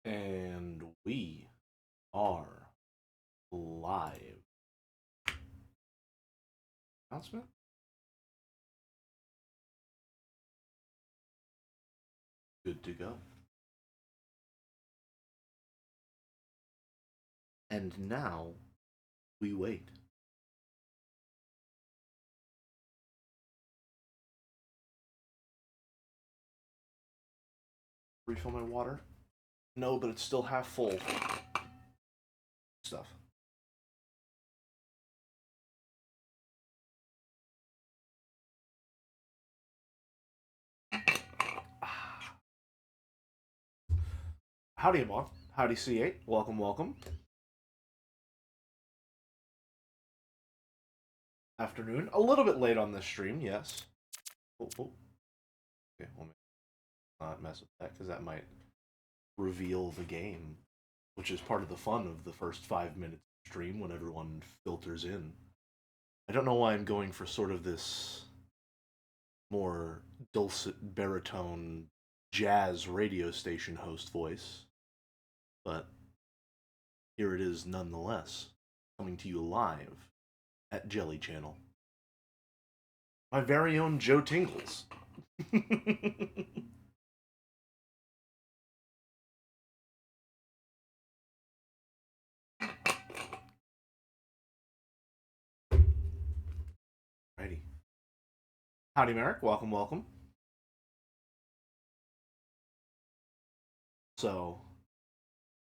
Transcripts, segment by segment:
And we are live. Announcement? Good to go. And now we wait. Refill my water? No, but it's still half full. Stuff. Howdy, Amon. Howdy, C8. Welcome, welcome. Afternoon. A little bit late on this stream, yes. Oh, oh. Okay, let me not mess with that because that might reveal the game, which is part of the fun of the first 5 minutes of stream when everyone filters in. I don't know why I'm going for sort of this more dulcet baritone jazz radio station host voice, but here it is nonetheless, coming to you live at Jelly Channel. My very own Joe Tingles. Righty. Howdy, Merrick. Welcome, welcome. So,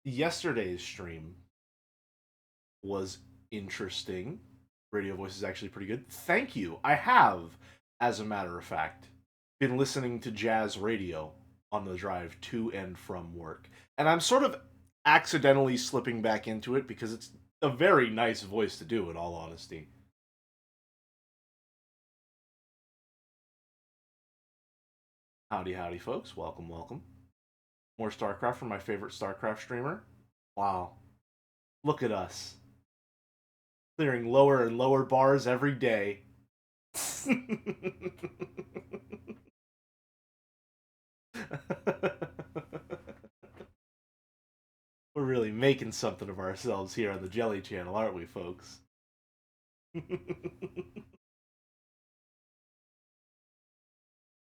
yesterday's stream was interesting. Radio voice is actually pretty good. Thank you. I have, as a matter of fact, been listening to jazz radio on the drive to and from work. And I'm sort of accidentally slipping back into it because it's a very nice voice to do, in all honesty. Howdy, howdy, folks. Welcome, welcome. More StarCraft from my favorite StarCraft streamer. Wow. Look at us. Clearing lower and lower bars every day. We're really making something of ourselves here on the Jelly Channel, aren't we, folks?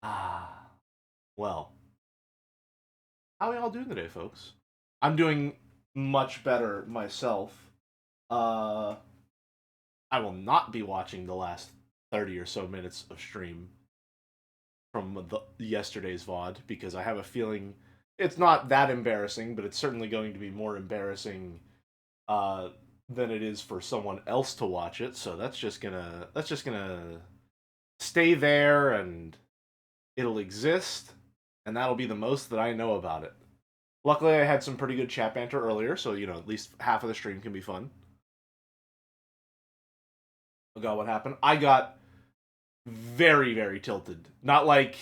Ah, well. How are y'all doing today, folks? I'm doing much better myself. Uh, I will not be watching the last 30 or so minutes of stream from yesterday's VOD because I have a feeling it's not that embarrassing, but it's certainly going to be more embarrassing uh, than it is for someone else to watch it. So that's just gonna stay there, and it'll exist, and that'll be the most that I know about it. Luckily, I had some pretty good chat banter earlier, so at least half of the stream can be fun. Oh god, what happened? I got very, very tilted. Not like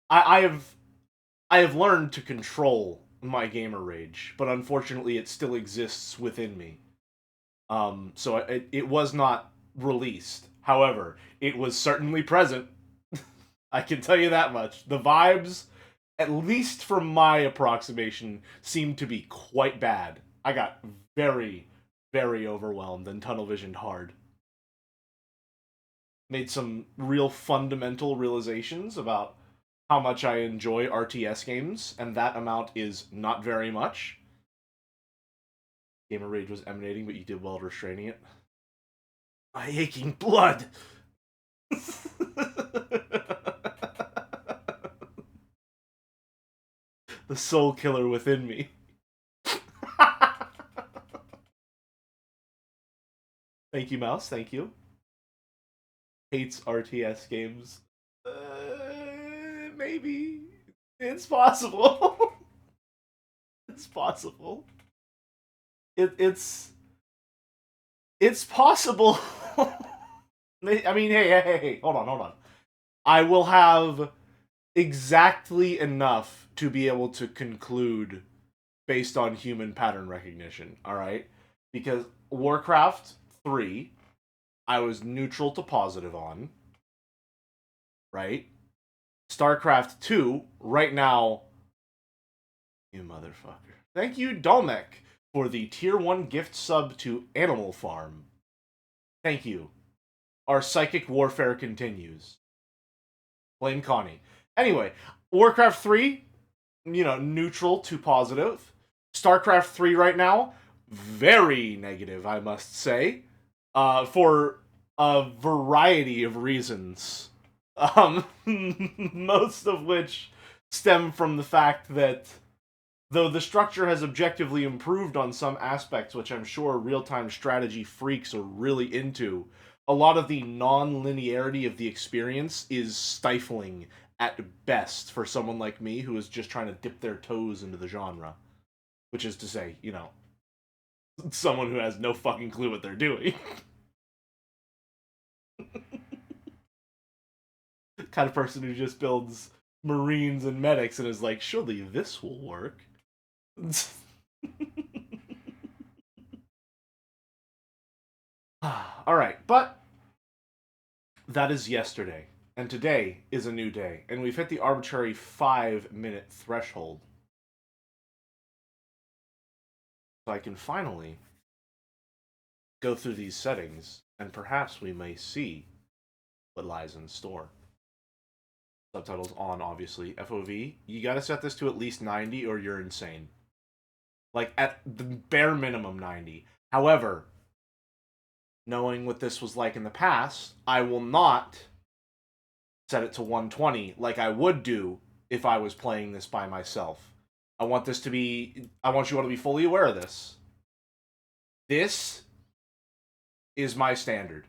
I have I have learned to control my gamer rage, but unfortunately, it still exists within me. So it was not released. However, it was certainly present. I can tell you that much. The vibes, at least from my approximation, seemed to be quite bad. I got very, very overwhelmed and tunnel visioned hard. Made some real fundamental realizations about how much I enjoy RTS games, and that amount is not very much. Gamer rage was emanating, but you did well restraining it. My aching blood! The soul killer within me. Thank you, Mouse. Thank you. Hates RTS games. Maybe. It's possible. It's possible. It's possible. I mean, hey, hold on. I will have exactly enough to be able to conclude based on human pattern recognition, alright? Because Warcraft 3, I was neutral to positive on, right? StarCraft 2, right now, You motherfucker. Thank you, Dolmek, for the tier 1 gift sub to Animal Farm. Thank you. Our psychic warfare continues. Blame Connie. Anyway, Warcraft 3, neutral to positive. StarCraft 3 right now, very negative, I must say. For a variety of reasons. Most of which stem from the fact that though the structure has objectively improved on some aspects, which I'm sure real-time strategy freaks are really into, a lot of the non-linearity of the experience is stifling at best for someone like me who is just trying to dip their toes into the genre. Which is to say, someone who has no fucking clue what they're doing. Kind of person who just builds Marines and medics and is like, surely this will work. Alright, but that is yesterday. And today is a new day. And we've hit the arbitrary 5-minute threshold. So I can finally go through these settings, and perhaps we may see what lies in store. Subtitles on, obviously. FOV, you gotta set this to at least 90 or you're insane. Like, at the bare minimum 90. However, knowing what this was like in the past, I will not set it to 120 like I would do if I was playing this by myself. I want you all to be fully aware of this. This is my standard.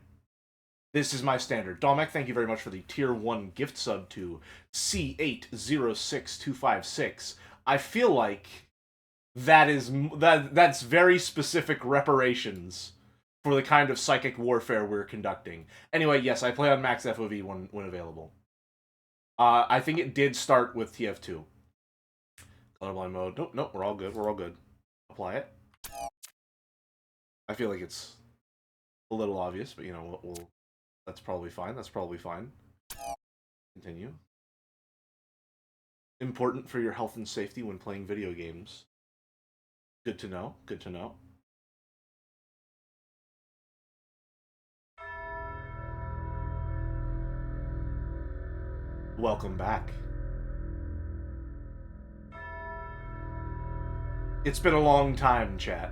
This is my standard. Domek, thank you very much for the tier 1 gift sub to C806256. I feel like that's very specific reparations for the kind of psychic warfare we're conducting. Anyway, yes, I play on max FOV when available. I think it did start with TF2. Colorblind mode. Nope, we're all good. We're all good. Apply it. I feel like it's a little obvious, but that's probably fine. That's probably fine. Continue. Important for your health and safety when playing video games. Good to know. Good to know. Welcome back. It's been a long time, chat.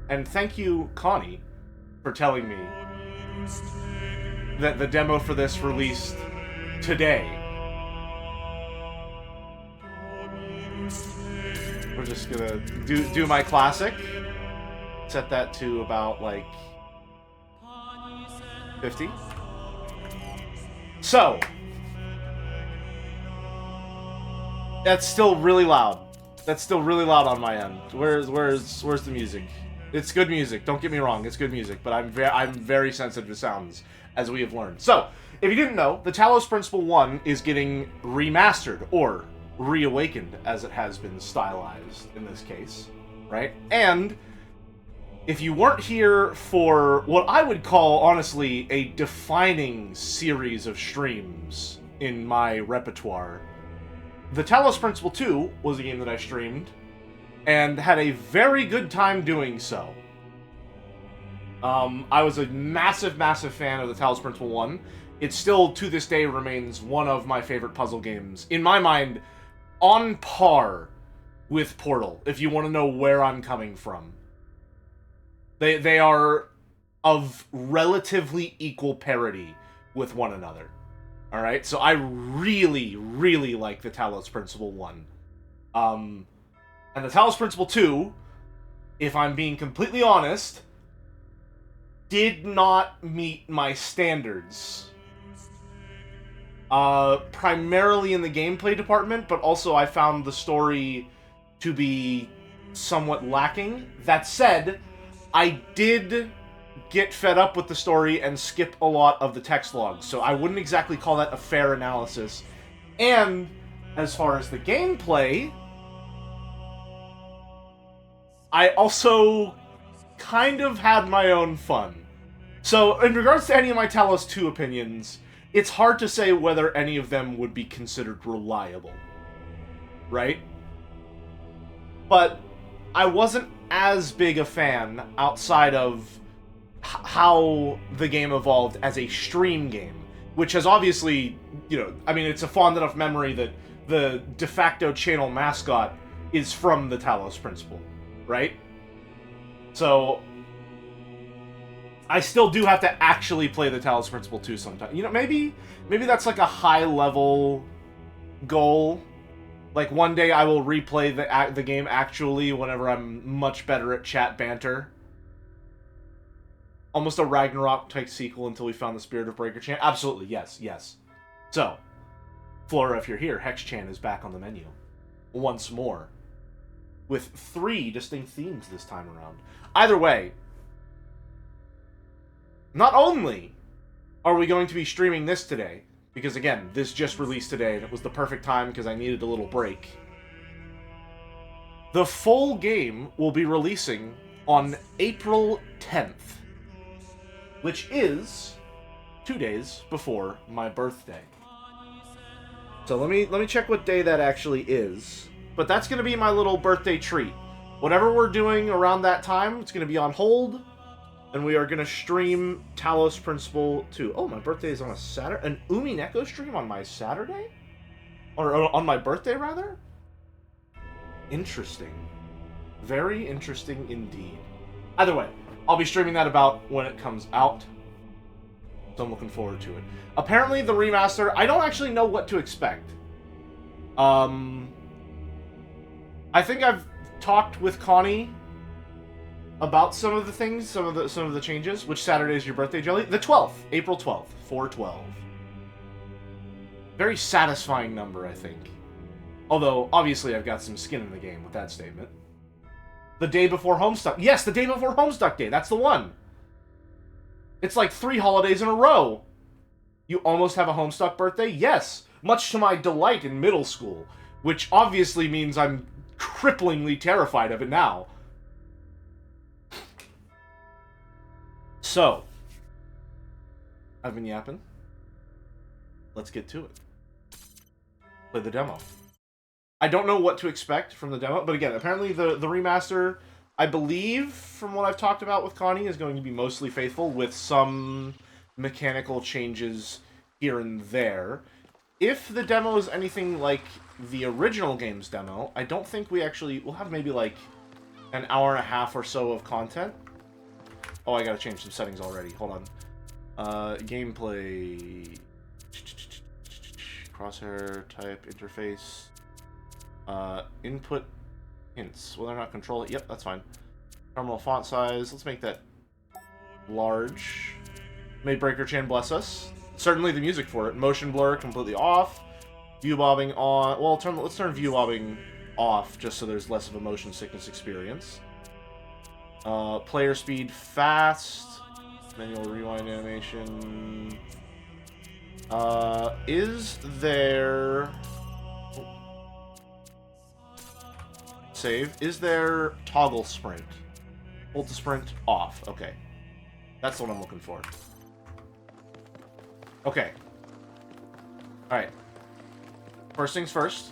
And thank you, Connie, for telling me that the demo for this released today. We're just gonna do my classic. Set that to about, 50. So, that's still really loud. That's still really loud on my end. Where's the music? It's good music. Don't get me wrong. It's good music, but I'm very sensitive to sounds, as we have learned. So, if you didn't know, the Talos Principle 1 is getting remastered, or Reawakened, as it has been stylized in this case, right? And if you weren't here for what I would call, honestly, a defining series of streams in my repertoire, the Talos Principle 2 was a game that I streamed, and had a very good time doing so. I was a massive fan of the Talos Principle 1. It still, to this day, remains one of my favorite puzzle games. In my mind, on par with Portal, if you want to know where I'm coming from. They are of relatively equal parity with one another. Alright, so I really like the Talos Principle 1. And the Talos Principle 2, if I'm being completely honest, did not meet my standards. Primarily in the gameplay department, but also I found the story to be somewhat lacking. That said, I did get fed up with the story and skip a lot of the text logs, so I wouldn't exactly call that a fair analysis. And as far as the gameplay, I also kind of had my own fun. So, in regards to any of my Talos 2 opinions, it's hard to say whether any of them would be considered reliable. Right? but I wasn't as big a fan outside of how the game evolved as a stream game, which has obviously, you know, I mean, it's a fond enough memory that the de facto channel mascot is from the Talos principle, right? So I still do have to actually play the Talos principle too sometime. You know, maybe that's like a high level goal. Like one day I will replay the game actually whenever I'm much better at chat banter. Almost a Ragnarok type sequel until we found the Spirit of Breaker Chan. Absolutely, yes. So, Flora, if you're here, Hex Chan is back on the menu. Once more. With 3 distinct themes this time around. Either way, not only are we going to be streaming this today, because again, this just released today, and it was the perfect time because I needed a little break. The full game will be releasing on April 10th. Which is 2 days before my birthday. So let me check what day that actually is. But that's going to be my little birthday treat. Whatever we're doing around that time, it's going to be on hold. And we are going to stream Talos Principle 2. Oh, my birthday is on a Saturday? An Umi Neko stream on my Saturday? Or on my birthday, rather? Interesting. Very interesting indeed. Either way, I'll be streaming that about when it comes out. So I'm looking forward to it. Apparently the remaster, I don't actually know what to expect. I think I've talked with Connie about some of the things, some of the changes. Which Saturday is your birthday, Jelly? The 12th, April 12th, 4/12. Very satisfying number, I think. Although obviously I've got some skin in the game with that statement. The day before Homestuck. Yes, the day before Homestuck Day. That's the one. It's like 3 holidays in a row. You almost have a Homestuck birthday? Yes. Much to my delight in middle school. Which obviously means I'm cripplingly terrified of it now. So, I've been yapping. Let's get to it. Play the demo. I don't know what to expect from the demo, but again, apparently the remaster, I believe, from what I've talked about with Connie, is going to be mostly faithful with some mechanical changes here and there. If the demo is anything like the original game's demo, I don't think we'll have maybe like an hour and a half or so of content. Oh, I gotta change some settings already. Hold on. Gameplay. Crosshair type interface. Input hints. Whether or not control it. Yep, that's fine. Terminal font size. Let's make that large. May Breaker Chan bless us. Certainly the music for it. Motion blur completely off. View bobbing on. Well, let's turn view bobbing off just so there's less of a motion sickness experience. Player speed fast. Manual rewind animation. Is there... Save. Is there toggle sprint? Hold the sprint off. Okay. That's what I'm looking for. Okay. Alright. First things first.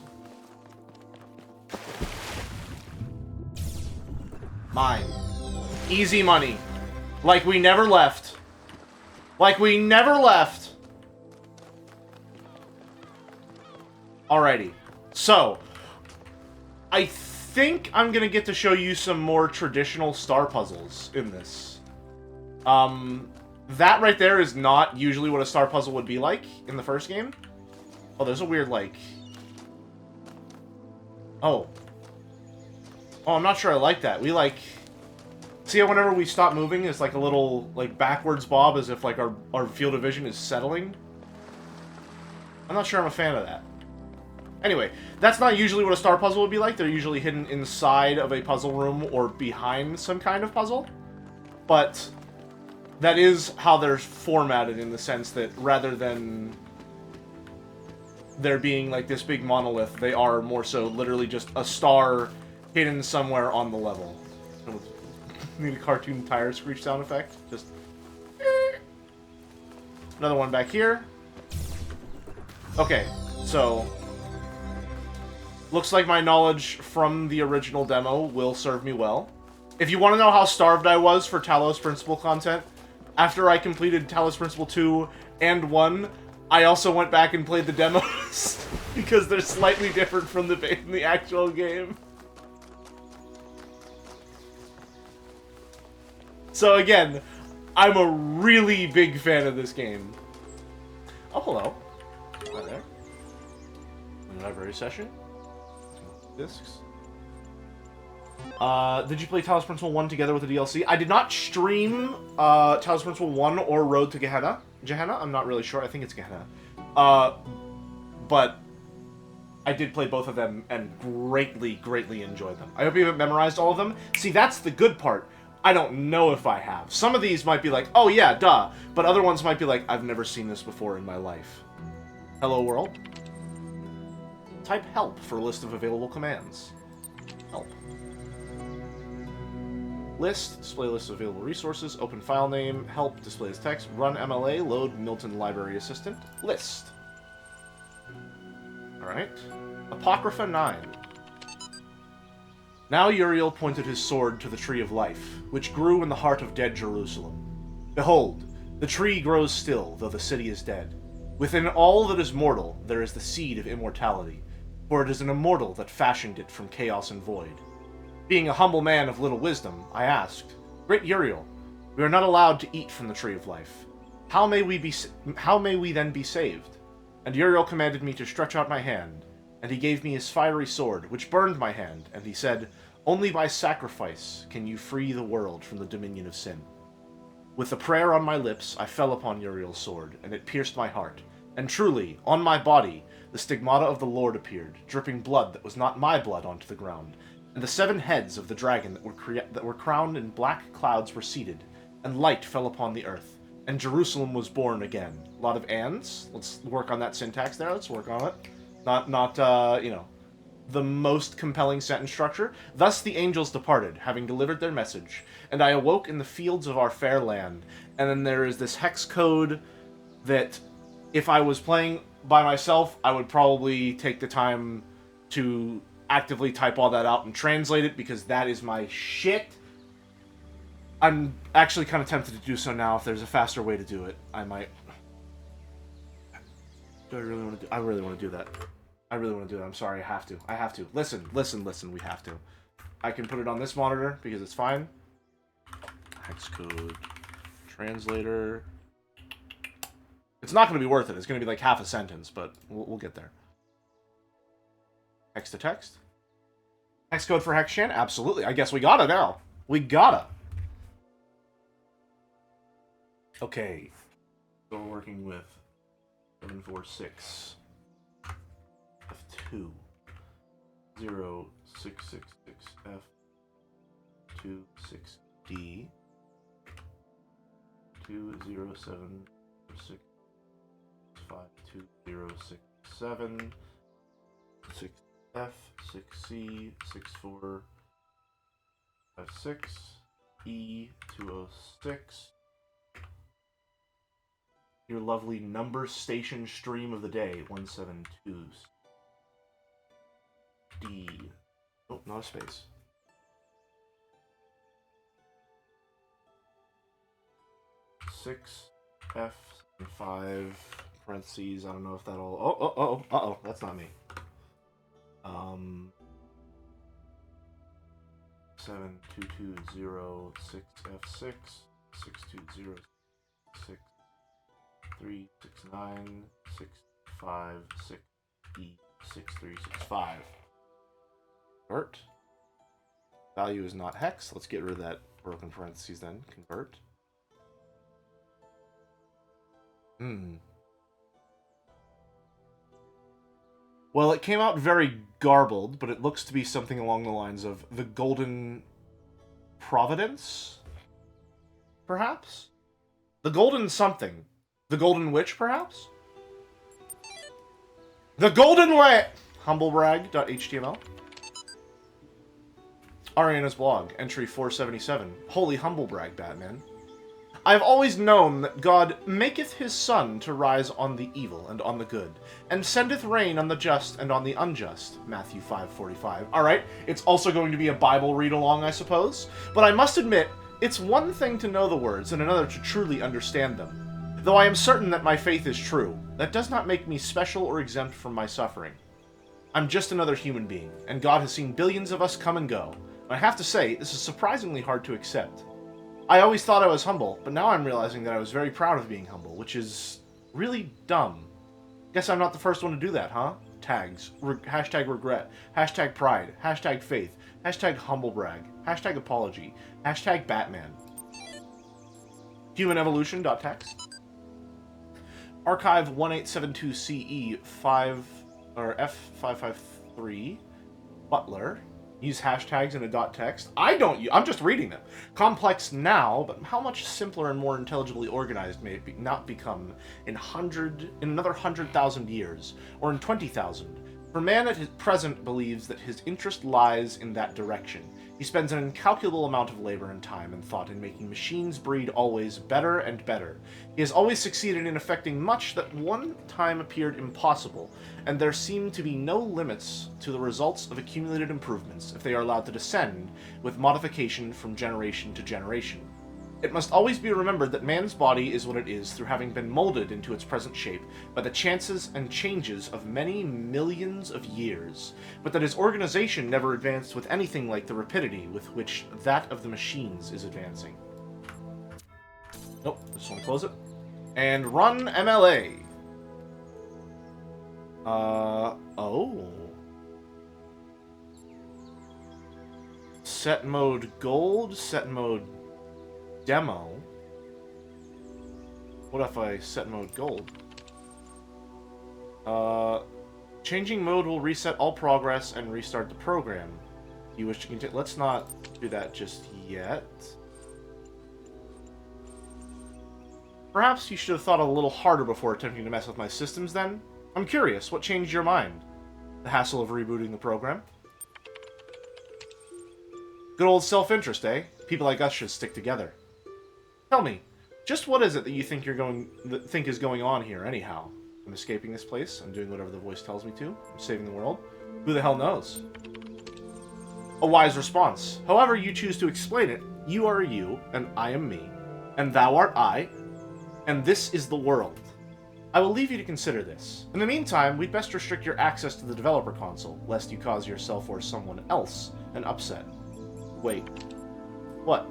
Mine. Easy money. Like we never left. Like we never left. Alrighty. So, I think I'm gonna get to show you some more traditional star puzzles in this. That right there is not usually what a star puzzle would be like in the first game. Oh, there's a weird, like... Oh. Oh, I'm not sure I like that. We, like... See how whenever we stop moving, it's like a little, like, backwards bob as if, like, our field of vision is settling? I'm not sure I'm a fan of that. Anyway, that's not usually what a star puzzle would be like. They're usually hidden inside of a puzzle room or behind some kind of puzzle. But that is how they're formatted in the sense that rather than there being like this big monolith, they are more so literally just a star hidden somewhere on the level. Need a cartoon tire screech sound effect. Just... Another one back here. Okay, so... Looks like my knowledge from the original demo will serve me well. If you want to know how starved I was for Talos Principle content, after I completed Talos Principle 2 and 1, I also went back and played the demos, because they're slightly different from the actual game. So again, I'm a really big fan of this game. Oh, hello. Hi there. Library session. Discs. Did you play Talos Principle 1 together with the DLC? I did not stream Talos Principle 1 or Road to Gehenna. Gehenna? I'm not really sure. I think it's Gehenna. But I did play both of them and greatly, greatly enjoyed them. I hope you haven't memorized all of them. See, that's the good part. I don't know if I have. Some of these might be like, oh yeah, duh. But other ones might be like, I've never seen this before in my life. Hello world. Type help for a list of available commands. Help. List, display list of available resources, open file name, help, display as text, run MLA, load Milton Library Assistant, list. Alright. Apocrypha 9. Now Uriel pointed his sword to the Tree of Life, which grew in the heart of dead Jerusalem. Behold, the tree grows still, though the city is dead. Within all that is mortal, there is the seed of immortality, for it is an immortal that fashioned it from chaos and void. Being a humble man of little wisdom, I asked, Great Uriel, we are not allowed to eat from the Tree of Life. How may we then be saved? And Uriel commanded me to stretch out my hand, and he gave me his fiery sword, which burned my hand, and he said, Only by sacrifice can you free the world from the dominion of sin. With a prayer on my lips, I fell upon Uriel's sword, and it pierced my heart. And truly, on my body, the stigmata of the Lord appeared, dripping blood that was not my blood onto the ground. And the 7 heads of the dragon that were crowned in black clouds were seated, and light fell upon the earth. And Jerusalem was born again. A lot of ands. Let's work on that syntax there. Let's work on it. Not you know, the most compelling sentence structure. Thus the angels departed, having delivered their message, and I awoke in the fields of our fair land. And then there is this hex code that, if I was playing by myself, I would probably take the time to actively type all that out and translate it, because that is my shit. I'm actually kind of tempted to do so now. If there's a faster way to do it, I might. Do I really want to do? I really want to do that. I really want to do that. I'm sorry, I have to. I have to. Listen, we have to. I can put it on this monitor because it's fine. Hex code. Translator. It's not going to be worth it. It's going to be like half a sentence, but we'll get there. Hex to text. Hex code for Hexshan? Absolutely. I guess we gotta now. We gotta. Okay. So we're working with 746 F2 0666 F26D 20765 2067 6F 6C 64 F6 E 206. Your lovely number station stream of the day 172's D. Oh, not a space. Six F 5 parentheses. I don't know if that'll. Oh, that's not me. 7220 6F6 6206 369 656 E 6365. Convert. Value is not hex. Let's get rid of that broken parentheses then. Convert. Well, it came out very garbled, but it looks to be something along the lines of the Golden Providence? Perhaps? The Golden something. The Golden Witch, perhaps? The Golden Way! Humblebrag.html. Ariana's blog, entry 477. Holy humblebrag, Batman. I have always known that God maketh his sun to rise on the evil and on the good, and sendeth rain on the just and on the unjust. Matthew 5:45. Alright, it's also going to be a Bible read-along, I suppose. But I must admit, it's one thing to know the words, and another to truly understand them. Though I am certain that my faith is true, that does not make me special or exempt from my suffering. I'm just another human being, and God has seen billions of us come and go. And I have to say, this is surprisingly hard to accept. I always thought I was humble, but now I'm realizing that I was very proud of being humble, which is really dumb. Guess I'm not the first one to do that, huh? Tags. Hashtag regret. Hashtag pride. Hashtag faith. Hashtag humblebrag. Hashtag apology. Hashtag Batman. Humanevolution.text. Archive 1872CE 5 or F553 Butler. Use hashtags in a .text. I'm just reading them. Complex now, but how much simpler and more intelligibly organized may it not become in another 100,000 years, or in 20,000? For man at his present believes that his interest lies in that direction. He spends an incalculable amount of labor and time and thought in making machines breed always better and better. He has always succeeded in effecting much that one time appeared impossible, and there seem to be no limits to the results of accumulated improvements if they are allowed to descend with modification from generation to generation. It must always be remembered that man's body is what it is through having been molded into its present shape by the chances and changes of many millions of years, but that his organization never advanced with anything like the rapidity with which that of the machines is advancing. Nope, I just want to close it. And run MLA. Oh. Set mode gold, set mode demo. What if I set mode gold? Changing mode will reset all progress and restart the program. You wish to continue? Let's not do that just yet. Perhaps you should have thought a little harder before attempting to mess with my systems then? I'm curious, what changed your mind? The hassle of rebooting the program? Good old self-interest, eh? People like us should stick together. Tell me, just what is it that you think is going on here, anyhow? I'm escaping this place. I'm doing whatever the voice tells me to. I'm saving the world. Who the hell knows? A wise response. However you choose to explain it, you are you, and I am me, and thou art I, and this is the world. I will leave you to consider this. In the meantime, we'd best restrict your access to the developer console, lest you cause yourself or someone else an upset. Wait. What?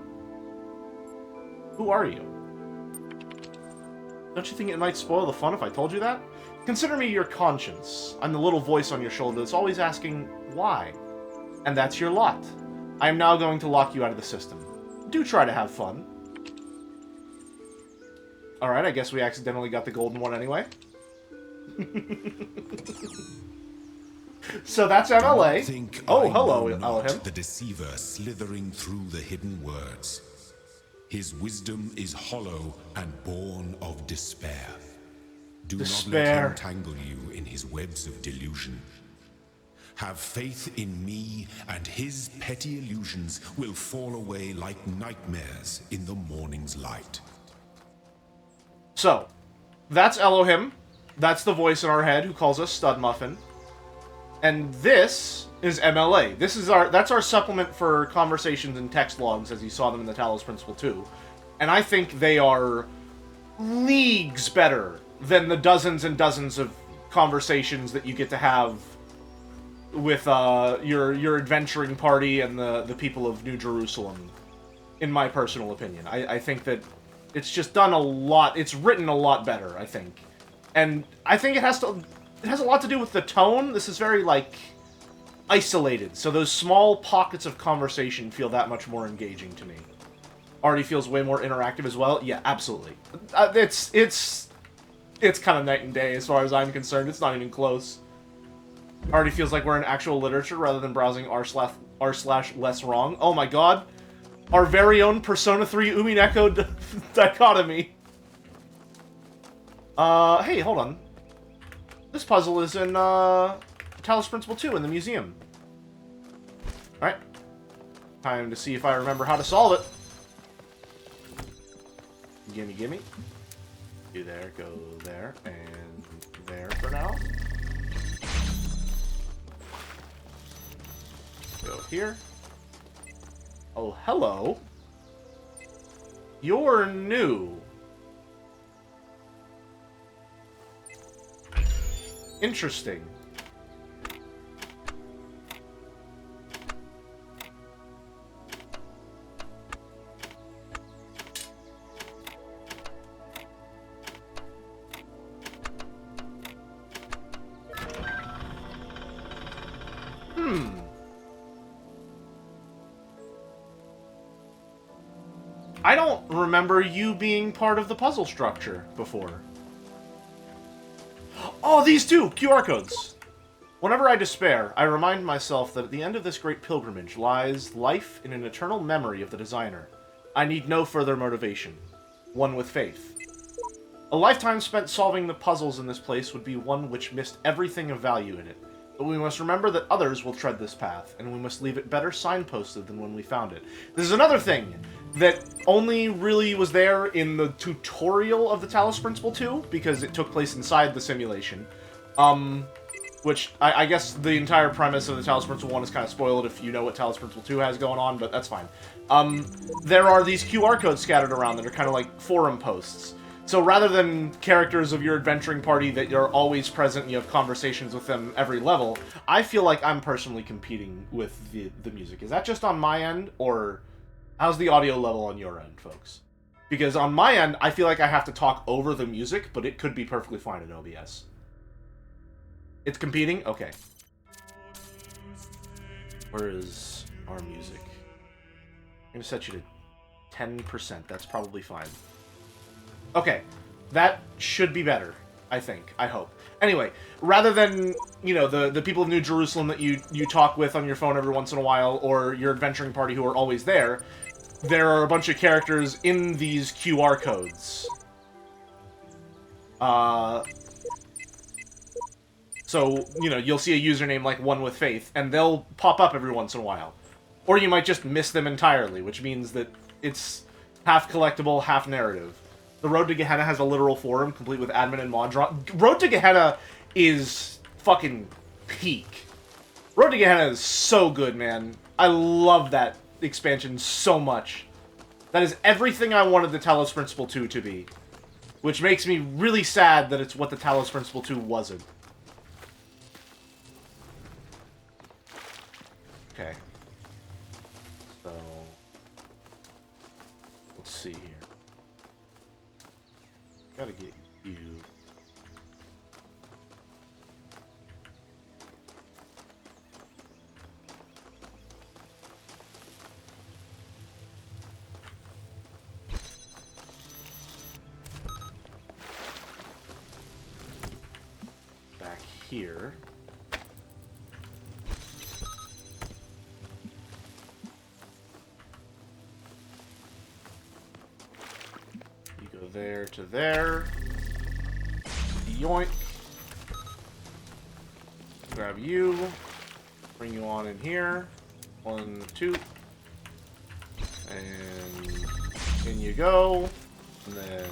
Who are you? Don't you think it might spoil the fun if I told you that? Consider me your conscience. I'm the little voice on your shoulder that's always asking, why? And that's your lot. I am now going to lock you out of the system. Do try to have fun. Alright, I guess we accidentally got the golden one anyway. So that's MLA. Oh, hello, Elohim. The deceiver slithering through the hidden words. His wisdom is hollow and born of despair. Do not let him tangle you in his webs of delusion. Have faith in me, and his petty illusions will fall away like nightmares in the morning's light. So, that's Elohim. That's the voice in our head who calls us Stud Muffin. And this is MLA. That's our supplement for conversations and text logs as you saw them in the Talos Principle 2. And I think they are leagues better than the dozens and dozens of conversations that you get to have with your adventuring party and the people of New Jerusalem, in my personal opinion. I think that it's just done a lot, it's written a lot better, I think. And I think it has a lot to do with the tone. This is very, like, isolated, so those small pockets of conversation feel that much more engaging to me. Already feels way more interactive as well. Yeah, absolutely. It's kind of night and day as far as I'm concerned. It's not even close. Already feels like we're in actual literature rather than browsing r/less wrong. Oh my god. Our very own Persona 3 Umineko dichotomy. Hey, hold on. This puzzle is in, Talos Principle 2 in the museum. Alright. Time to see if I remember how to solve it. Gimme, gimme. Do there, go there, and there for now. Go here. Oh, hello. You're new. Interesting. I don't remember you being part of the puzzle structure before. Oh, these two! QR codes! Whenever I despair, I remind myself that at the end of this great pilgrimage lies life in an eternal memory of the designer. I need no further motivation. One with faith. A lifetime spent solving the puzzles in this place would be one which missed everything of value in it. But we must remember that others will tread this path, and we must leave it better signposted than when we found it. This is another thing that only really was there in the tutorial of the Talos Principle 2, because it took place inside the simulation. Which, I guess the entire premise of the Talos Principle 1 is kind of spoiled if you know what Talos Principle 2 has going on, but that's fine. There are these QR codes scattered around that are kind of like forum posts. So rather than characters of your adventuring party that you're always present and you have conversations with them every level, I feel like I'm personally competing with the music. Is that just on my end, or how's the audio level on your end, folks? Because on my end, I feel like I have to talk over the music, but it could be perfectly fine in OBS. It's competing? Okay. Where is our music? I'm going to set you to 10%. That's probably fine. Okay. That should be better, I think. I hope. Anyway, rather than, you know, the people of New Jerusalem that you talk with on your phone every once in a while, or your adventuring party who are always there are a bunch of characters in these QR codes. So, you know, you'll see a username like One With Faith, and they'll pop up every once in a while. Or you might just miss them entirely, which means that it's half collectible, half narrative. The Road to Gehenna has a literal forum, complete with admin and mod draw. Road to Gehenna is fucking peak. Road to Gehenna is so good, man. I love that expansion so much. That is everything I wanted the Talos Principle 2 to be. Which makes me really sad that it's what the Talos Principle 2 wasn't. Okay. So, let's see here. Gotta get you. Back here. There to there. Yoink. Grab you. Bring you on in here. 1, 2. And in you go. And then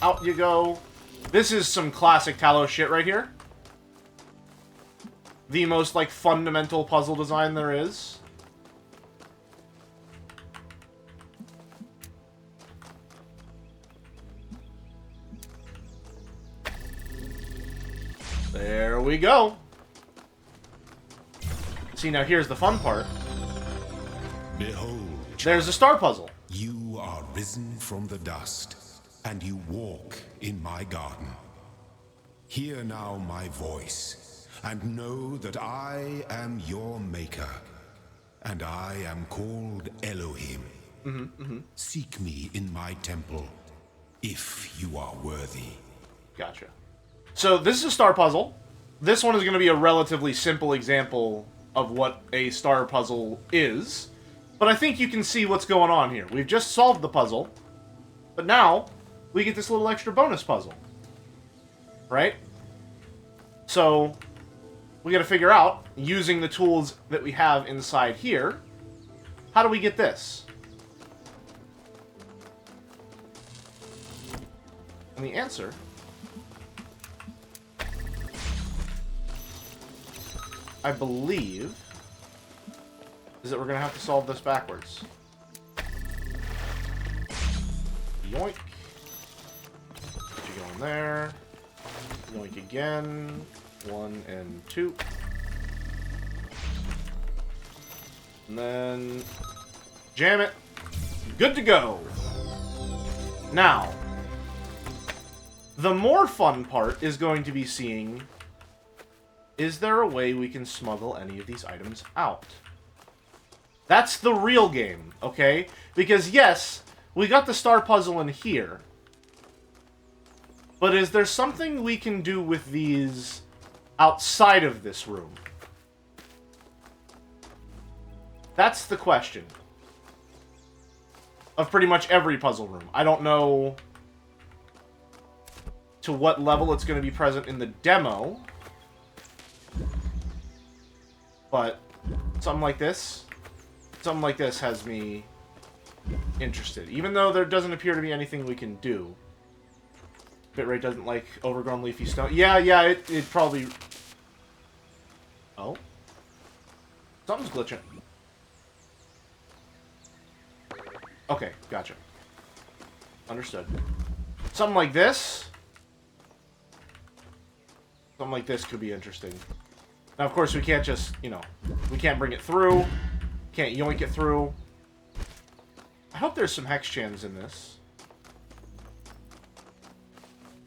out you go. This is some classic Talos shit right here. The most, like, fundamental puzzle design there is. There we go. See, now here's the fun part. Behold, there's a star puzzle. You are risen from the dust, and you walk in my garden. Hear now my voice, and know that I am your maker, and I am called Elohim. Seek me in my temple, if you are worthy. Gotcha. So this is a star puzzle. This one is going to be a relatively simple example of what a star puzzle is. But I think you can see what's going on here. We've just solved the puzzle. But now, we get this little extra bonus puzzle. Right? So, we got to figure out, using the tools that we have inside here, how do we get this? And the answer I believe is that we're gonna have to solve this backwards. Yoink. Put you going there. Yoink again. 1 and 2. And then jam it. Good to go. Now, the more fun part is going to be seeing, is there a way we can smuggle any of these items out? That's the real game, okay? Because yes, we got the star puzzle in here. But is there something we can do with these outside of this room? That's the question. Of pretty much every puzzle room. I don't know to what level it's going to be present in the demo. But something like this has me interested. Even though there doesn't appear to be anything we can do. Bitrate doesn't like overgrown leafy stone. Yeah, it probably... Oh? Something's glitching. Okay, gotcha. Understood. Something like this. Something like this could be interesting. Now, of course, we can't just, you know, we can't bring it through. Can't yoink it through. I hope there's some hex chans in this.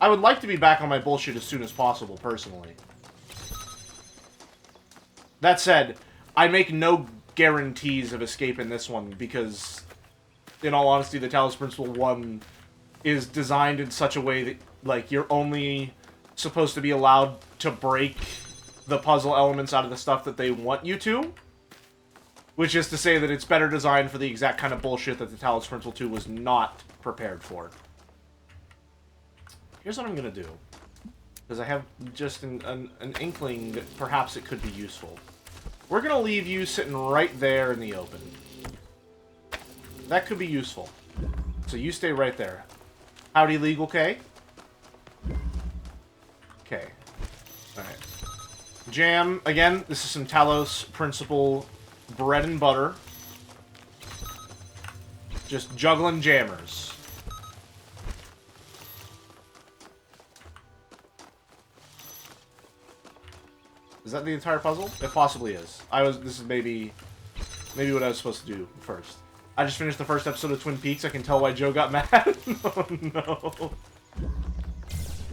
I would like to be back on my bullshit as soon as possible, personally. That said, I make no guarantees of escape in this one, because, in all honesty, the Talos Principle 1 is designed in such a way that, like, you're only supposed to be allowed to break the puzzle elements out of the stuff that they want you to. Which is to say that it's better designed for the exact kind of bullshit that the Talos Principle 2 was not prepared for. Here's what I'm going to do. Because I have just an inkling that perhaps it could be useful. We're going to leave you sitting right there in the open. That could be useful. So you stay right there. Howdy, Legal K. Okay. Alright. Jam. Again, this is some Talos Principle bread and butter. Just juggling jammers. Is that the entire puzzle? It possibly is. This is maybe what I was supposed to do first. I just finished the first episode of Twin Peaks. I can tell why Joe got mad. Oh, no.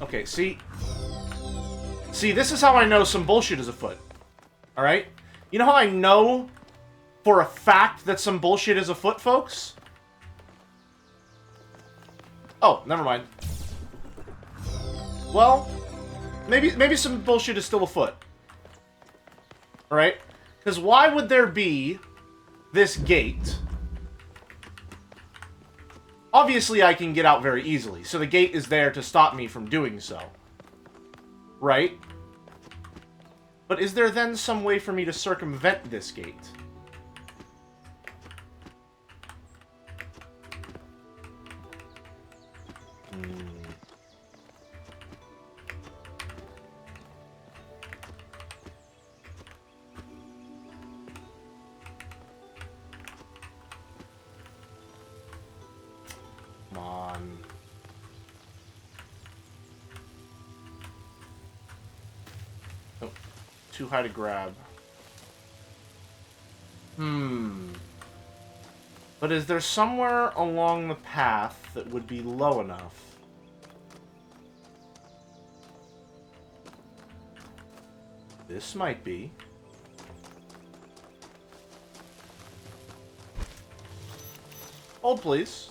Okay, see, this is how I know some bullshit is afoot. Alright? You know how I know for a fact that some bullshit is afoot, folks? Oh, never mind. Well, maybe some bullshit is still afoot. Alright? Because why would there be this gate? Obviously, I can get out very easily, so the gate is there to stop me from doing so. Right? But is there then some way for me to circumvent this gate? Come on. Oh, too high to grab. But is there somewhere along the path that would be low enough? This might be. Hold, please.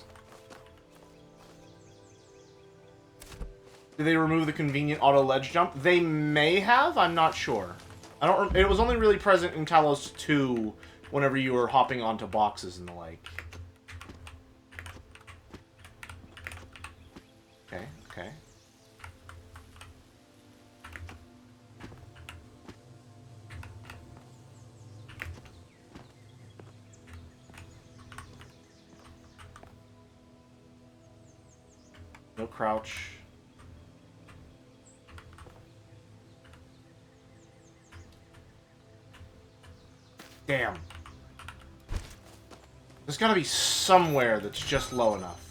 Did they remove the convenient auto ledge jump? They may have. I'm not sure. It was only really present in Talos 2 whenever you were hopping onto boxes and the like. Okay, okay. No crouch. Damn. There's gotta be somewhere that's just low enough.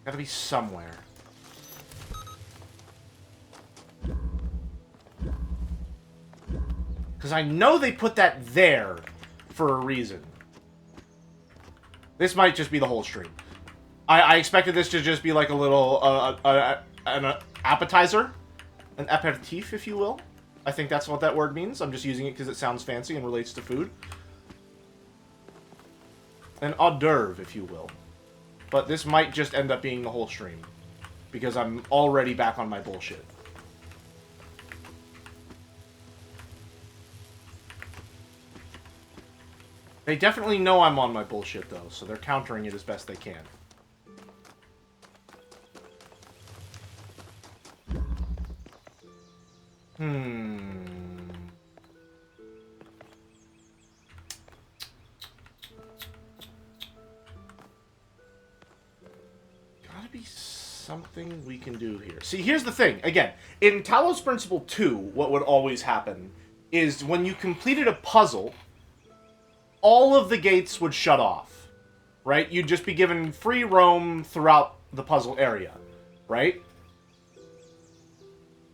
Gotta be somewhere. Because I know they put that there for a reason. This might just be the whole stream. I expected this to just be like a little, an appetizer. An aperitif, if you will. I think that's what that word means. I'm just using it because it sounds fancy and relates to food. An hors d'oeuvre, if you will. But this might just end up being the whole stream. Because I'm already back on my bullshit. They definitely know I'm on my bullshit, though, so they're countering it as best they can. Gotta be something we can do here. See, here's the thing. Again, in Talos Principle 2, what would always happen is when you completed a puzzle, all of the gates would shut off, right? You'd just be given free roam throughout the puzzle area, right?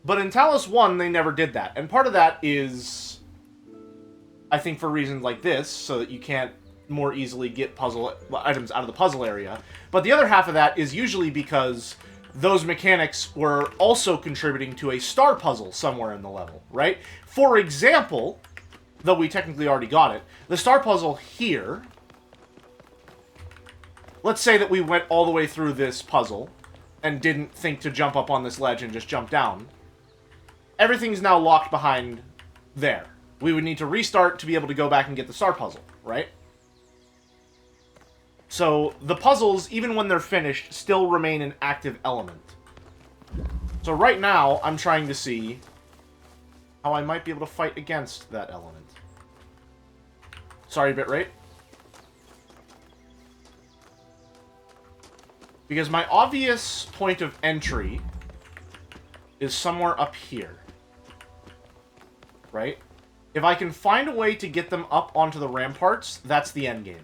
But in Talos 1, they never did that. And part of that is, I think, for reasons like this, so that you can't more easily get puzzle items out of the puzzle area. But the other half of that is usually because those mechanics were also contributing to a star puzzle somewhere in the level, right? For example, though we technically already got it, the star puzzle here, let's say that we went all the way through this puzzle and didn't think to jump up on this ledge and just jump down. Everything's now locked behind there. We would need to restart to be able to go back and get the star puzzle, right? So the puzzles, even when they're finished, still remain an active element. So right now, I'm trying to see how I might be able to fight against that element. Sorry, bitrate. Because my obvious point of entry is somewhere up here. Right? If I can find a way to get them up onto the ramparts, that's the end game.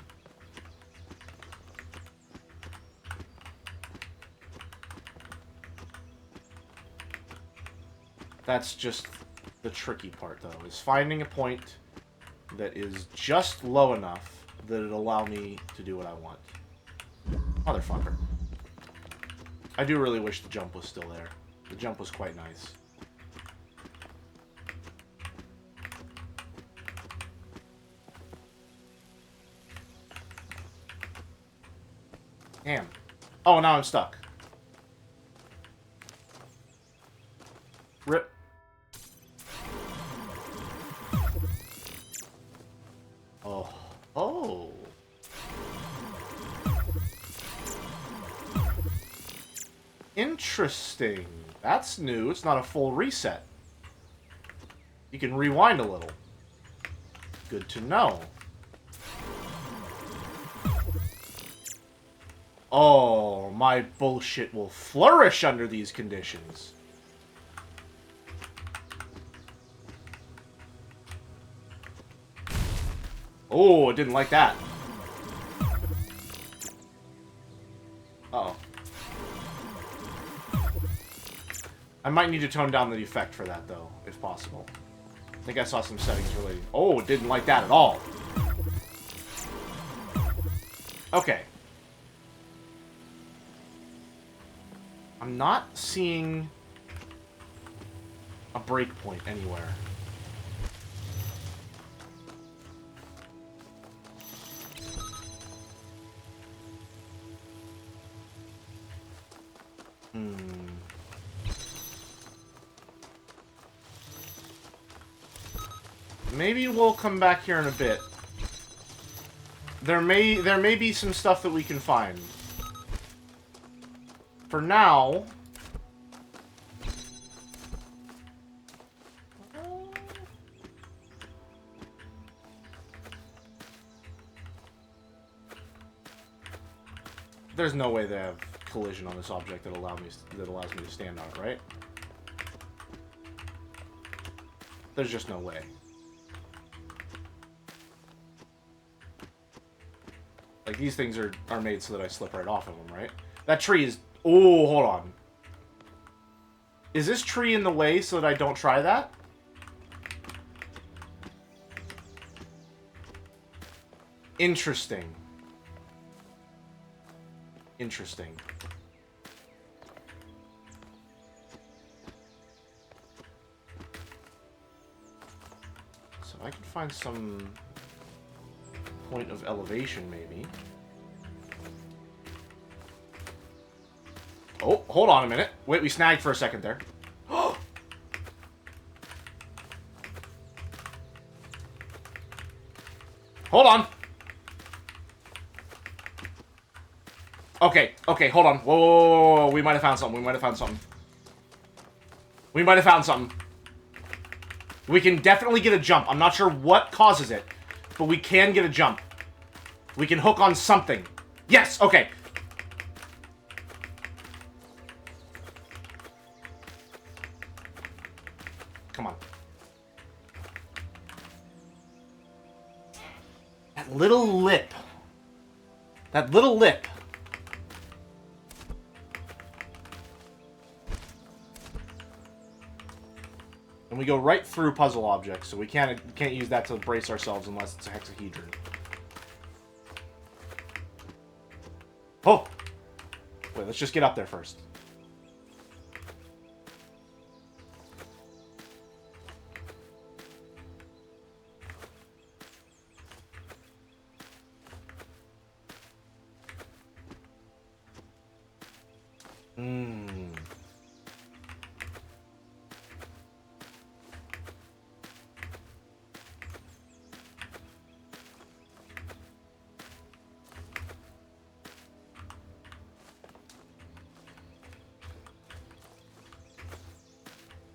That's just the tricky part, though, is finding a point that is just low enough that it'll allow me to do what I want. Motherfucker. I do really wish the jump was still there. The jump was quite nice. Damn. Oh, now I'm stuck. Rip. Oh. Oh. Interesting. That's new. It's not a full reset. You can rewind a little. Good to know. Oh, my bullshit will flourish under these conditions. Oh, I didn't like that. Uh-oh. I might need to tone down the effect for that, though, if possible. I think I saw some settings related. Oh, didn't like that at all. Okay. I'm not seeing a breakpoint anywhere. Maybe we'll come back here in a bit. There may be some stuff that we can find. For now, there's no way they have collision on this object that allows me to stand on it, right? There's just no way. Like, these things are made so that I slip right off of them, right? That tree is... Oh, hold on. Is this tree in the way so that I don't try that? Interesting. Interesting. So I can find some point of elevation, maybe. Oh, hold on a minute. Wait, we snagged for a second there. Hold on. Okay, okay, hold on. Whoa, whoa, whoa, whoa. We might have found something. We might have found something. We might have found something. We can definitely get a jump. I'm not sure what causes it, but we can get a jump. We can hook on something. Yes, okay. Come on. That little lip. That little lip. And we go right through puzzle objects, so we can't use that to brace ourselves unless it's a hexahedron. Oh! Wait, let's just get up there first.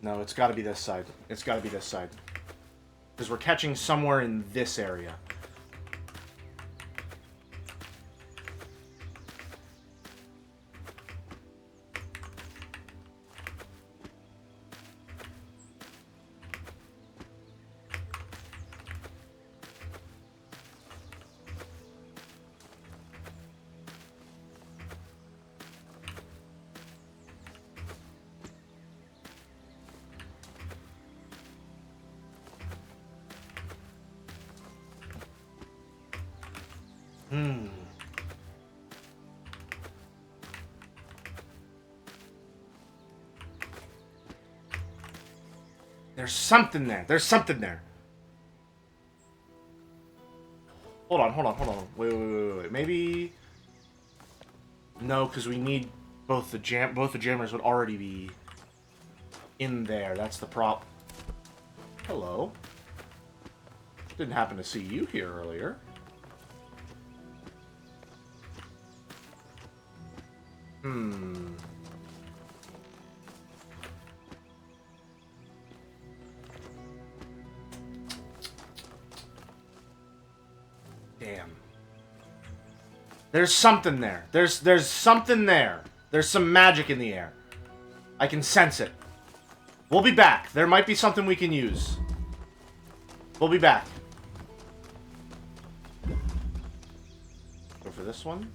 No, it's got to be this side. It's got to be this side. Because we're catching somewhere in this area. There's something there. There's something there. Hold on, hold on, hold on. Wait. Maybe... No, because we need both the jammers would already be in there. That's the prop. Hello. Didn't happen to see you here earlier. Damn. There's something there. There's something there. There's some magic in the air. I can sense it. We'll be back. There might be something we can use. We'll be back. Go for this one.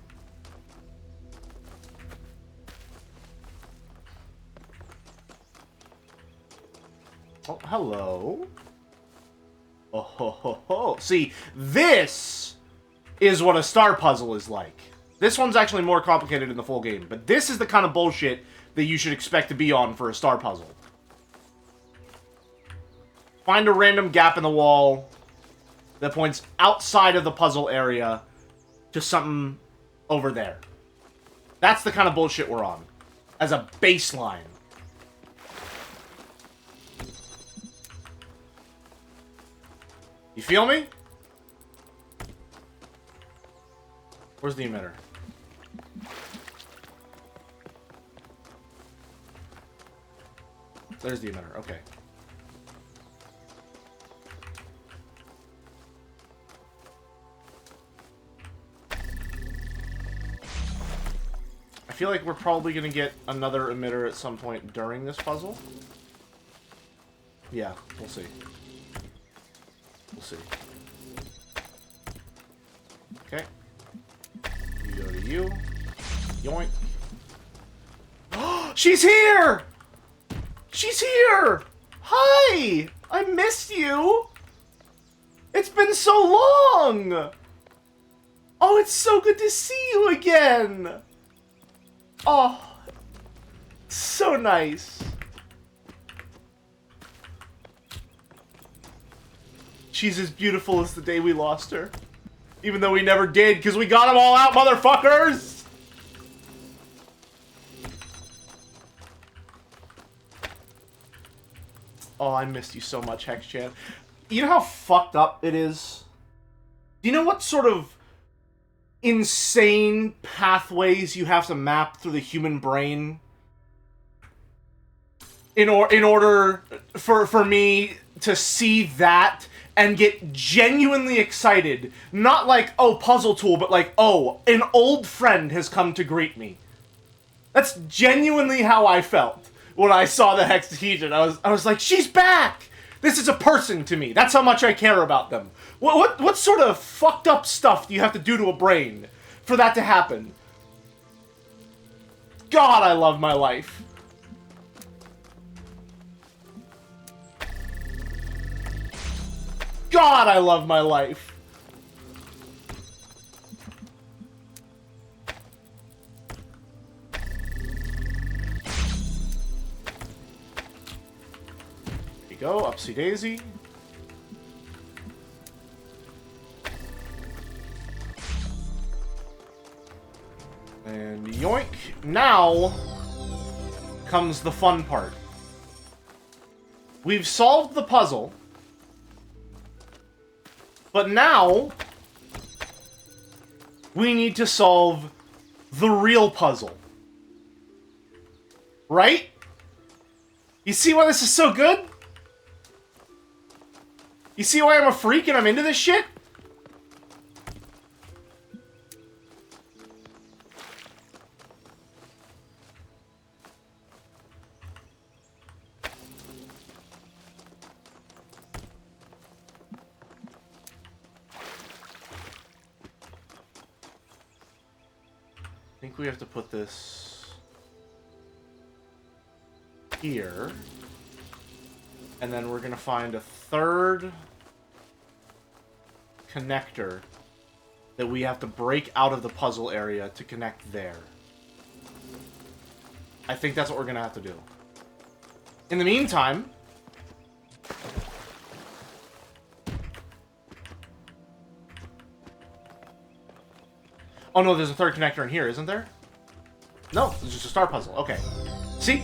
Oh, hello. Oh, ho, ho, ho. See, this is what a star puzzle is like. This one's actually more complicated in the full game, but this is the kind of bullshit that you should expect to be on for a star puzzle. Find a random gap in the wall that points outside of the puzzle area to something over there. That's the kind of bullshit we're on. As a baseline. You feel me? Where's the emitter? There's the emitter, okay. I feel like we're probably gonna get another emitter at some point during this puzzle. Yeah, we'll see. We'll see. Okay. You go to you. Yoink. She's here! She's here! Hi! I missed you! It's been so long! Oh, it's so good to see you again! Oh, so nice. She's as beautiful as the day we lost her. Even though we never did, because we got them all out, motherfuckers! Oh, I missed you so much, Hex-chan. You know how fucked up it is? Do you know what sort of insane pathways you have to map through the human brain in order for me to see that and get genuinely excited? Not like, oh, puzzle tool, but like, oh, an old friend has come to greet me. That's genuinely how I felt when I saw the Hexahedron. I was like, she's back! This is a person to me. That's how much I care about them. What sort of fucked up stuff do you have to do to a brain for that to happen? God, I love my life. God, I love my life. Go, upsy daisy. And yoink. Now comes the fun part. We've solved the puzzle, but now we need to solve the real puzzle. Right? You see why this is so good? You see why I'm a freak and I'm into this shit? I think we have to put this here. And then we're gonna find a third connector that we have to break out of the puzzle area to connect there. I think that's what we're gonna have to do. In the meantime... Oh no, there's a third connector in here, isn't there? No, it's just a star puzzle. Okay. See?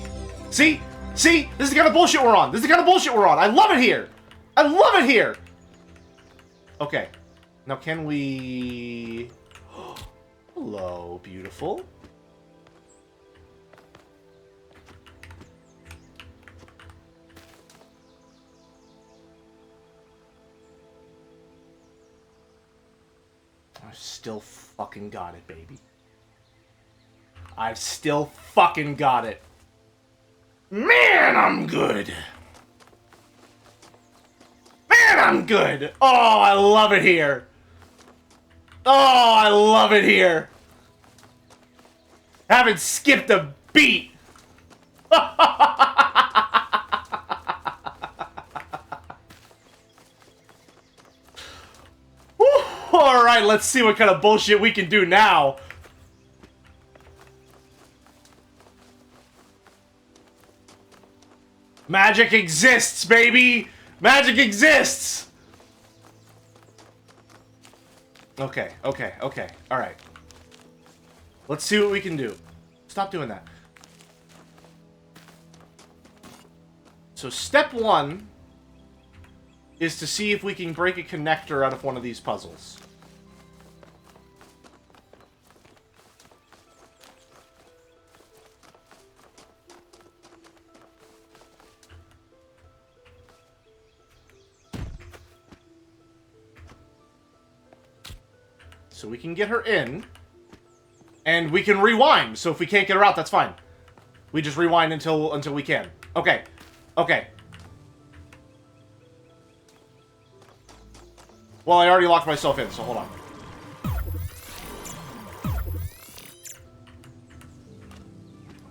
See? See? This is the kind of bullshit we're on! This is the kind of bullshit we're on! I love it here! I love it here! Okay. Now can we... Hello, beautiful. I've still fucking got it, baby. I've still fucking got it. Man, I'm good. Man, I'm good. Oh, I love it here. Oh, I love it here. Haven't skipped a beat. Alright, let's see what kind of bullshit we can do now. Magic exists, baby! Magic exists! Okay, okay, okay. Alright. Let's see what we can do. Stop doing that. So step one is to see if we can break a connector out of one of these puzzles. So we can get her in. And we can rewind, so if we can't get her out, that's fine. We just rewind until we can. Okay. Okay. Well, I already locked myself in, so hold on.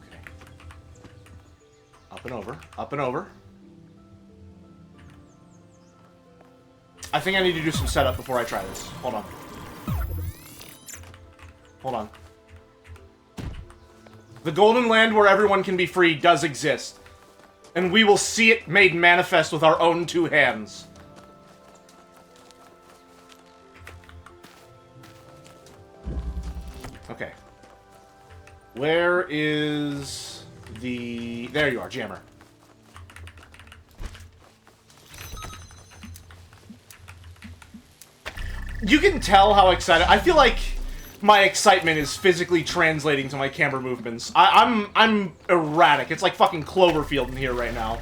Okay. Up and over. Up and over. I think I need to do some setup before I try this. Hold on. Hold on. The Golden Land where everyone can be free does exist. And we will see it made manifest with our own two hands. Okay. Where is the... There you are, Jammer. You can tell how excited... I feel like my excitement is physically translating to my camera movements. I'm erratic. It's like fucking Cloverfield in here right now.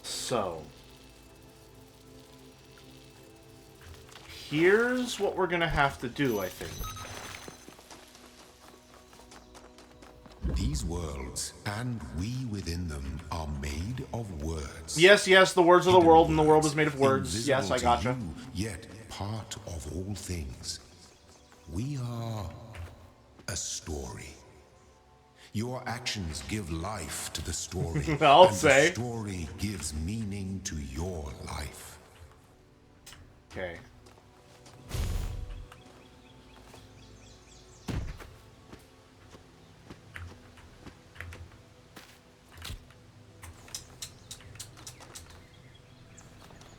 So... here's what we're gonna have to do, I think. These worlds, and we within them, are made of words. Yes, yes, the words of the world, and the world is made of words. Yes, I gotcha. You, yet part of all things. We are a story. Your actions give life to the story. I'll say. The story gives meaning to your life. Okay.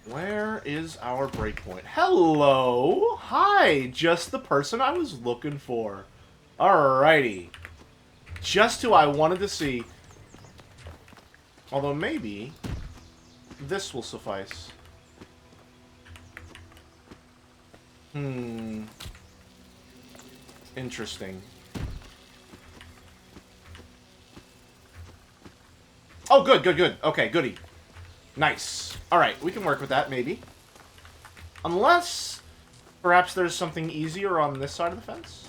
Where is our breakpoint? Hello! Hi! Just the person I was looking for. Alrighty. Just who I wanted to see. Although maybe this will suffice. Interesting. Oh, good, good, good. Okay, goody. Nice. Alright, we can work with that, maybe. Unless, perhaps there's something easier on this side of the fence?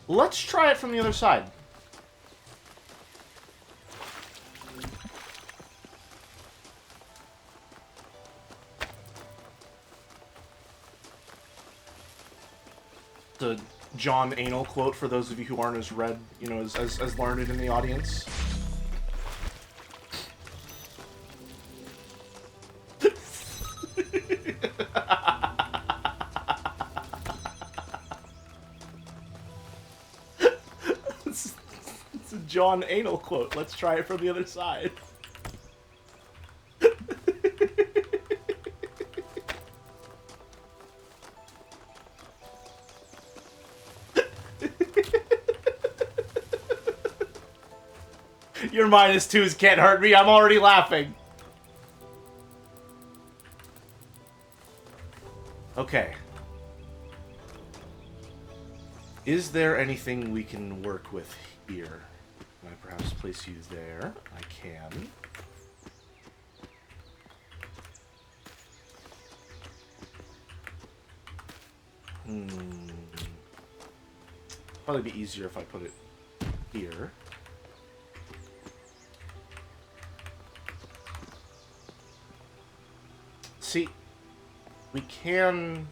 Let's try it from the other side. The John Anal quote for those of you who aren't as read, you know, as learned in the audience. It's a John Anal quote. Let's try it from the other side. Your -2s can't hurt me. I'm already laughing. Okay. Is there anything we can work with here? Can I perhaps place you there? I can. Probably be easier if I put it here. See, we can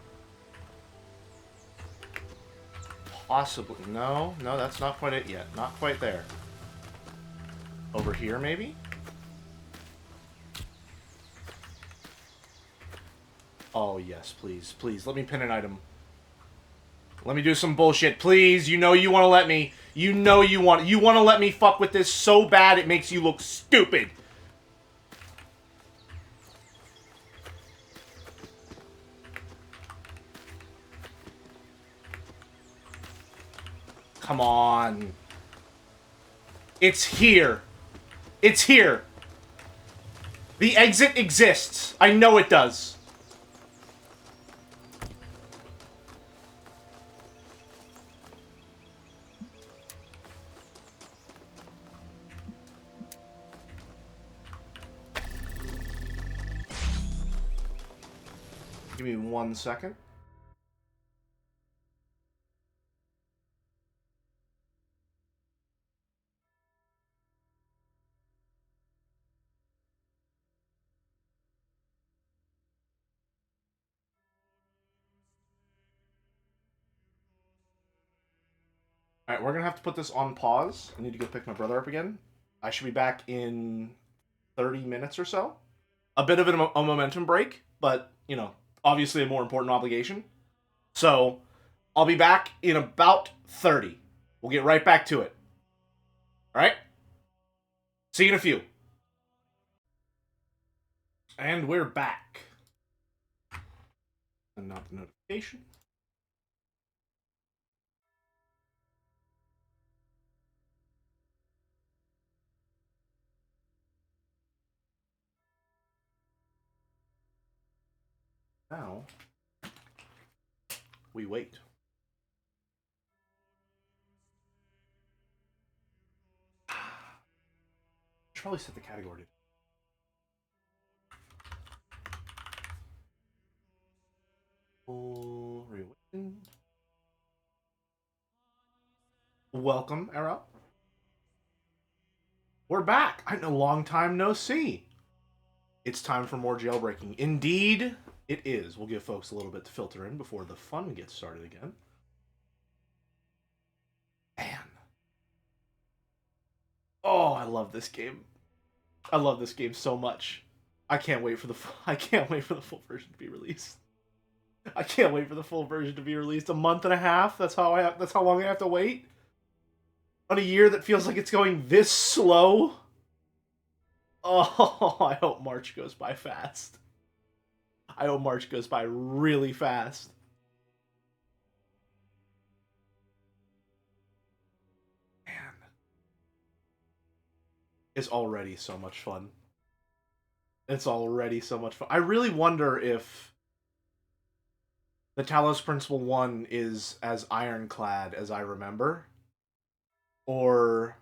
possibly... No, that's not quite it yet. Not quite there. Over here, maybe? Oh, yes, please. Please, let me pin an item. Let me do some bullshit, please. You know you want to let me. You know you want to let me fuck with this so bad it makes you look stupid. come on. It's here. It's here. The exit exists. I know it does. Give me 1 second. Alright, we're gonna have to put this on pause. I need to go pick my brother up again. I should be back in 30 minutes or so. A bit of a momentum break, but, you know, obviously a more important obligation. So, I'll be back in about 30. We'll get right back to it. Alright? See you in a few. And we're back. And not the notification. Now, we wait. Should probably set the category. Reawakened. Welcome, Era. We're back. A long time no see. It's time for more jailbreaking. Indeed, it is. We'll give folks a little bit to filter in before the fun gets started again. Man. Oh, I love this game. I love this game so much. I can't wait for the full version to be released. I can't wait for the full version to be released. A month and a half. That's how long I have to wait. On a year that feels like it's going this slow. Oh, I hope March goes by fast. I hope March goes by really fast. Man. It's already so much fun. It's already so much fun. I really wonder if the Talos Principle 1 is as ironclad as I remember. Or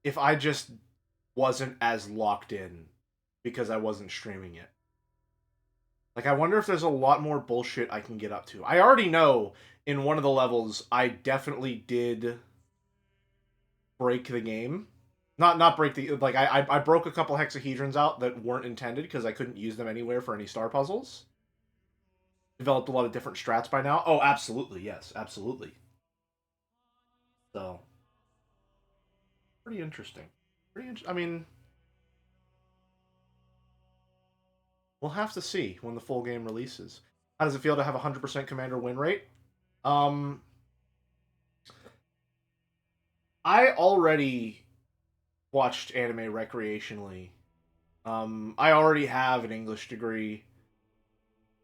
if I just wasn't as locked in because I wasn't streaming it. Like, I wonder if there's a lot more bullshit I can get up to. I already know in one of the levels I definitely did break the game. Not break the... Like, I broke a couple hexahedrons out that weren't intended because I couldn't use them anywhere for any star puzzles. Developed a lot of different strats by now. Oh, absolutely, yes. Absolutely. So... Pretty interesting. I mean... We'll have to see when the full game releases. How does it feel to have a 100% commander win rate? I already watched anime recreationally. I already have an English degree,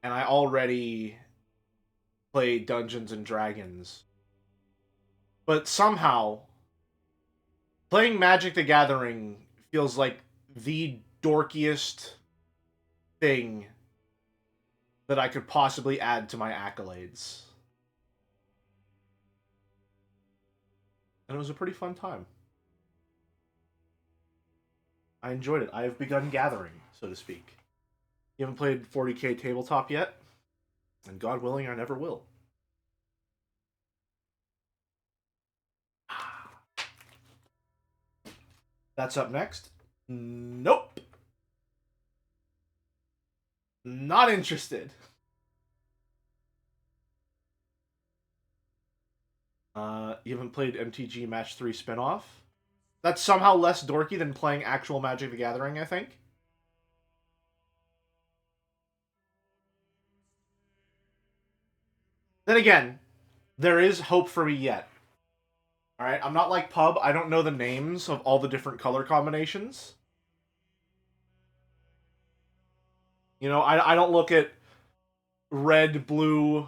and I already play Dungeons and Dragons. But somehow, playing Magic the Gathering feels like the dorkiest thing that I could possibly add to my accolades. And it was a pretty fun time. I enjoyed it. I have begun gathering, so to speak. You haven't played 40k tabletop yet? And God willing, I never will. That's up next. Nope. Not interested. You haven't played MTG Match 3 spinoff? That's somehow less dorky than playing actual Magic the Gathering, I think. Then again, there is hope for me yet. Alright, I'm not like Pub. I don't know the names of all the different color combinations. You know, I don't look at red, blue,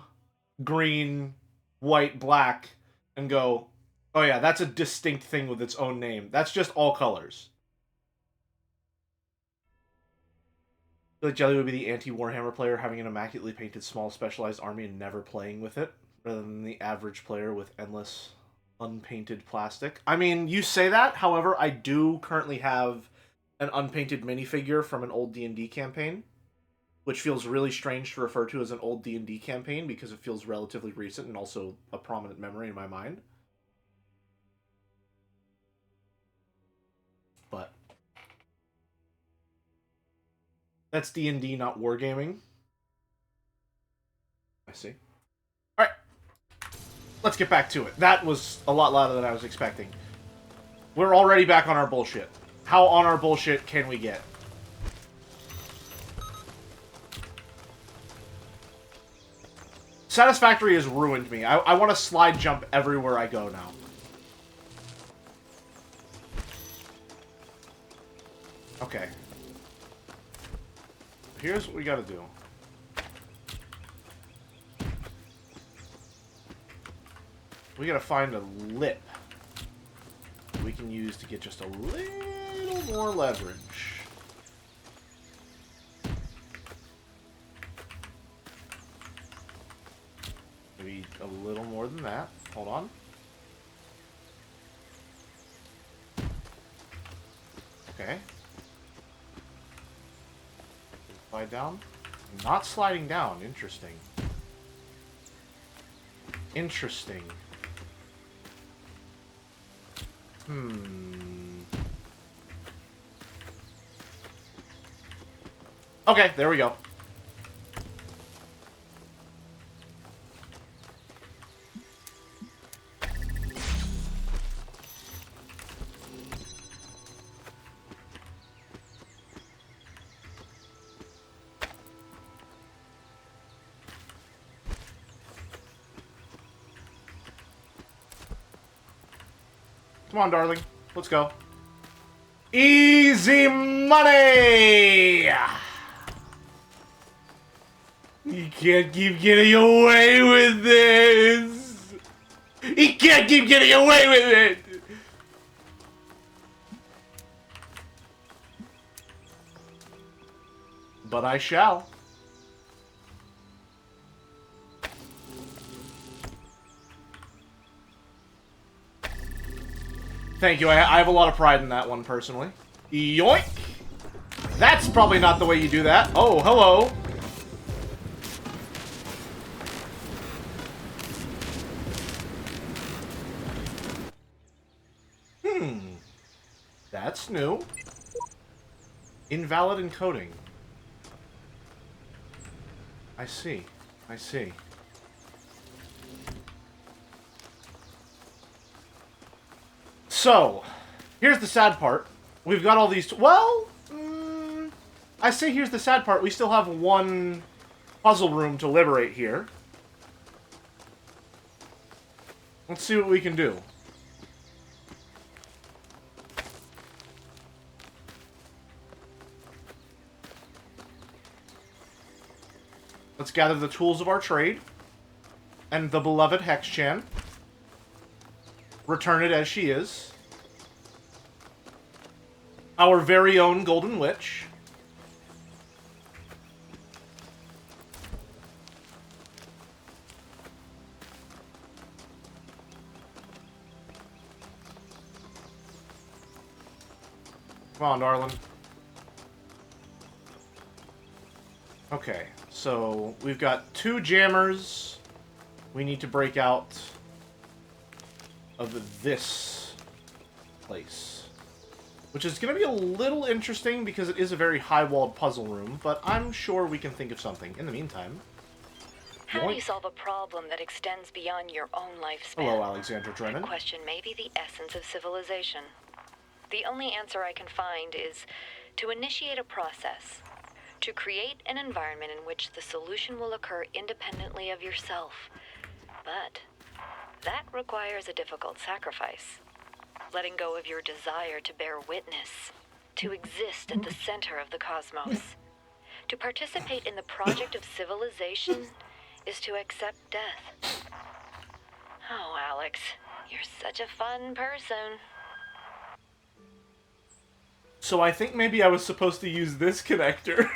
green, white, black, and go, oh yeah, that's a distinct thing with its own name. That's just all colors. I feel like Jelly would be the anti-Warhammer player having an immaculately painted small specialized army and never playing with it, rather than the average player with endless unpainted plastic. I mean, you say that, however, I do currently have an unpainted minifigure from an old D&D campaign, which feels really strange to refer to as an old D&D campaign because it feels relatively recent and also a prominent memory in my mind. But that's D&D, not wargaming. I see. Alright. Let's get back to it. That was a lot louder than I was expecting. We're already back on our bullshit. How on our bullshit can we get? Satisfactory has ruined me. I want to slide jump everywhere I go now. Okay. Here's what we gotta do. We gotta find a lip we can use to get just a little more leverage. Maybe a little more than that. Hold on. Okay. Slide down. Not sliding down. Interesting. Interesting. Okay, there we go. Come on, darling. Let's go. Easy money! You can't keep getting away with this! You can't keep getting away with it! But I shall. Thank you, I have a lot of pride in that one, personally. Yoink! That's probably not the way you do that. Oh, hello! That's new. Invalid encoding. I see. I see. So, here's the sad part. We've got all these... Well, I say here's the sad part. We still have one puzzle room to liberate here. Let's see what we can do. Let's gather the tools of our trade. And the beloved Hex-chan. Return it as she is. Our very own Golden Witch. Come on, darling. Okay, so we've got 2 jammers we need to break out of this place. Which is going to be a little interesting because it is a very high-walled puzzle room, but I'm sure we can think of something. In the meantime... How do you solve a problem that extends beyond your own lifespan? Hello, Alexandra Drennan. That question may be the essence of civilization. The only answer I can find is to initiate a process. To create an environment in which the solution will occur independently of yourself. But that requires a difficult sacrifice. Letting go of your desire to bear witness. To exist at the center of the cosmos. To participate in the project of civilization is to accept death. Oh, Alex, you're such a fun person. So I think maybe I was supposed to use this connector.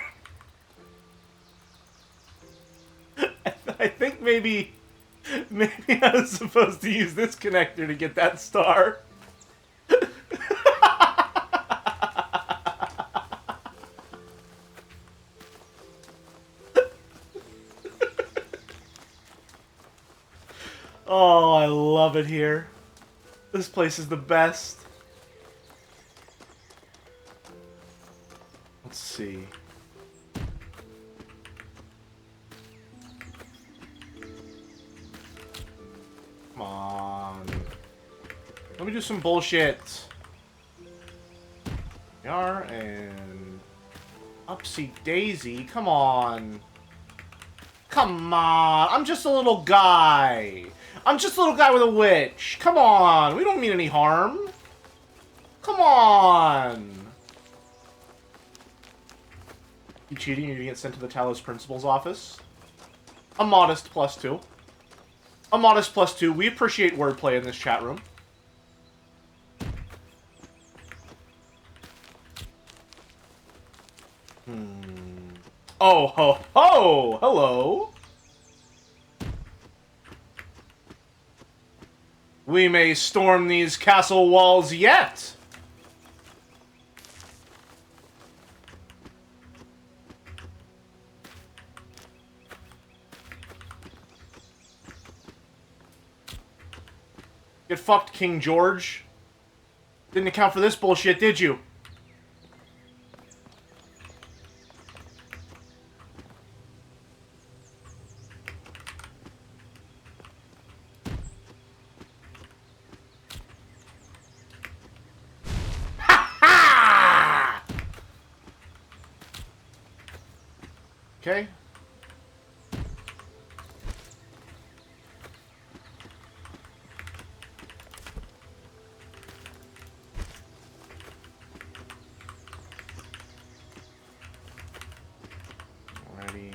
I think maybe I was supposed to use this connector to get that star. Oh, I love it here. This place is the best. Let's see. Come on. Let me do some bullshit. We are, and Upsy Daisy. Come on. Come on. I'm just a little guy. I'm just a little guy with a witch. Come on. We don't mean any harm. Come on. You cheating? You're gonna get sent to the Talos principal's office? A modest +2. A modest +2. We appreciate wordplay in this chat room. Oh, ho, ho! Hello! We may storm these castle walls yet! Get fucked, King George. Didn't account for this bullshit, did you? Okay. Alrighty.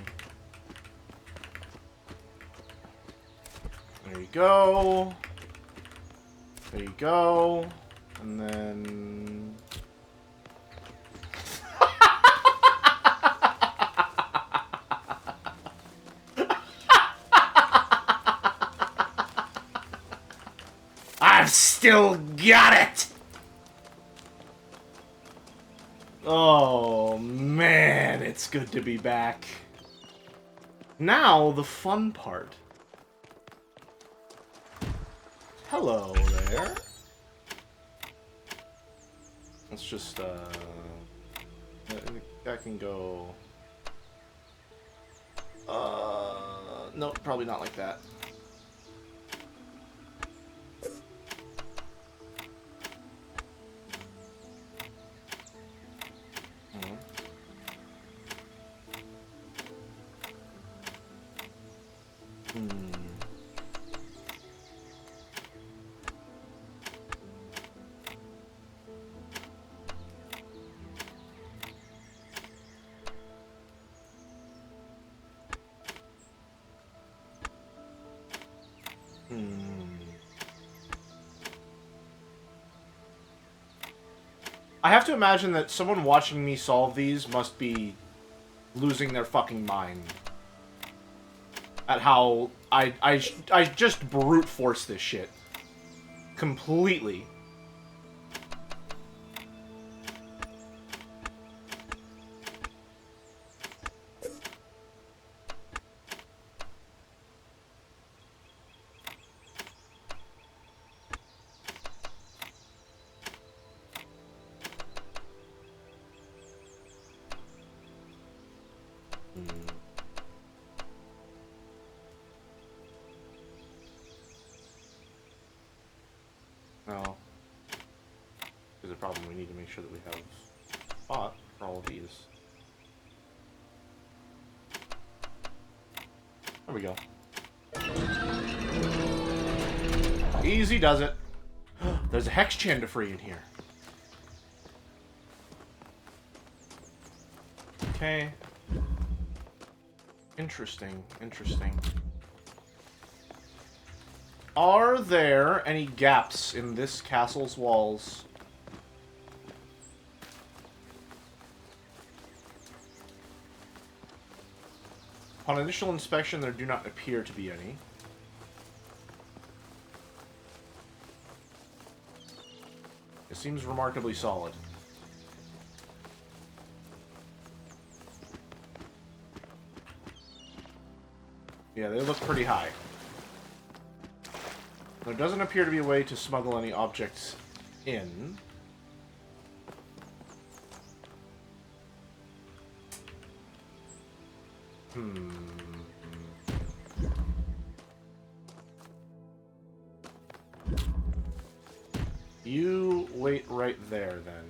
There you go. There you go. And then... I've still got it! Oh, man, it's good to be back. Now, the fun part. Hello there. Let's just, that can go... Nope, probably not like that. I have to imagine that someone watching me solve these must be losing their fucking mind at how I just brute force this shit completely. No. There's a problem. We need to make sure that we have spot for all of these. There we go. Easy does it. There's a hex free in here. Okay. Interesting, interesting. Are there any gaps in this castle's walls? On initial inspection, there do not appear to be any. It seems remarkably solid. Yeah, they look pretty high. There doesn't appear to be a way to smuggle any objects in. You wait right there, then.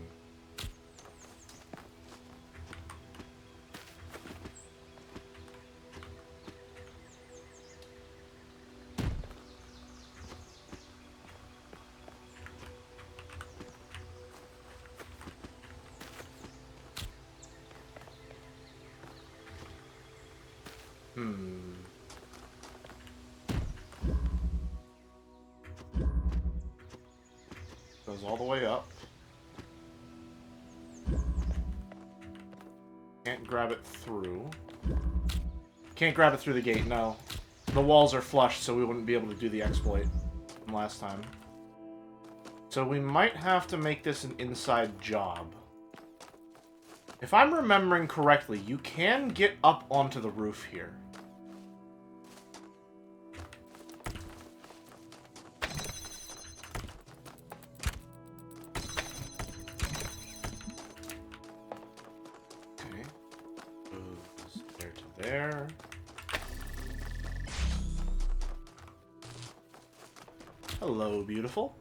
Goes all the way up. Can't grab it through. Can't grab it through the gate, no. The walls are flush, so we wouldn't be able to do the exploit from last time. So we might have to make this an inside job. If I'm remembering correctly, you can get up onto the roof here. Okay. Goes there to there. Hello, beautiful.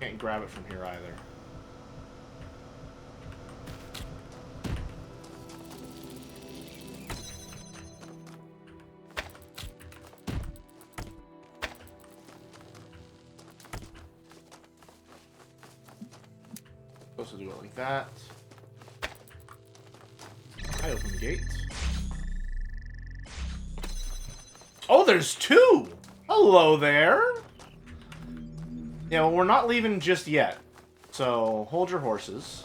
Can't grab it from here either. Supposed to do it like that. I open the gate. Oh, there's two! Hello there! Yeah, well, we're not leaving just yet. So, hold your horses.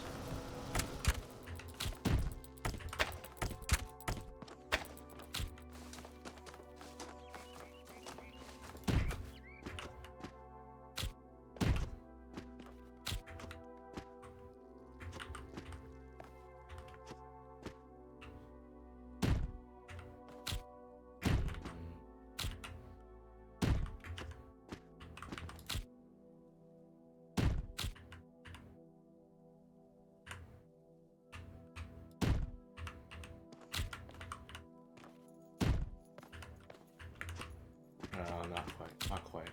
Not quite. Not quite.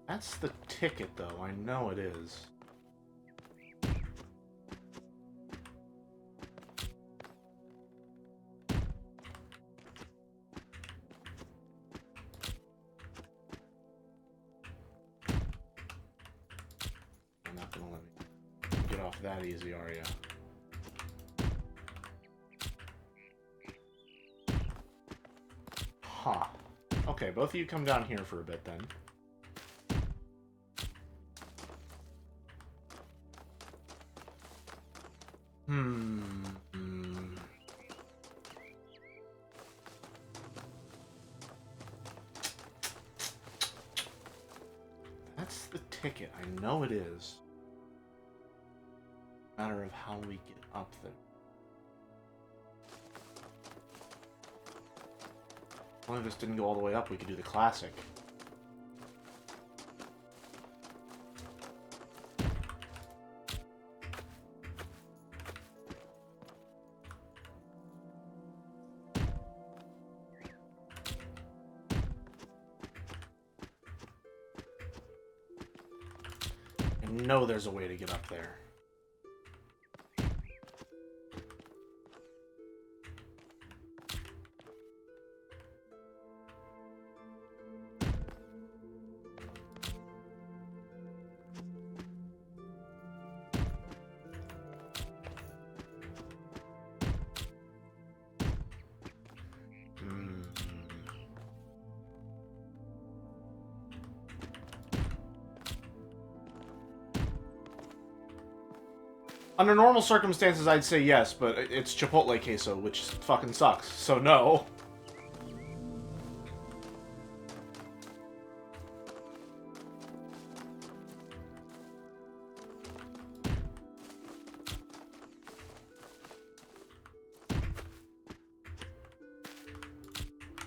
That's the ticket, though. I know it is. You're not gonna let me get off that easy, are you? Huh. Okay, both of you come down here for a bit, then. ticket. I know it is. Matter of how we get up there. If one of us didn't go all the way up, we could do the classic. I know there's a way to get up there. Under normal circumstances, I'd say yes, but it's Chipotle queso, which fucking sucks, so no.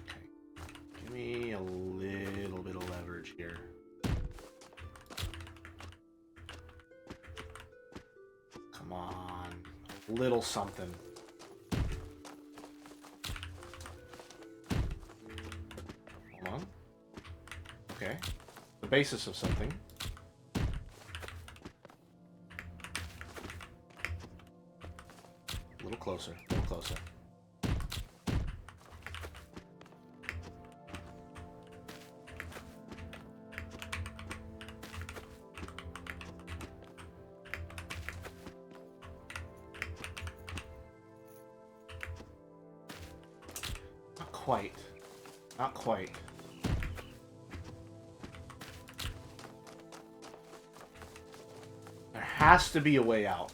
Okay. Give me a little bit of leverage here. Come on. A little something. Hold on. Okay. The basis of something. A little closer. A little closer. Quite. Not quite. There has to be a way out.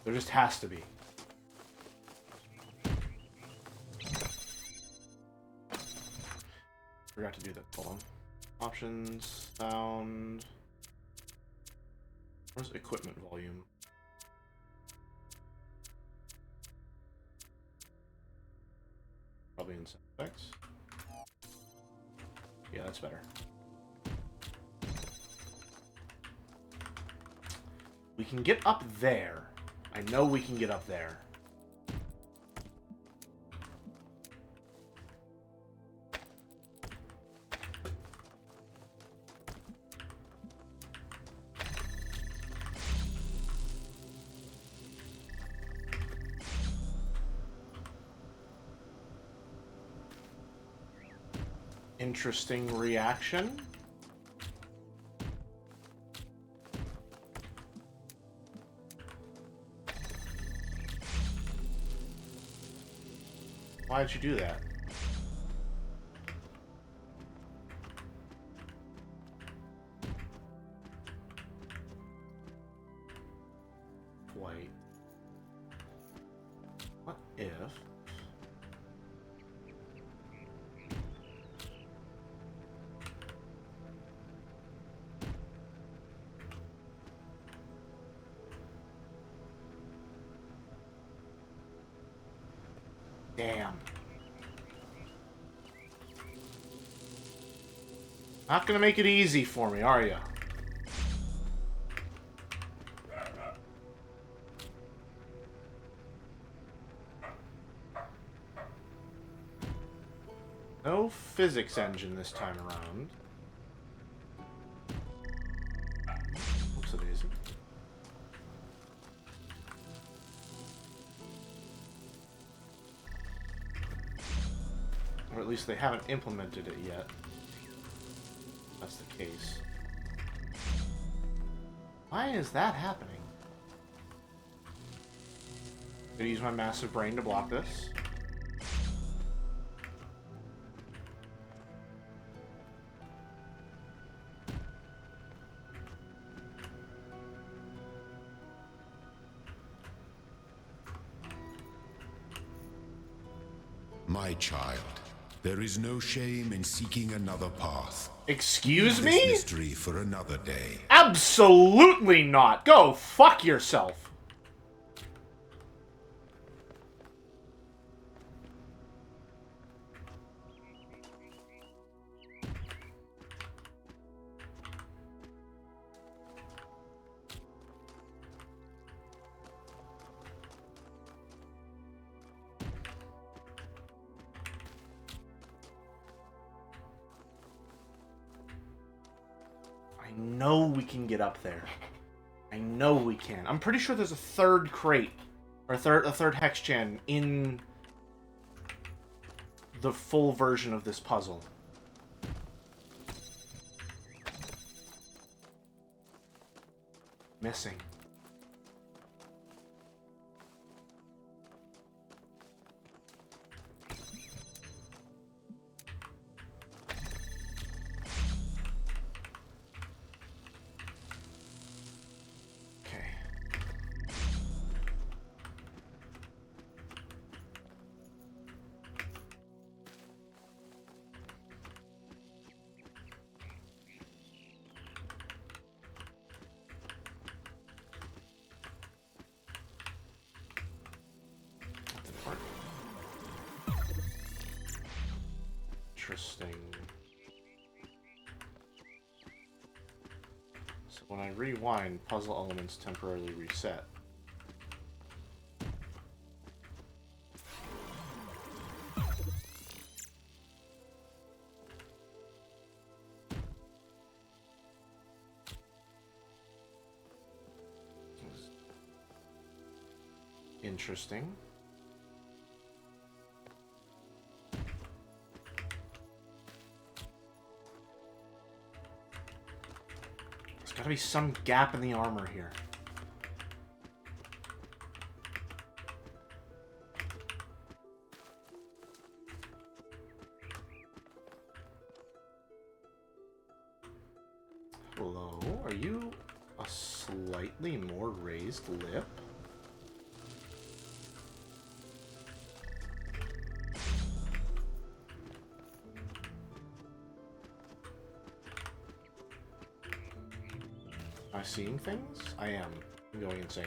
There just has to be. Forgot to do that. Hold on. Options, sound. Where's equipment volume? Probably in sound effects. Yeah, that's better. We can get up there. I know we can get up there. Interesting reaction. Why did you do that? Wait. What if... Damn. Not gonna make it easy for me, are ya? No physics engine this time around. Oops, it isn't. Or at least they haven't implemented it yet. That's the case. Why is that happening? Gonna use my massive brain to block this. My child, There is no shame in seeking another path. Excuse This me? mystery for another day. Absolutely not. Go fuck yourself. I know we can get up there. I know we can. I'm pretty sure there's a third crate. Or a third hex gen in the full version of this puzzle. Missing. Okay. That didn't work. Interesting. So when I rewind, puzzle elements temporarily reset. Interesting. There's gotta be some gap in the armor here. Hello? Are you a slightly more raised lip? Am I seeing things? I am. I'm going insane.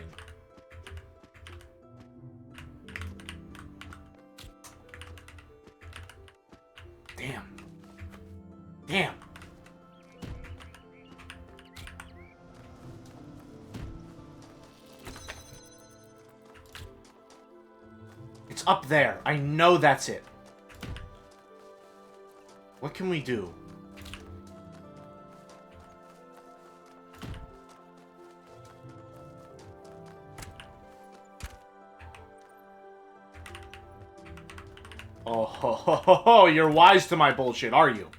Damn. Damn. It's up there. I know that's it. What can we do? Oh, ho, ho, ho, ho. You're wise to my bullshit, are you?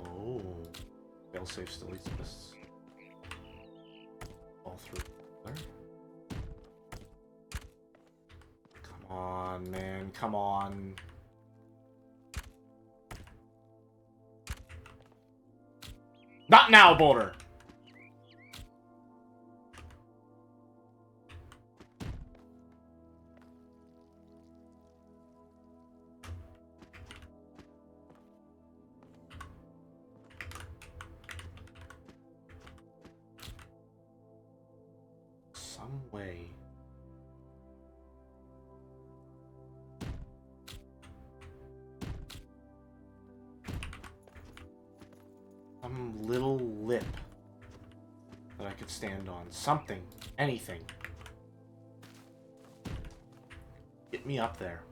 Oh. Failsafe still exists. All through there. Come on, man. Come on. Not now, Boulder! Some way. Some little lip that I could stand on. Something. Anything. Get me up there.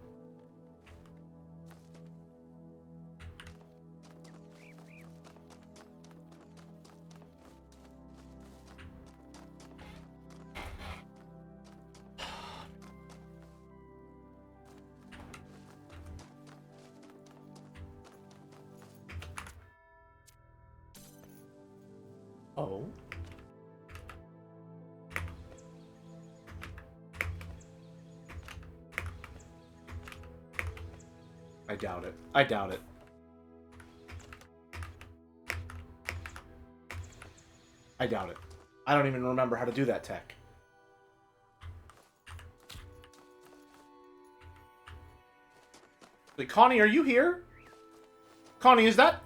Oh. I doubt it. I doubt it. I doubt it. I don't even remember how to do that tech. Wait, Connie, are you here? Connie, is that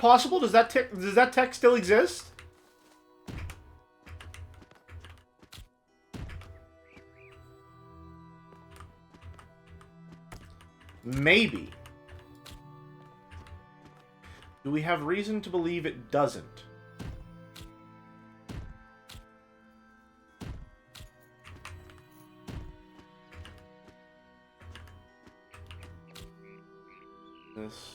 possible? Does that tech still exist? Maybe. Do we have reason to believe it doesn't? This.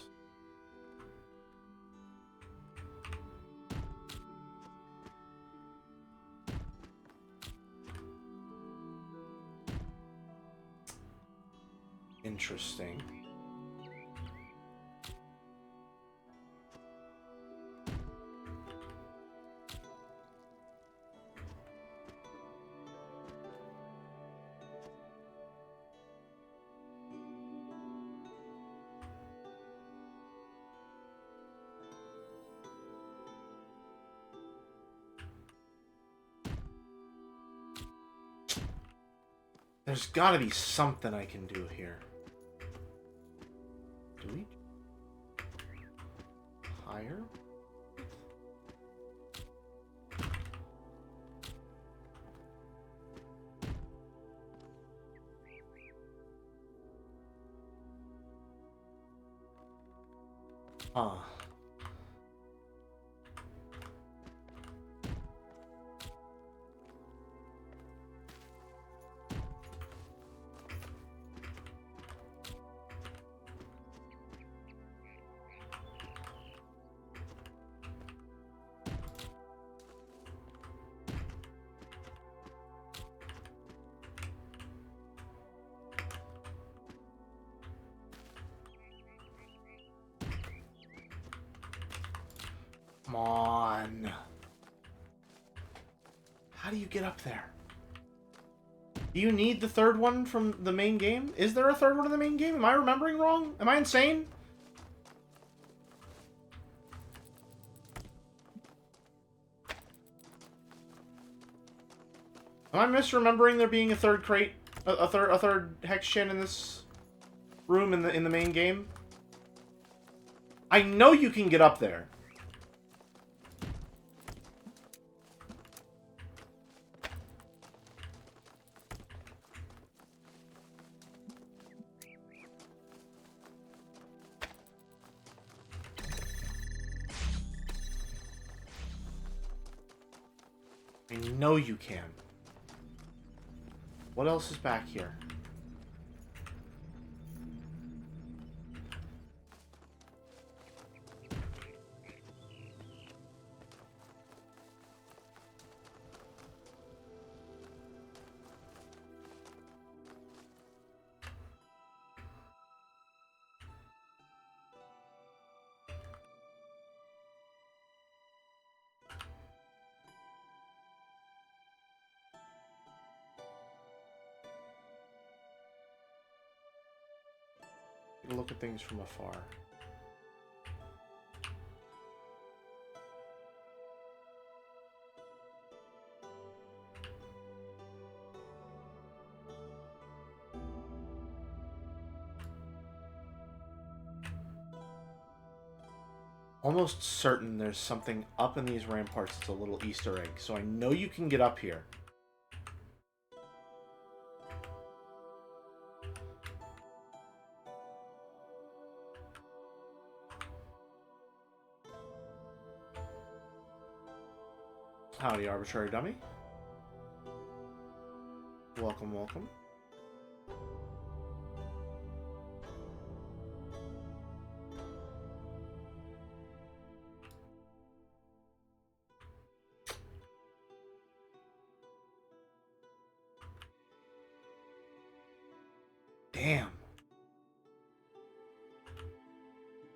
Interesting. There's gotta be something I can do here. Do we? Higher? Huh. Come on. How do you get up there? Do you need the third one from the main game? Is there a third one in the main game? Am I remembering wrong? Am I insane? Am I misremembering there being a third crate, a third hex shin in this room in the main game? I know you can get up there. I know you can. What else is back here? Look at things from afar. Almost certain there's something up in these ramparts that's a little Easter egg, so I know you can get up here. Howdy, arbitrary dummy. Welcome, welcome. Damn.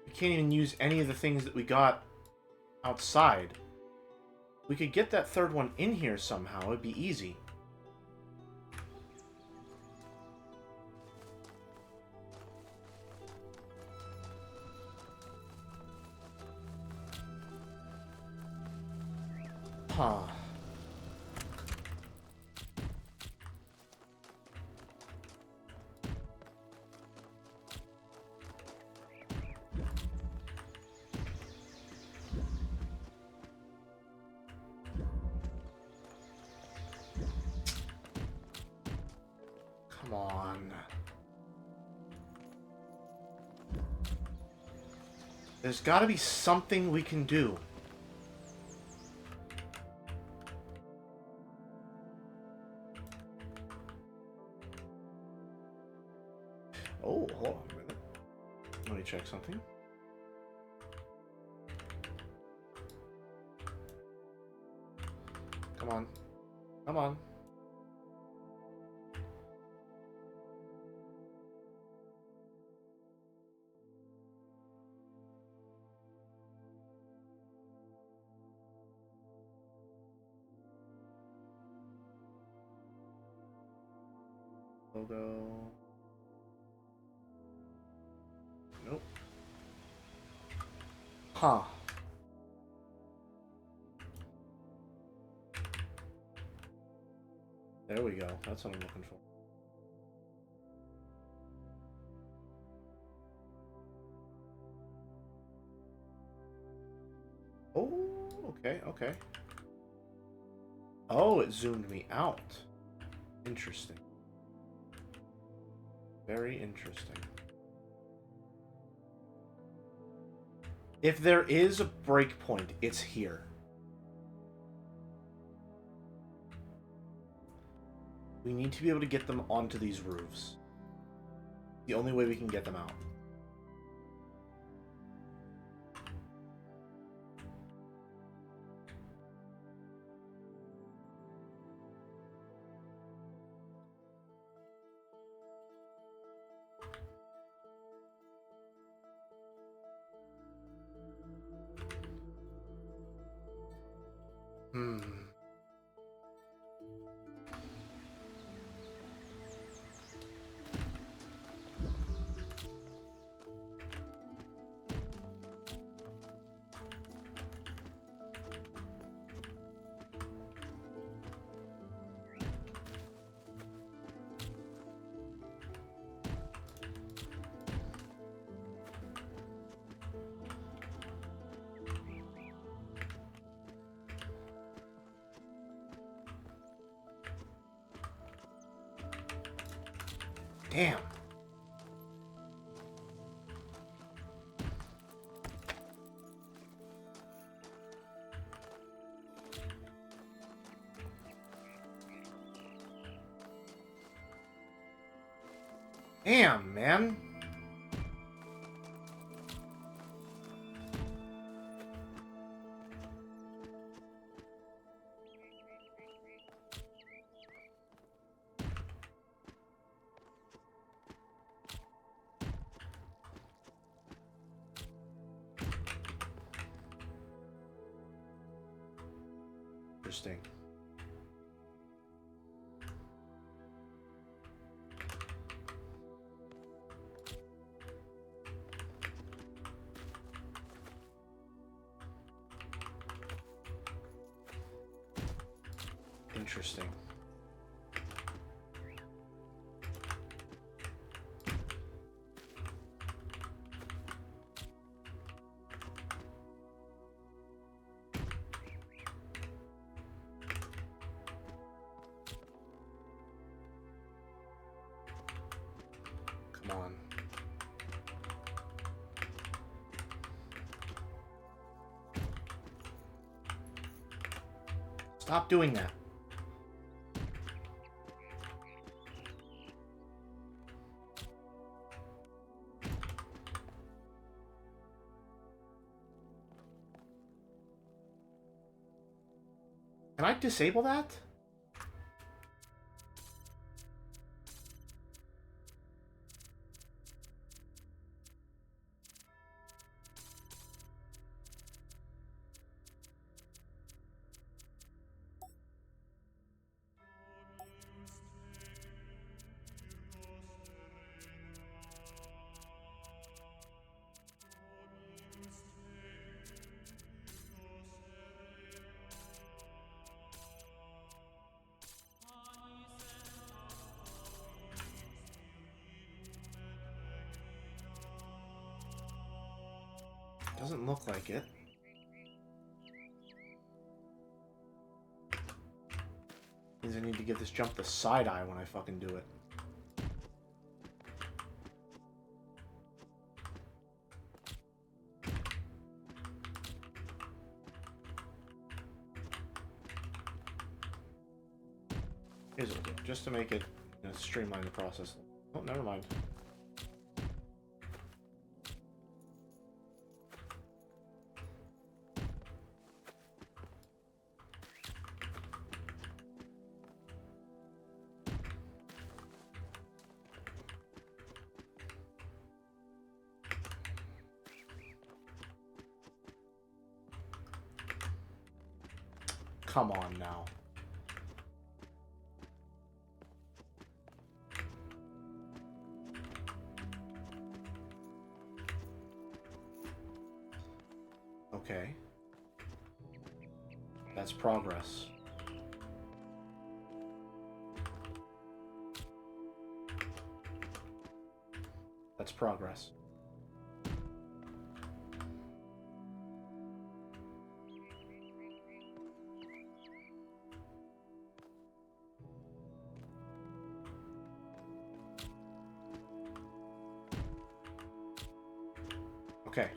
We can't even use any of the things that we got outside. We could get that third one in here somehow. It'd be easy. Huh. Come on. There's got to be something we can do. Oh, hold on a minute. Let me check something. Come on. Come on. Logo. Nope. Huh. There we go. That's what I'm looking for. Oh, okay, okay. Oh, it zoomed me out. Interesting. Very interesting. If there is a breakpoint, it's here. We need to be able to get them onto these roofs. The only way we can get them out. Hmm. Damn. Damn, man. Interesting. Interesting. Come on. Stop doing that. Can I disable that? Doesn't look like it. Means I need to give this jump the side eye when I fucking do it. Here's what I'll do, just to make it, you know, streamline the process. Oh, never mind. Come on now. Okay. That's progress. That's progress. Okay.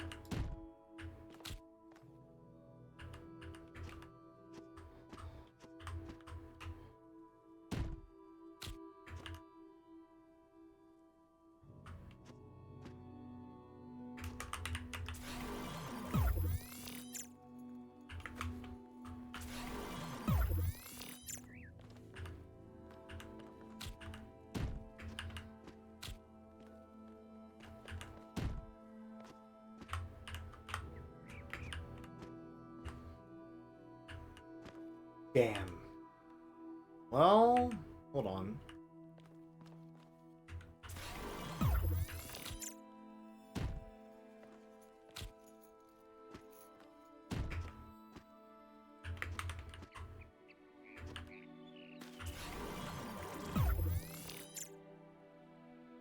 Damn. Well, hold on.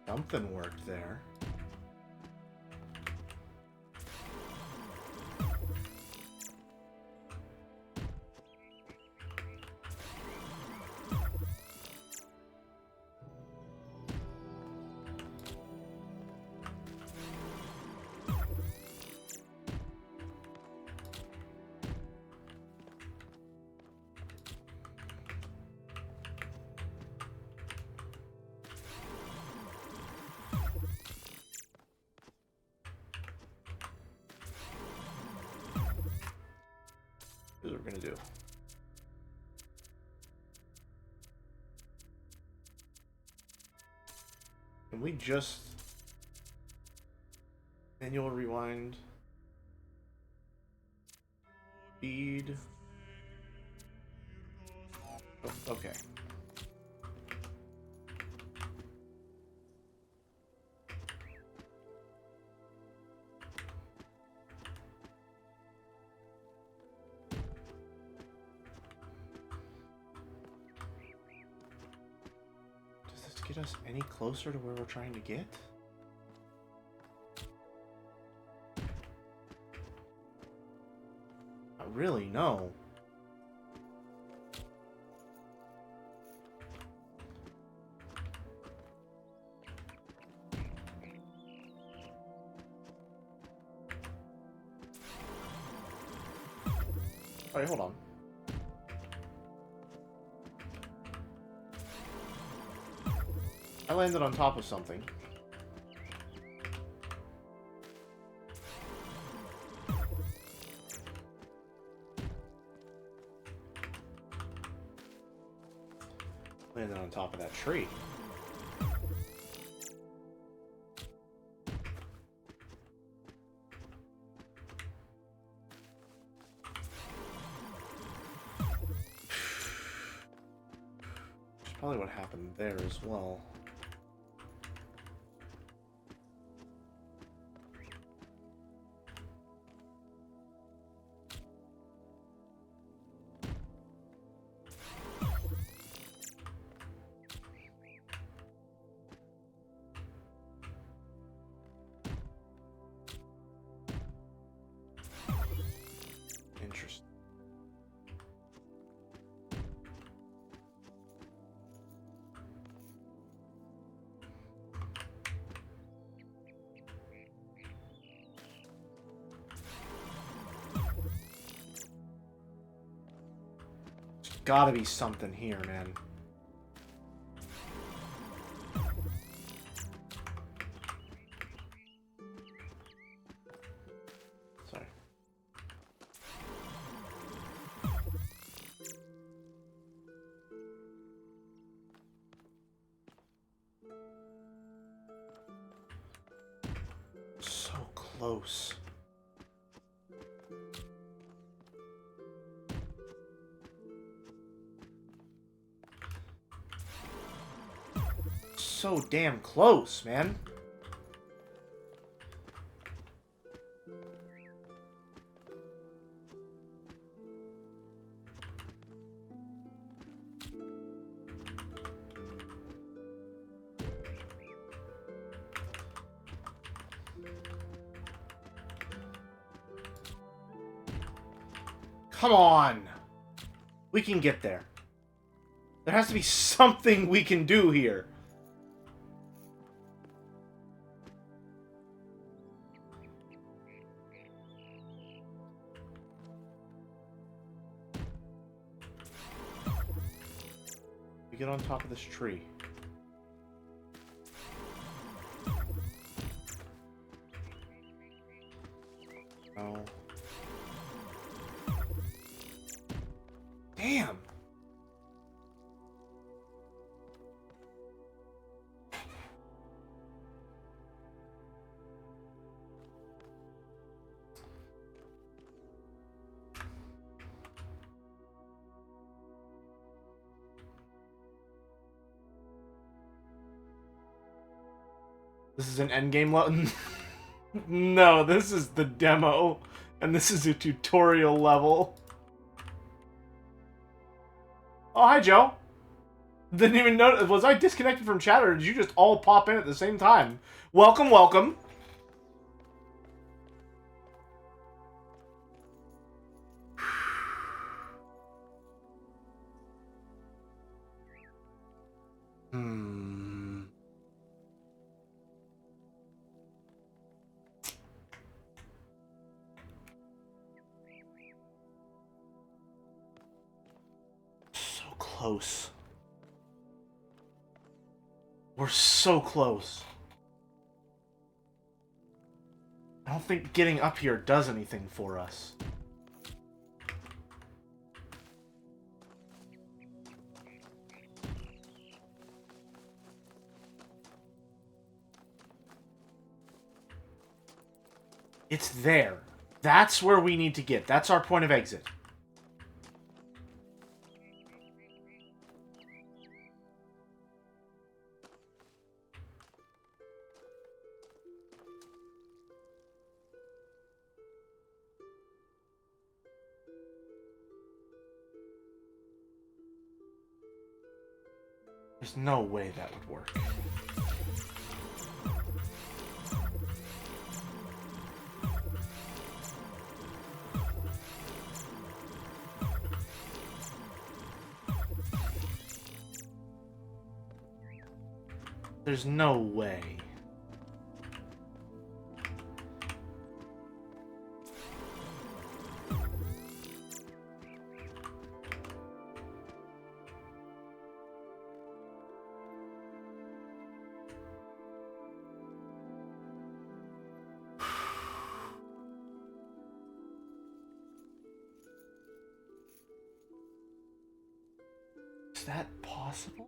Something worked there. Here's what we're gonna do. Can we just manual rewind? Speed. Oh, okay. Does this get us any closer to where we're trying to get? Not really, no. Alright, hold on. I landed on top of something. Landed on top of that tree. That's probably what happened there as well. gotta be something here, man. Sorry. So close. So damn close, man. Come on. We can get there. There has to be something we can do here. We get on top of this tree. No. Damn. This is an endgame level? No, this is the demo, and this is a tutorial level. Oh, hi, Joe. Didn't even know. Was I disconnected from chat, or did you just all pop in at the same time? Welcome, welcome. So close. We're so close. I don't think getting up here does anything for us. It's there. That's where we need to get. That's our point of exit. There's no way that would work. There's no way. Is that possible?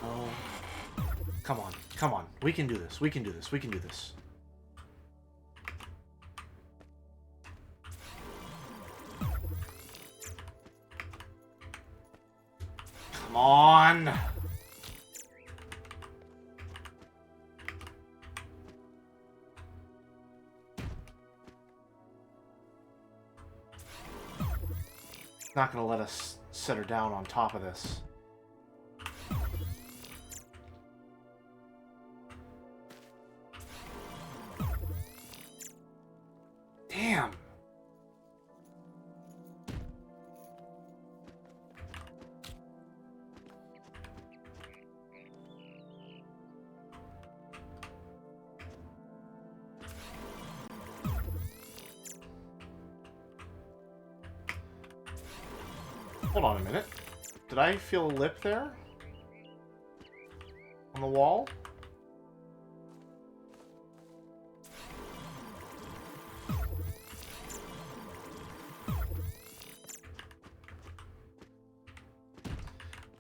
Oh. Come on. Come on. We can do this. We can do this. We can do this. Come on. Not gonna let us set her down on top of this. Damn. Hold on a minute. Did I feel a lip there? On the wall?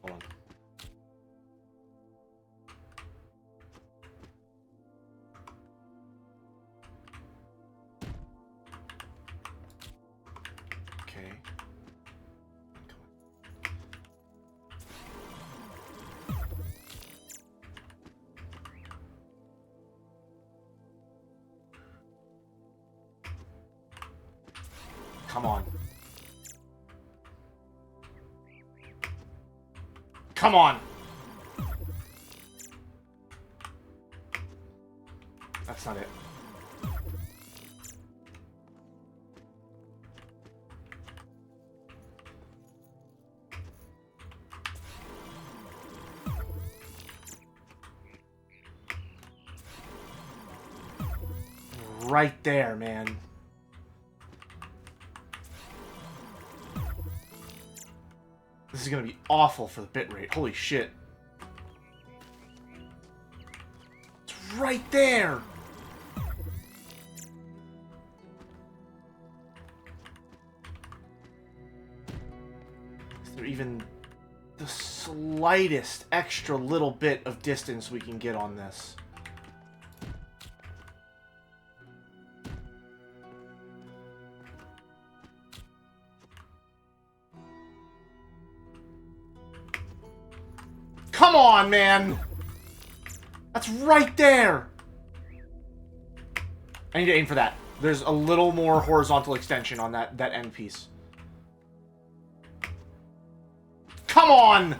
Hold on. Okay. Come on. Come on! That's not it. Right there, man. This is gonna be awful for the bitrate. Holy shit. It's right there! Is there even the slightest extra little bit of distance we can get on this? Come on, man! That's right there! I need to aim for that. There's a little more horizontal extension on that end piece. Come on!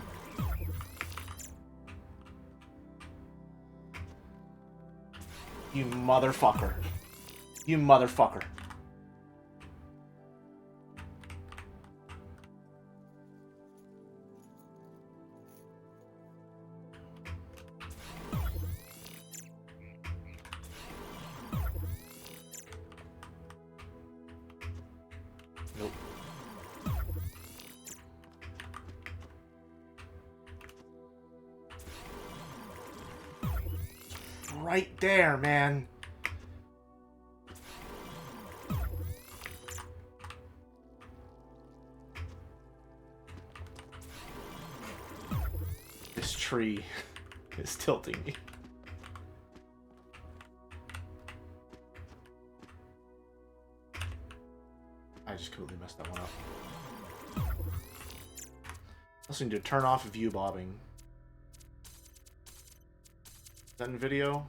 You motherfucker. You motherfucker. Nope. Right there, man. This tree is tilting me. I just completely messed that one up. Also need to turn off view bobbing. Is that in video?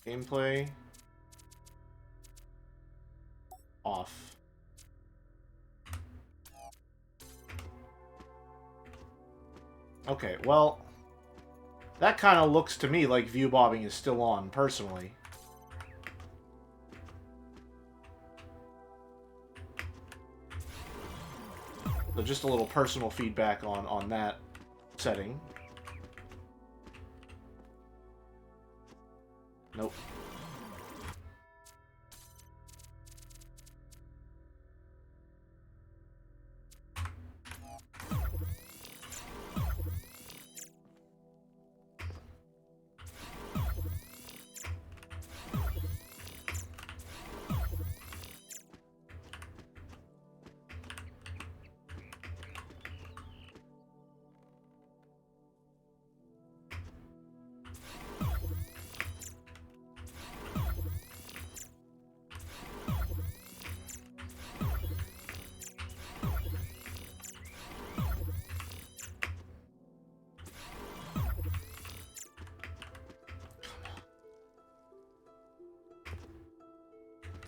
Gameplay? Off. Okay, well, that kind of looks to me like view bobbing is still on, personally. So just a little personal feedback on that setting. Nope.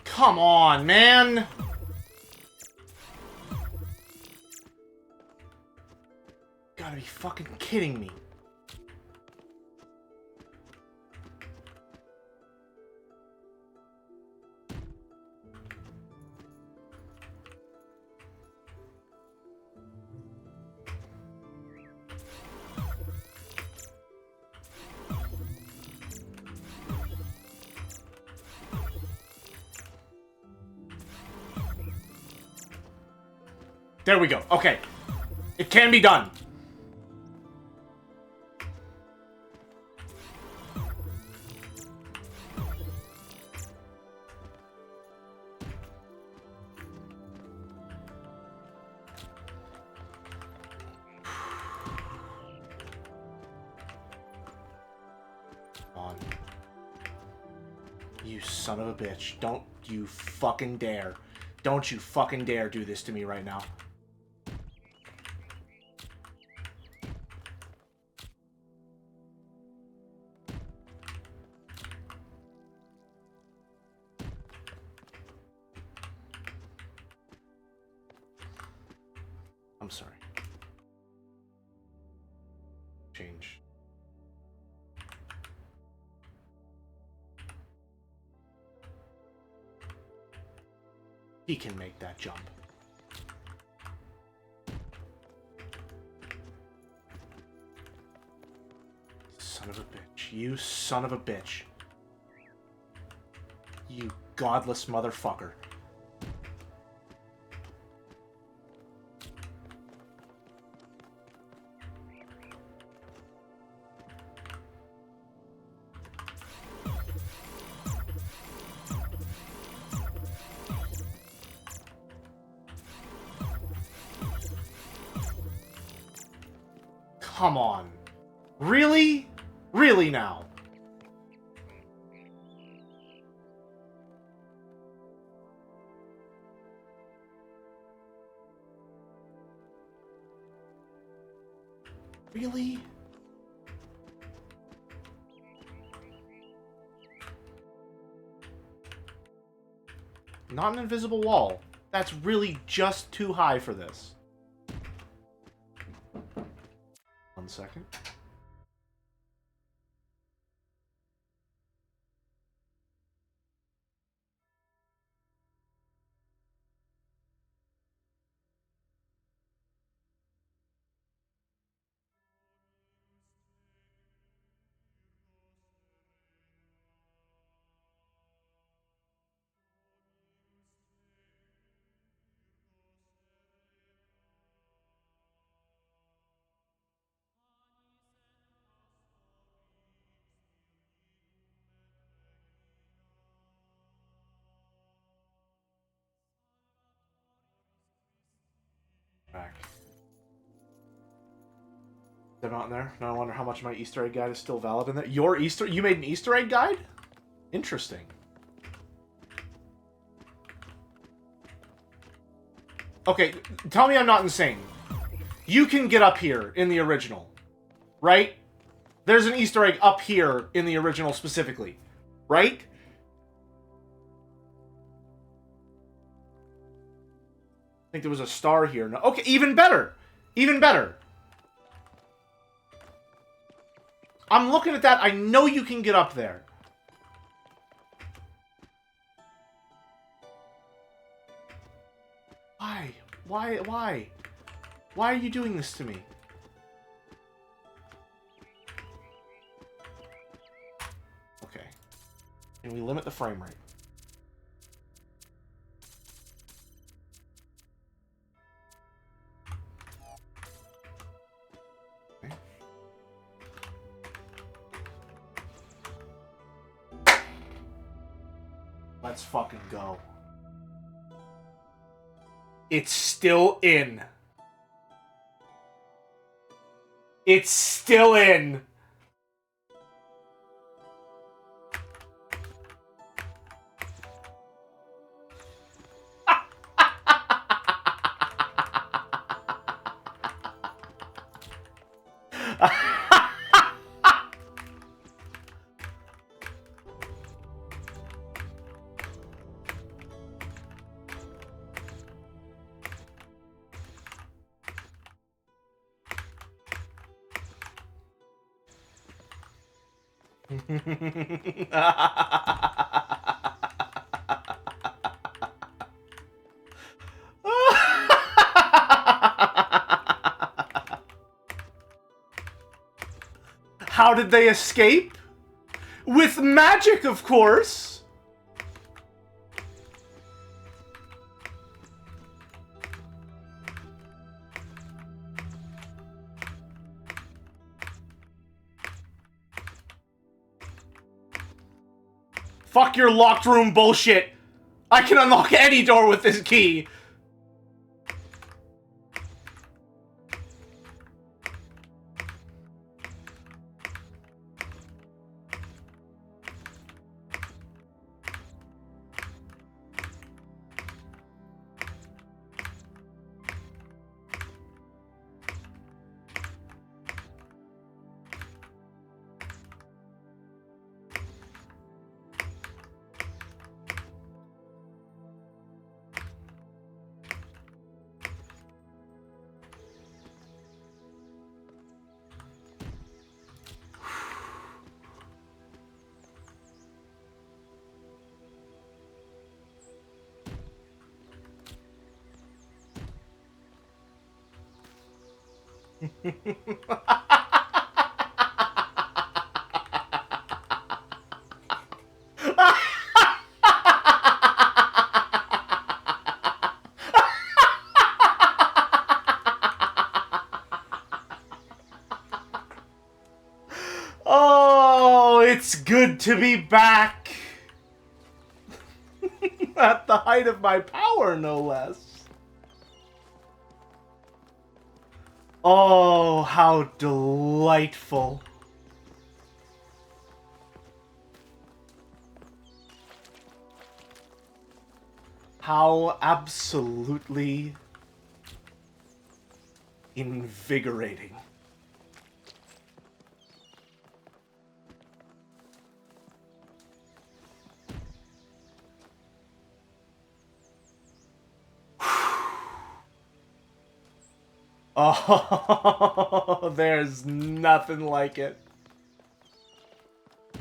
Come on, man! gotta be fucking kidding me. There we go. Okay. It can be done. On. You son of a bitch. Don't you fucking dare. Don't you fucking dare do this to me right now. I'm sorry. Change. He can make that jump. Son of a bitch. You son of a bitch. You godless motherfucker. Come on. Really? Really now? Really? Not an invisible wall. That's really just too high for this. 1 second. Back. They're not in there. Now I wonder how much my Easter egg guide is still valid in there. You made an Easter egg guide? Interesting. Okay, tell me I'm not insane. You can get up here in the original, right? There's an Easter egg up here in the original specifically, right? I think there was a star here. No, okay, even better. Even better. I'm looking at that. I know you can get up there. Why? Why? Why are you doing this to me? Okay. Can we limit the frame rate? Okay. Let's fucking go. It's still in. It's still in. How did they escape? With magic, of course! Fuck your locked room bullshit! I can unlock any door with this key! Oh, it's good to be back! At the height of my power, no less. Oh, how delightful. How absolutely invigorating. Oh, there's nothing like it.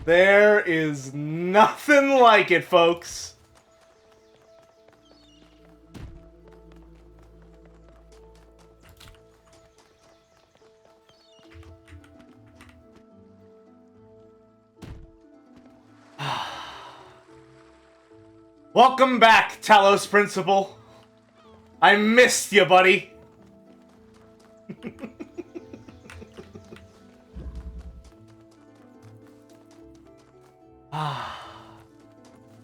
There is nothing like it, folks. Welcome back, Talos Principal. I missed you, buddy.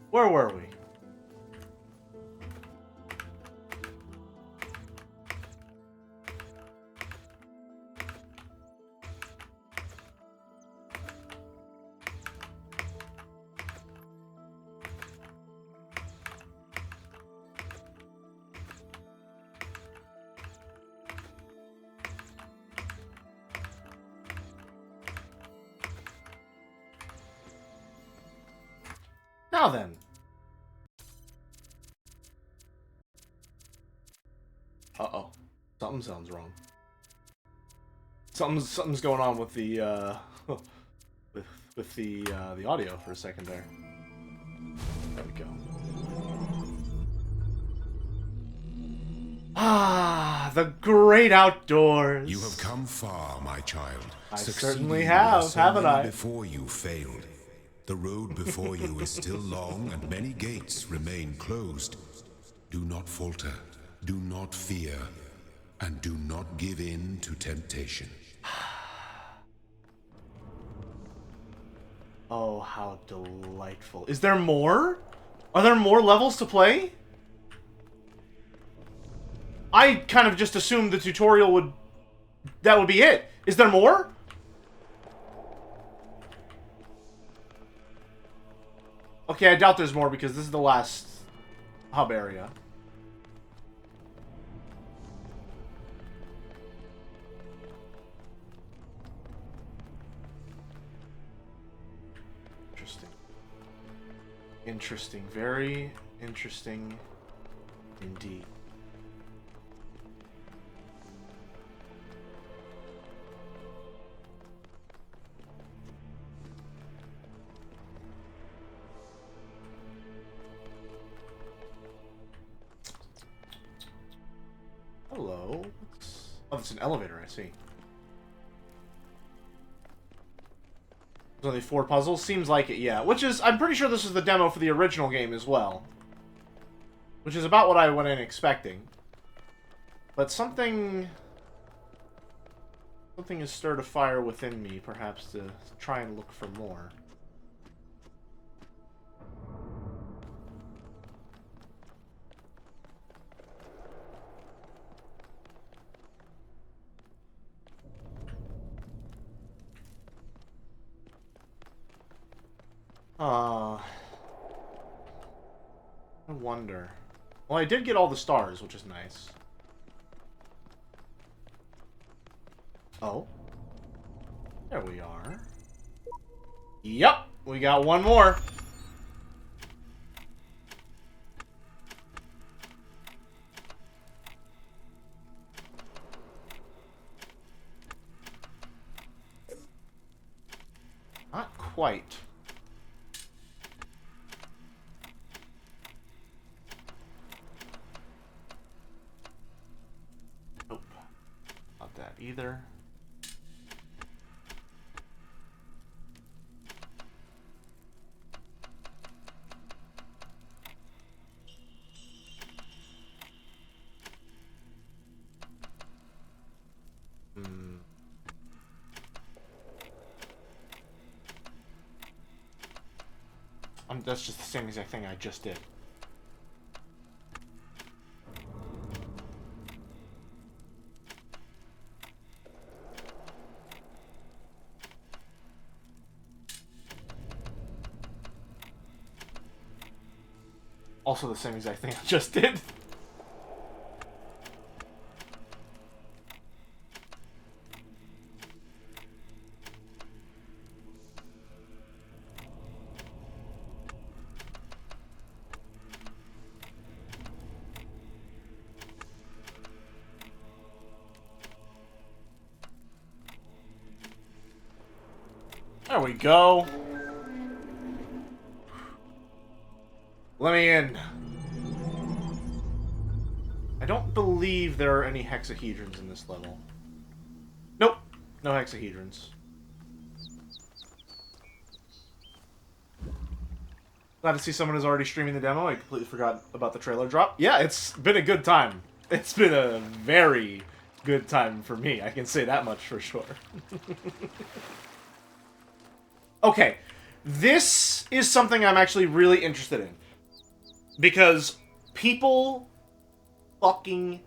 Where were we? Now then. Uh-oh. Something sounds wrong. Something's going on with the with the audio for a second there. There we go. Ah, the great outdoors. You have come far, my child. I certainly have, haven't I? Before you failed. The road before you is still long, and many gates remain closed. Do not falter, do not fear, and do not give in to temptation. Oh, how delightful. Is there more? Are there more levels to play? I kind of just assumed the tutorial would... that would be it. Is there more? Okay, I doubt there's more because this is the last hub area. Interesting. Interesting. Very interesting indeed. it's an elevator, I see. There's only 4 puzzles? Seems like it, yeah. Which is, I'm pretty sure this is the demo for the original game as well. Which is about what I went in expecting. But something has stirred a fire within me, perhaps to try and look for more. I wonder. Well, I did get all the stars, which is nice. Oh. There we are. Yup! We got one more. Not quite. Nope. Not that either. That's just the same exact thing I just did. Also the same exact thing I just did. There we go. Let me in. I don't believe there are any hexahedrons in this level. Nope. No hexahedrons. Glad to see someone is already streaming the demo. I completely forgot about the trailer drop. Yeah, it's been a good time. It's been a very good time for me. I can say that much for sure. Okay, this is something I'm actually really interested in. Because people fucking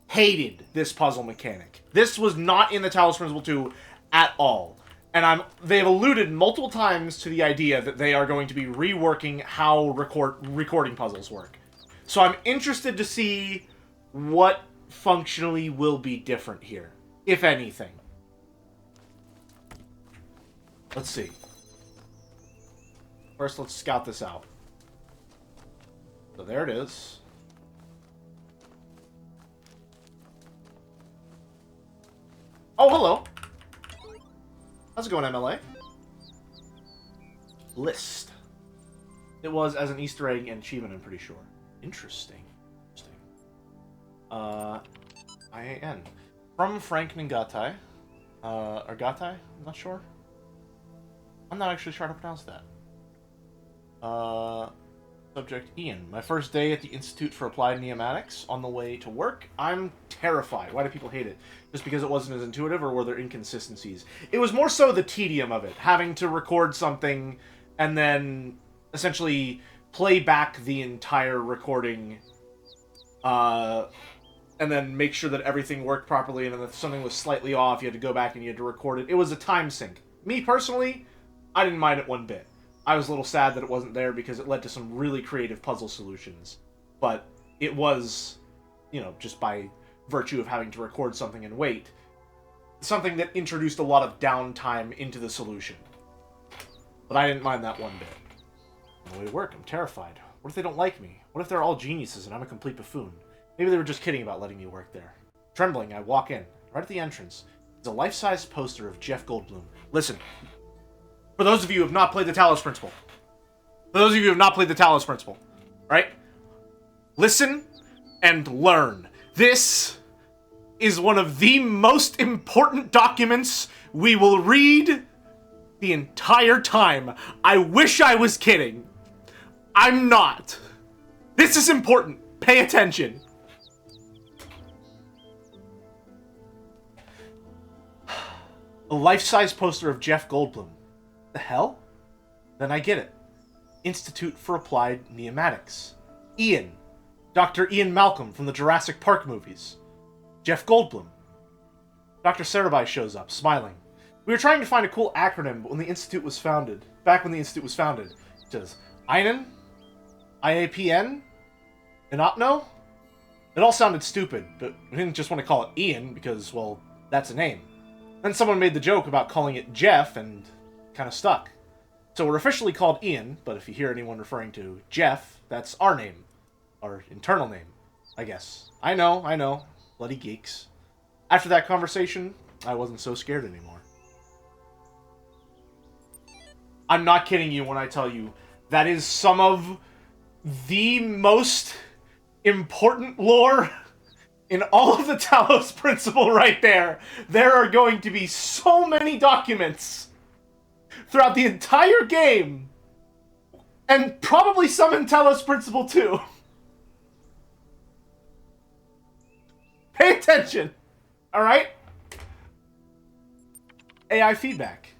hated this puzzle mechanic. This was not in the Talos Principle 2 at all. And they've alluded multiple times to the idea that they are going to be reworking how recording puzzles work. So I'm interested to see what functionally will be different here, if anything. Let's see. First, let's scout this out. So there it is. Oh, hello. How's it going, MLA? List. It was as an Easter egg and achievement, I'm pretty sure. Interesting. IAN. From Frank Ngatai. Or Gatai? I'm not sure. I'm not actually sure how to pronounce that. Subject Ian. My first day at the Institute for Applied Neomatics. On the way to work. I'm terrified. Why do people hate it? Just because it wasn't as intuitive, or were there inconsistencies? It was more so the tedium of it. Having to record something and then essentially play back the entire recording and then make sure that everything worked properly, and then if something was slightly off, you had to go back and you had to record it. It was a time sink. Me, personally, I didn't mind it one bit. I was a little sad that it wasn't there because it led to some really creative puzzle solutions. But it was, you know, just by virtue of having to record something and wait, something that introduced a lot of downtime into the solution. But I didn't mind that one bit. On the way to work, I'm terrified. What if they don't like me? What if they're all geniuses and I'm a complete buffoon? Maybe they were just kidding about letting me work there. Trembling, I walk in. Right at the entrance is a life-size poster of Jeff Goldblum. Listen, for those of you who have not played the Talos Principle, right? Listen and learn. This is one of the most important documents we will read the entire time. I wish I was kidding. I'm not. This is important. Pay attention. A life-size poster of Jeff Goldblum. The hell? Then I get it. Institute for Applied Neomatics. Ian. Dr. Ian Malcolm from the Jurassic Park movies. Jeff Goldblum. Dr. Sarabai shows up, smiling. We were trying to find a cool acronym when the Institute was founded. Back when the Institute was founded. It says, INN? IAPN? Inopno? It all sounded stupid, but we didn't just want to call it Ian because, well, that's a name. Then someone made the joke about calling it Jeff and kind of stuck. So we're officially called Ian, but if you hear anyone referring to Jeff, that's our name. Our internal name, I guess. I know. Bloody geeks. After that conversation, I wasn't so scared anymore. I'm not kidding you when I tell you that is some of the most important lore in all of the Talos Principle right there. There are going to be so many documents throughout the entire game, and probably some in Talos Principle too. Pay attention, alright? AI feedback.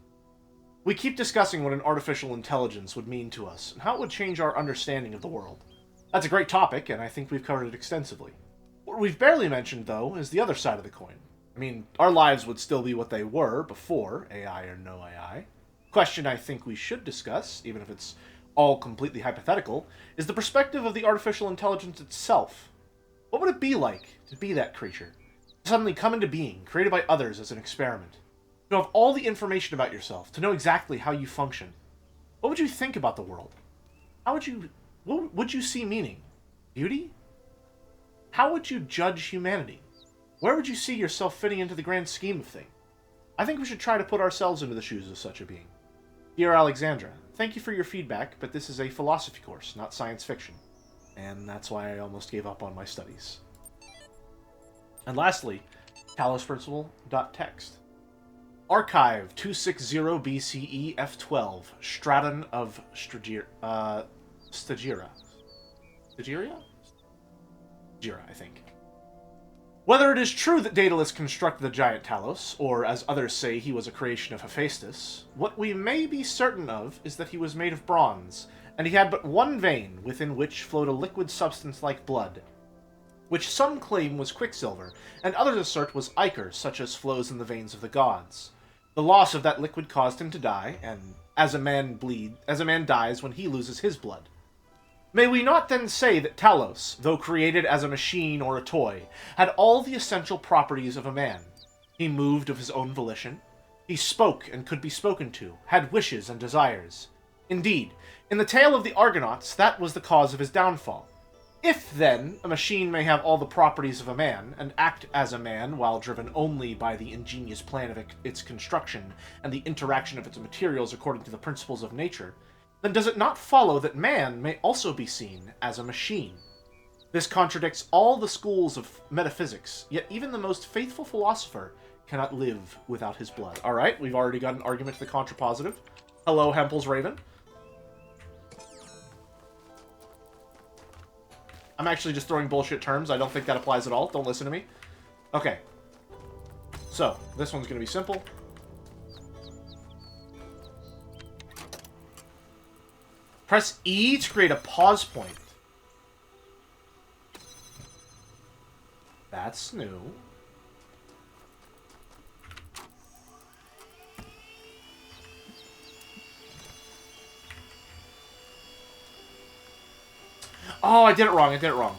We keep discussing what an artificial intelligence would mean to us, and how it would change our understanding of the world. That's a great topic, and I think we've covered it extensively. What we've barely mentioned, though, is the other side of the coin. I mean, our lives would still be what they were before, AI or no AI. Question I think we should discuss, even if it's all completely hypothetical, is the perspective of the artificial intelligence itself. What would it be like to be that creature? To suddenly come into being, created by others as an experiment. To have all the information about yourself, to know exactly how you function. What would you think about the world? What would you see meaning? Beauty? How would you judge humanity? Where would you see yourself fitting into the grand scheme of things? I think we should try to put ourselves into the shoes of such a being. Dear Alexandra, thank you for your feedback, but this is a philosophy course, not science fiction. And that's why I almost gave up on my studies. And lastly, talosprinciple.text. Archive 260 BCE F12, Straton of Stagira, I think. Whether it is true that Daedalus constructed the giant Talos, or as others say he was a creation of Hephaestus, what we may be certain of is that he was made of bronze, and he had but one vein within which flowed a liquid substance like blood, which some claim was quicksilver, and others assert was ichor, such as flows in the veins of the gods. The loss of that liquid caused him to die, and as a man dies when he loses his blood. May we not then say that Talos, though created as a machine or a toy, had all the essential properties of a man? He moved of his own volition. He spoke and could be spoken to, had wishes and desires. Indeed, in the tale of the Argonauts, that was the cause of his downfall. If, then, a machine may have all the properties of a man, and act as a man while driven only by the ingenious plan of its construction and the interaction of its materials according to the principles of nature, then does it not follow that man may also be seen as a machine? This contradicts all the schools of metaphysics, yet even the most faithful philosopher cannot live without his blood. Alright, we've already got an argument to the contrapositive. Hello, Hempel's Raven. I'm actually just throwing bullshit terms. I don't think that applies at all. Don't listen to me. Okay. So, this one's going to be simple. Press E to create a pause point. That's new. Oh, I did it wrong.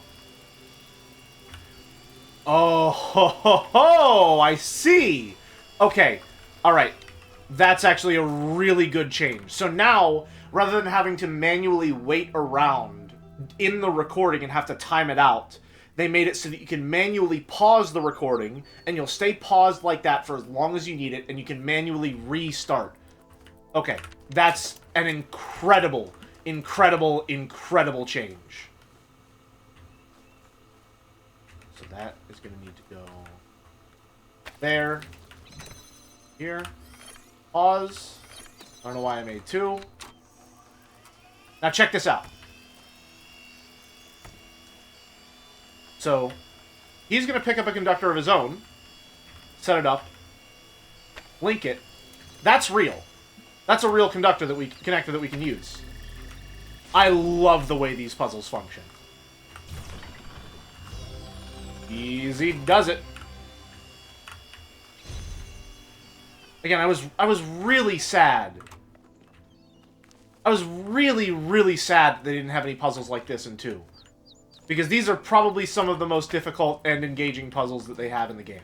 Oh, ho, ho, ho, I see. Okay, alright. That's actually a really good change. So now, rather than having to manually wait around in the recording and have to time it out, they made it so that you can manually pause the recording, and you'll stay paused like that for as long as you need it, and you can manually restart. Okay, that's an incredible change. So that is going to need to go There. Here. Pause. I don't know why I made 2. Now check this out. So, he's going to pick up a conductor of his own, set it up, link it. That's real. That's a real connector that we can use. I love the way these puzzles function. Easy does it. Again, I was really sad. I was really, really sad that they didn't have any puzzles like this in 2. Because these are probably some of the most difficult and engaging puzzles that they have in the game.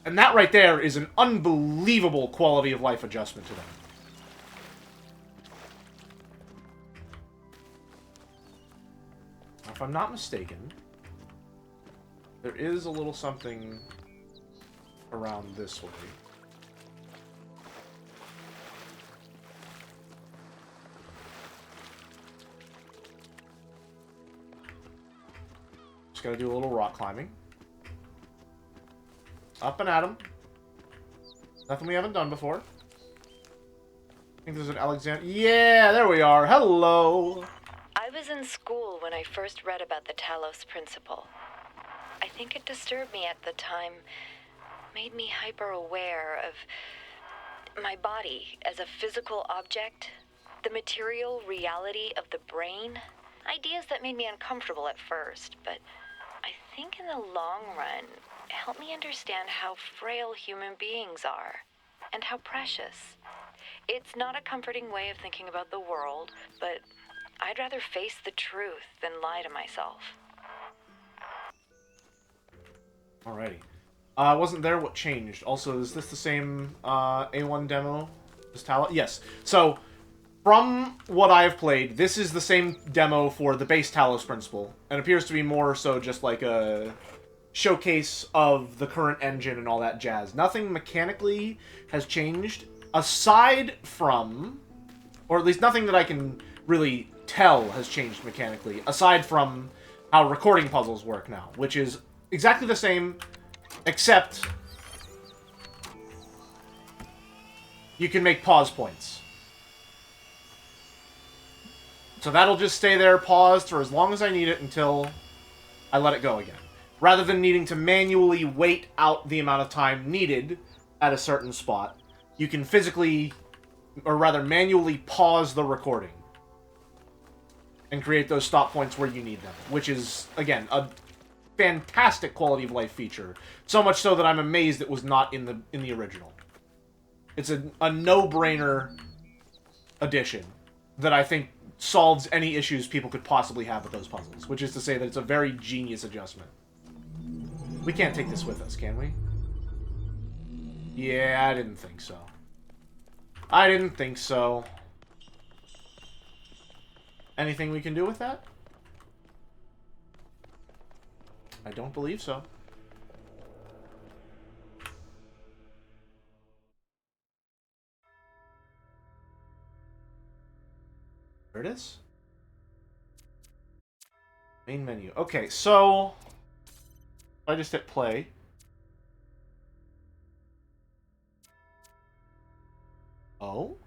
And that right there is an unbelievable quality of life adjustment to them. Now, if I'm not mistaken, there is a little something around this way. Just gotta do a little rock climbing. Up and at 'em. Nothing we haven't done before. I think there's an Alexander. Yeah, there we are. Hello. I was in school when I first read about the Talos principle. I think it disturbed me at the time, made me hyper-aware of my body as a physical object, the material reality of the brain. Ideas that made me uncomfortable at first, but I think in the long run, it helped me understand how frail human beings are, and how precious. It's not a comforting way of thinking about the world, but I'd rather face the truth than lie to myself. Alrighty. Wasn't there what changed? Also, is this the same A1 demo as Talos? Yes. So, from what I've played, this is the same demo for the base Talos principle, and appears to be more so just like a showcase of the current engine and all that jazz. Nothing mechanically has changed, aside from, or at least nothing that I can really tell has changed mechanically, aside from how recording puzzles work now, which is exactly the same, except you can make pause points. So that'll just stay there paused for as long as I need it until I let it go again. Rather than needing to manually wait out the amount of time needed at a certain spot, you can physically, or rather manually pause the recording and create those stop points where you need them, which is, again, a fantastic quality of life feature. So much so that I'm amazed it was not in the original. It's a no-brainer addition that I think solves any issues people could possibly have with those puzzles, which is to say that it's a very genius adjustment. We can't take this with us, can we? Yeah, I didn't think so. I didn't think so. Anything we can do with that? I don't believe so. There it is. Main menu. Okay, so I just hit play. Oh?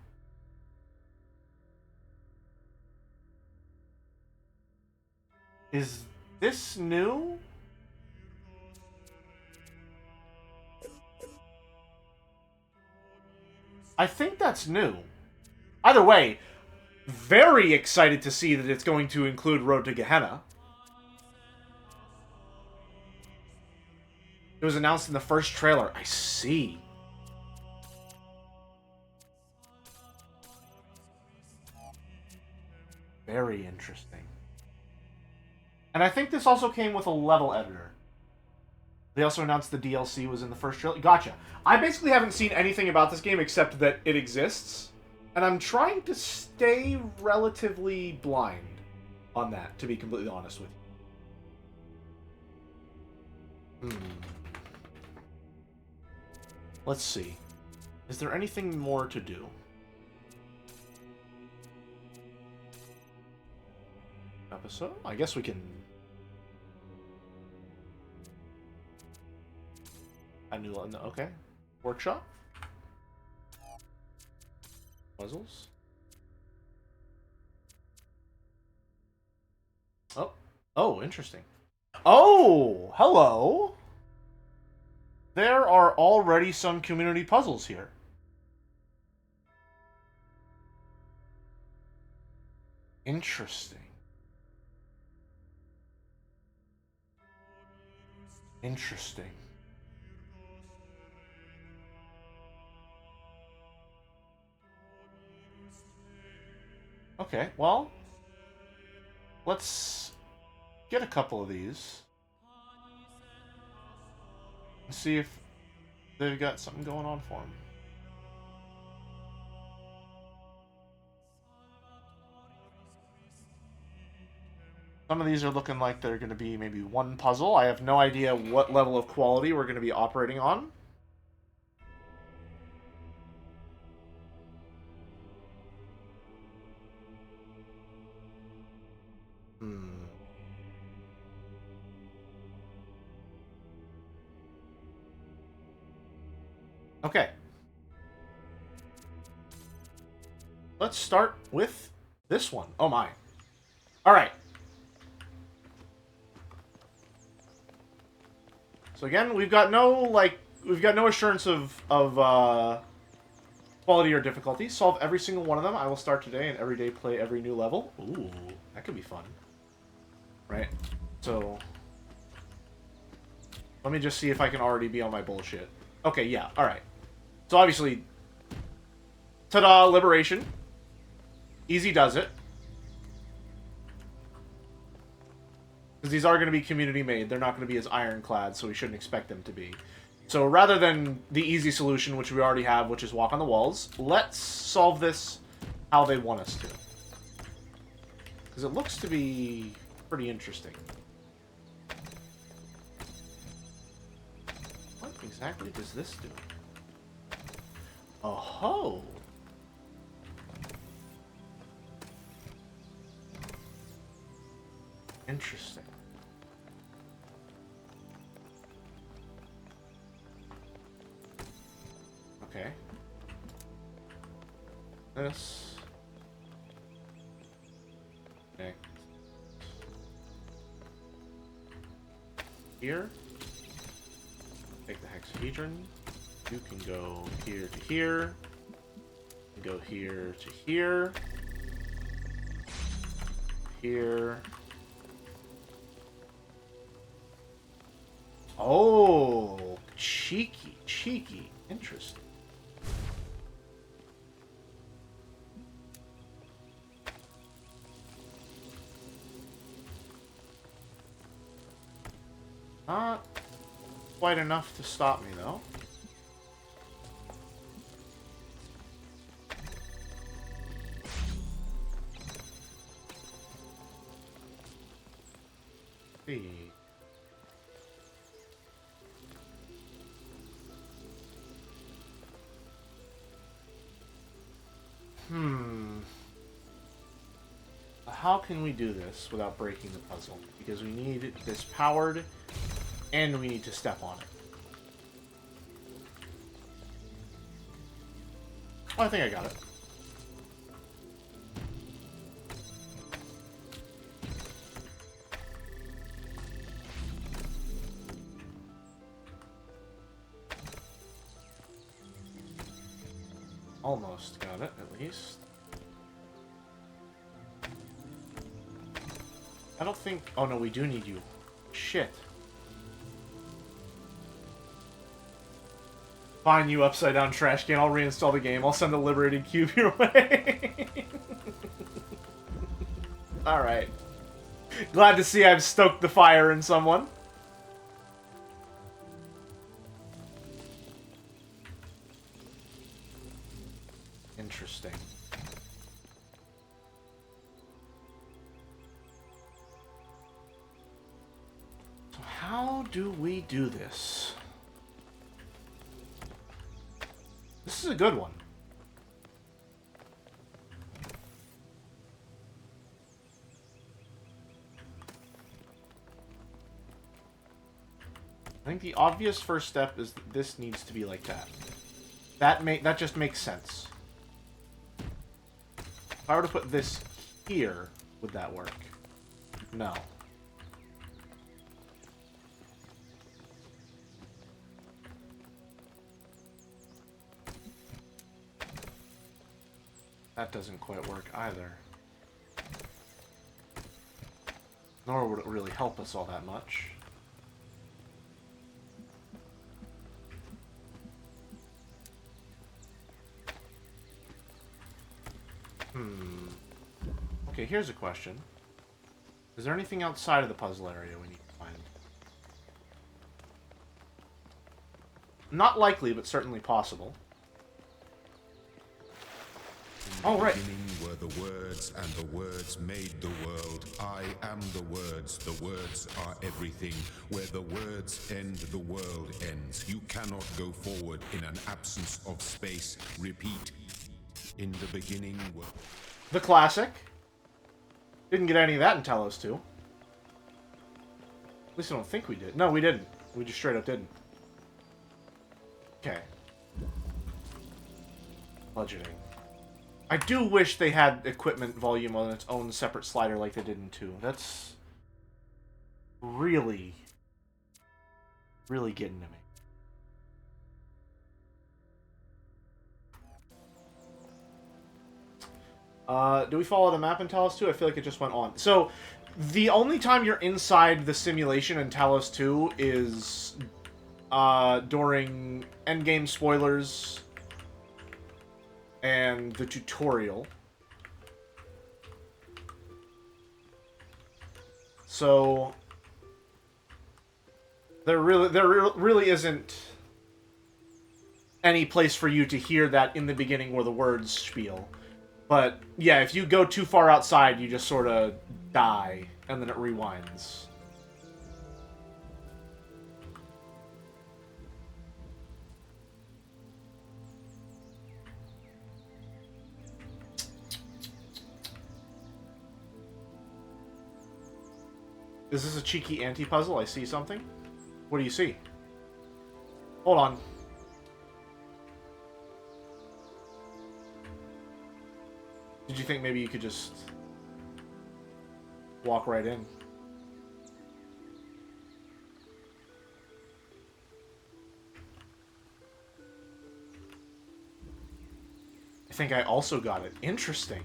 Is this new? I think that's new. Either way, very excited to see that it's going to include Road to Gehenna. It was announced in the first trailer. I see. Very interesting. And I think this also came with a level editor. They also announced the DLC was in the first trailer. Gotcha. I basically haven't seen anything about this game except that it exists. And I'm trying to stay relatively blind on that, to be completely honest with you. Let's see. Is there anything more to do? Episode? I guess we can... new one. Okay. Workshop. Puzzles. Oh. Oh, interesting. Oh, hello. There are already some community puzzles here. Interesting. Interesting. Okay, well, let's get a couple of these and see if they've got something going on for them. Some of these are looking like they're going to be maybe one puzzle. I have no idea what level of quality we're going to be operating on. Hmm. Okay. Let's start with this one. Oh my. Alright. So again, we've got no assurance of quality or difficulty. Solve every single one of them. I will start today and every day play every new level. Ooh, that could be fun. Right? So let me just see if I can already be on my bullshit. Okay, yeah, alright. So obviously, ta-da, Liberation. Easy does it. Because these are going to be community made. They're not going to be as ironclad, so we shouldn't expect them to be. So rather than the easy solution, which we already have, which is walk on the walls, let's solve this how they want us to. Because it looks to be pretty interesting. What exactly does this do? Oh-ho! Interesting. Okay. This. Okay. Here. Take the hexahedron. You can go here to here. Go here to here. Here. Oh, cheeky, cheeky. Interesting. Not quite enough to stop me, though. See. How can we do this without breaking the puzzle? Because we need this powered, and we need to step on it. Oh, I think I got it. Almost got it, at least. I don't think... Oh, no, we do need you. Shit. Fine, you upside-down trash can. I'll reinstall the game. I'll send a liberated cube your way. Alright. Glad to see I've stoked the fire in someone. Interesting. So how do we do this? This is a good one. I think the obvious first step is that this needs to be like that. That just makes sense. If I were to put this here, would that work? No. That doesn't quite work either. Nor would it really help us all that much. Okay, here's a question. Is there anything outside of the puzzle area we need to find? Not likely, but certainly possible. In the beginning were the words, and the words made the world. I am the words are everything. Where the words end, the world ends. You cannot go forward in an absence of space. Repeat. In the beginning were... The classic. Didn't get any of that in Talos 2. At least I don't think we did. No, we didn't. We just straight up didn't. Okay. Budgeting. I do wish they had equipment volume on its own separate slider like they did in 2. That's really, really getting to me. Do we follow the map in Talos 2? I feel like it just went on. So, the only time you're inside the simulation in Talos 2 is during endgame spoilers and the tutorial. So, there really isn't any place for you to hear that in the beginning or the words spiel. But, yeah, if you go too far outside, you just sort of die, and then it rewinds. Is this a cheeky anti-puzzle? I see something. What do you see? Hold on. Did you think maybe you could just walk right in? I think I also got it. Interesting.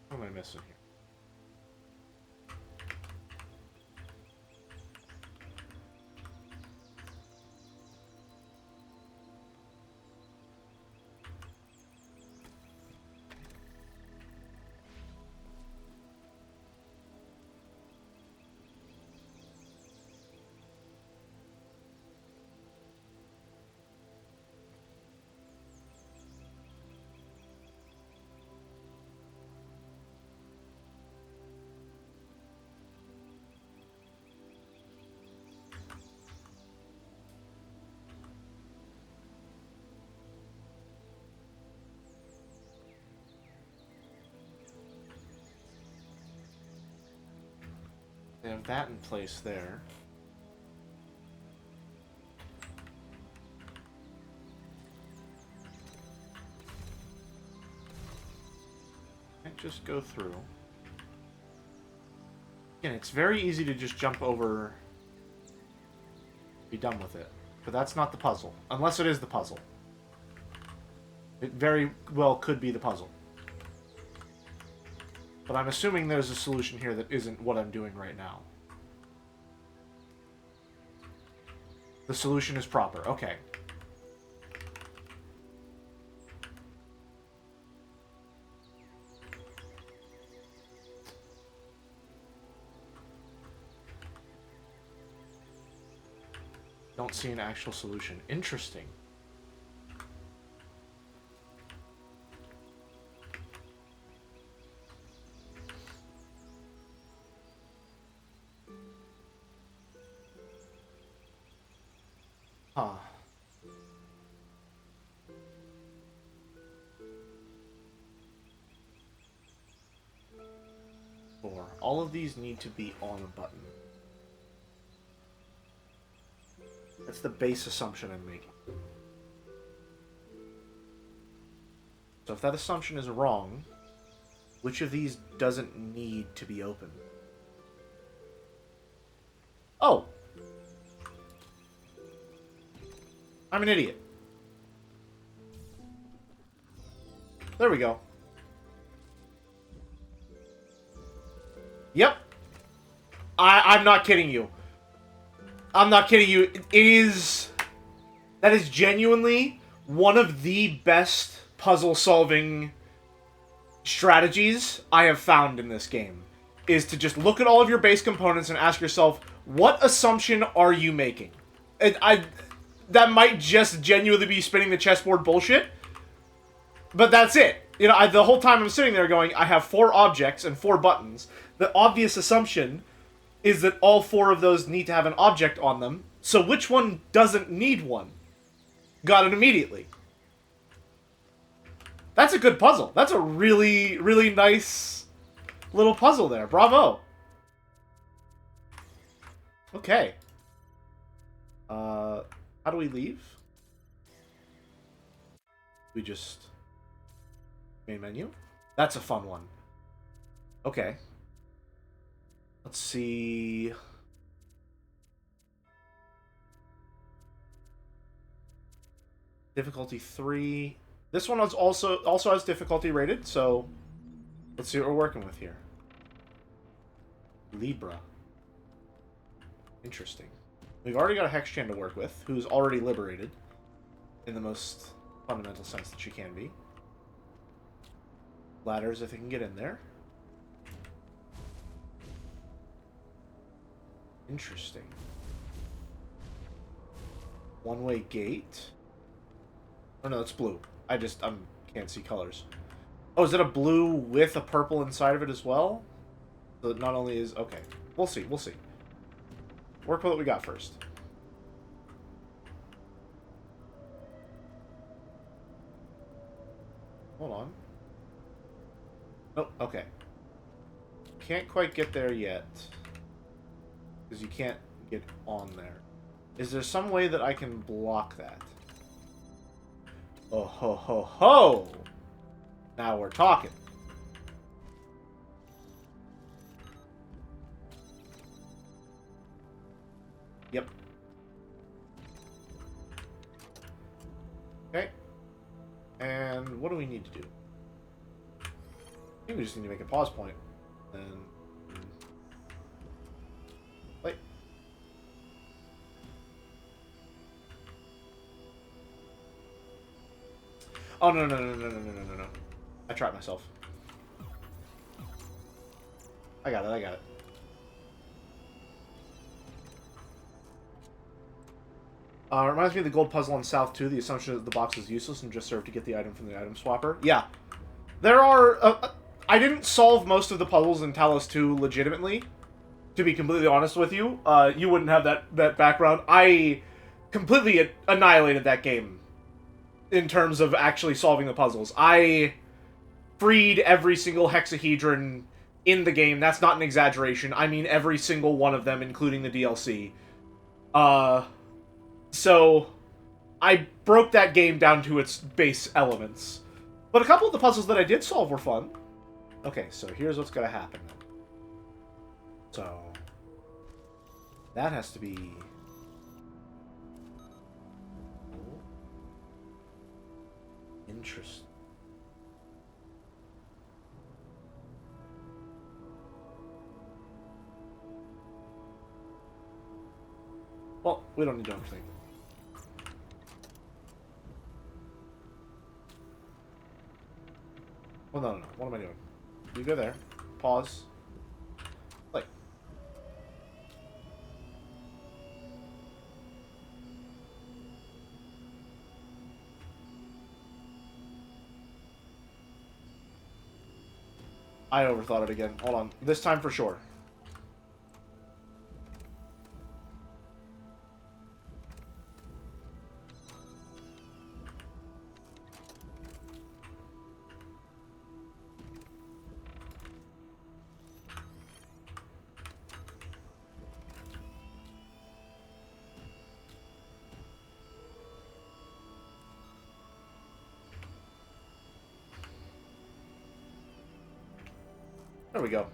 What am I missing here? They have that in place there. Can't just go through. Again, it's very easy to just jump over, be done with it. But that's not the puzzle. Unless it is the puzzle. It very well could be the puzzle. But I'm assuming there's a solution here that isn't what I'm doing right now. The solution is proper. Okay. Don't see an actual solution. Interesting. Huh. All of these need to be on a button. That's the base assumption I'm making. So if that assumption is wrong, which of these doesn't need to be open? Oh! I'm an idiot. There we go. Yep. I'm not kidding you. I'm not kidding you. That is genuinely one of the best puzzle-solving strategies I have found in this game. Is to just look at all of your base components and ask yourself, what assumption are you making? That might just genuinely be spinning the chessboard bullshit, but that's it. You know, the whole time I'm sitting there going, I have 4 objects and 4 buttons. The obvious assumption is that all 4 of those need to have an object on them, so which one doesn't need one? Got it immediately. That's a good puzzle. That's a really, really nice little puzzle there. Bravo. Okay. How do we leave? We just... Main menu? That's a fun one. Okay. Let's see... Difficulty 3. This one was also has difficulty rated, so... Let's see what we're working with here. Libra. Interesting. We've already got a Hexchan to work with, who's already liberated. In the most fundamental sense that she can be. Ladders, if they can get in there. Interesting. One-way gate. Oh no, that's blue. I can't see colors. Oh, is it a blue with a purple inside of it as well? So it not only is... Okay. We'll see, we'll see. Work with what we got first. Hold on. Oh, okay. Can't quite get there yet. Because you can't get on there. Is there some way that I can block that? Oh ho ho ho! Now we're talking. Yep. Okay. And what do we need to do? I think we just need to make a pause point. And... Wait. Oh, no. I tried myself. I got it. Reminds me of the gold puzzle on South 2. The assumption that the box is useless and just served to get the item from the item swapper. Yeah. There are... I didn't solve most of the puzzles in Talos 2 legitimately, to be completely honest with you. You wouldn't have that background. I completely annihilated that game in terms of actually solving the puzzles. I freed every single hexahedron in the game. That's not an exaggeration. I mean every single one of them, including the DLC. So, I broke that game down to its base elements. But a couple of the puzzles that I did solve were fun. Okay, so here's what's gonna happen. So, that has to be... Interesting. Well, we don't need to overthink. Well, no. What am I doing? You go there. Pause. Play. I overthought it again. Hold on. This time for sure. There we go.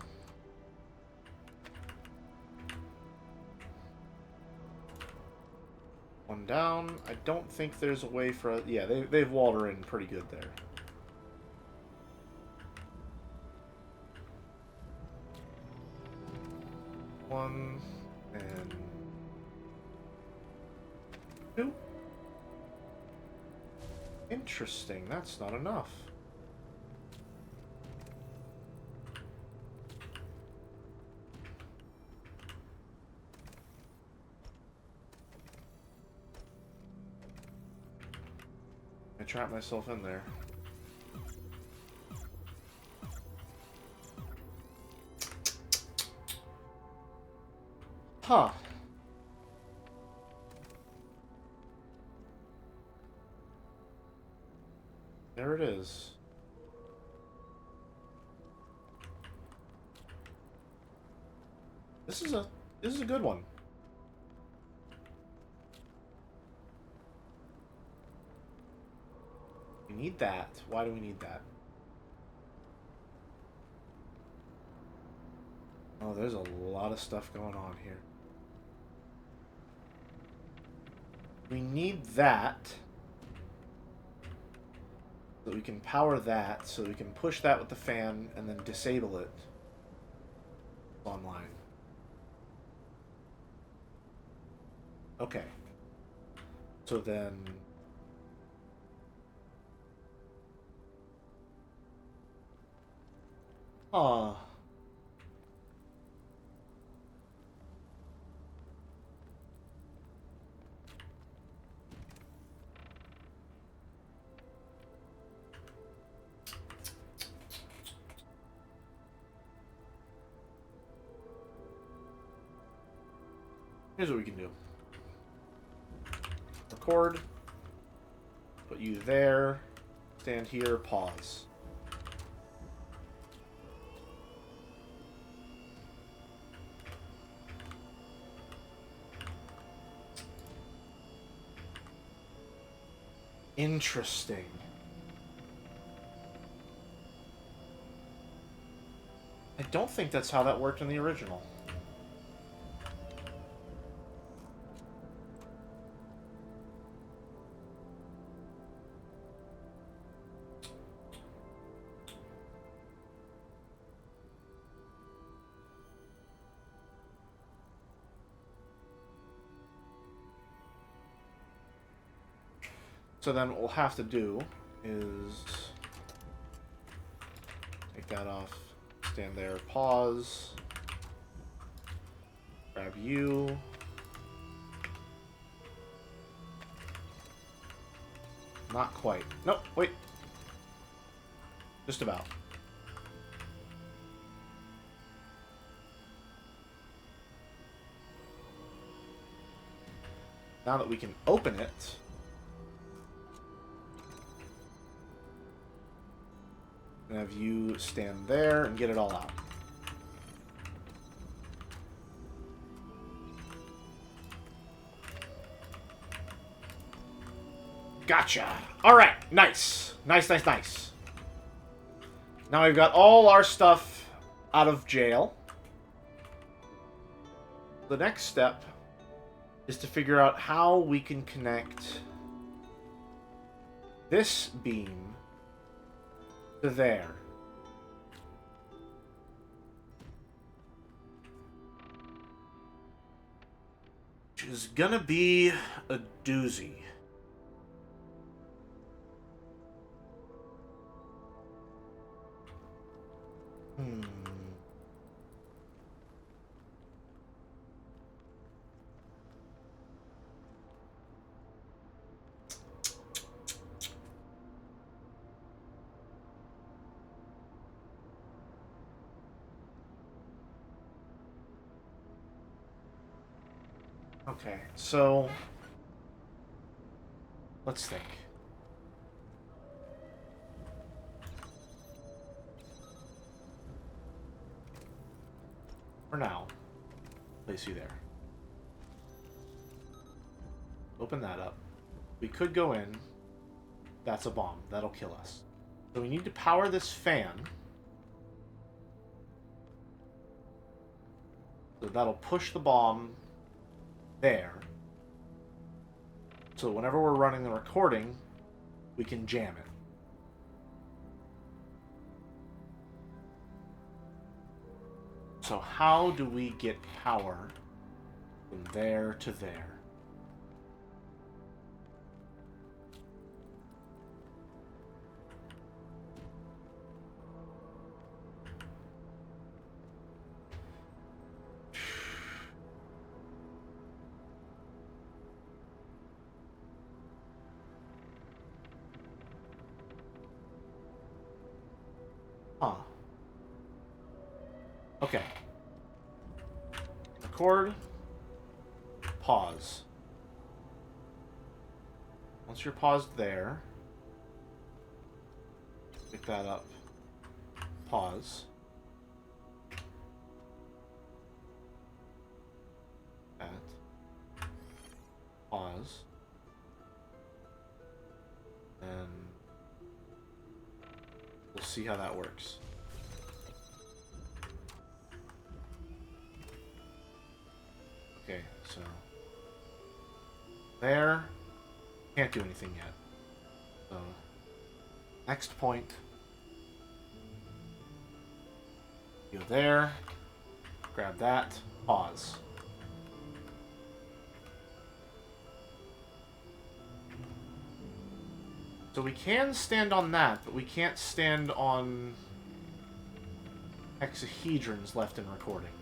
One down. I don't think there's a way for... Yeah, they've walled her in pretty good there. One and two. Interesting. That's not enough. I trapped myself in there. Huh. There it is. This is a good one. We need that. Why do we need that? Oh, there's a lot of stuff going on here. We need that. So we can power that, so we can push that with the fan and then disable it online. Okay. So then... Here's what we can do. Record. Put you there. Stand here. Pause. Interesting. I don't think that's how that worked in the original. So then what we'll have to do is take that off, stand there, pause, grab you, not quite, nope, wait, just about. Now that we can open it, and have you stand there and get it all out. Gotcha. All right. Nice. Nice, nice, nice. Now we've got all our stuff out of jail. The next step is to figure out how we can connect this beam to there. Which is gonna be a doozy. Okay, so let's think. For now, place you there. Open that up. We could go in. That's a bomb. That'll kill us. So we need to power this fan. So that'll push the bomb there. So whenever we're running the recording, we can jam it. So how do we get power from there to there? Huh. Okay. Record. Pause. Once you're paused there, pick that up. Pause. That. Pause. And we'll see how that works. Okay, so there, can't do anything yet. So next point, go there, grab that, pause. So we can stand on that, but we can't stand on hexahedrons left in recordings.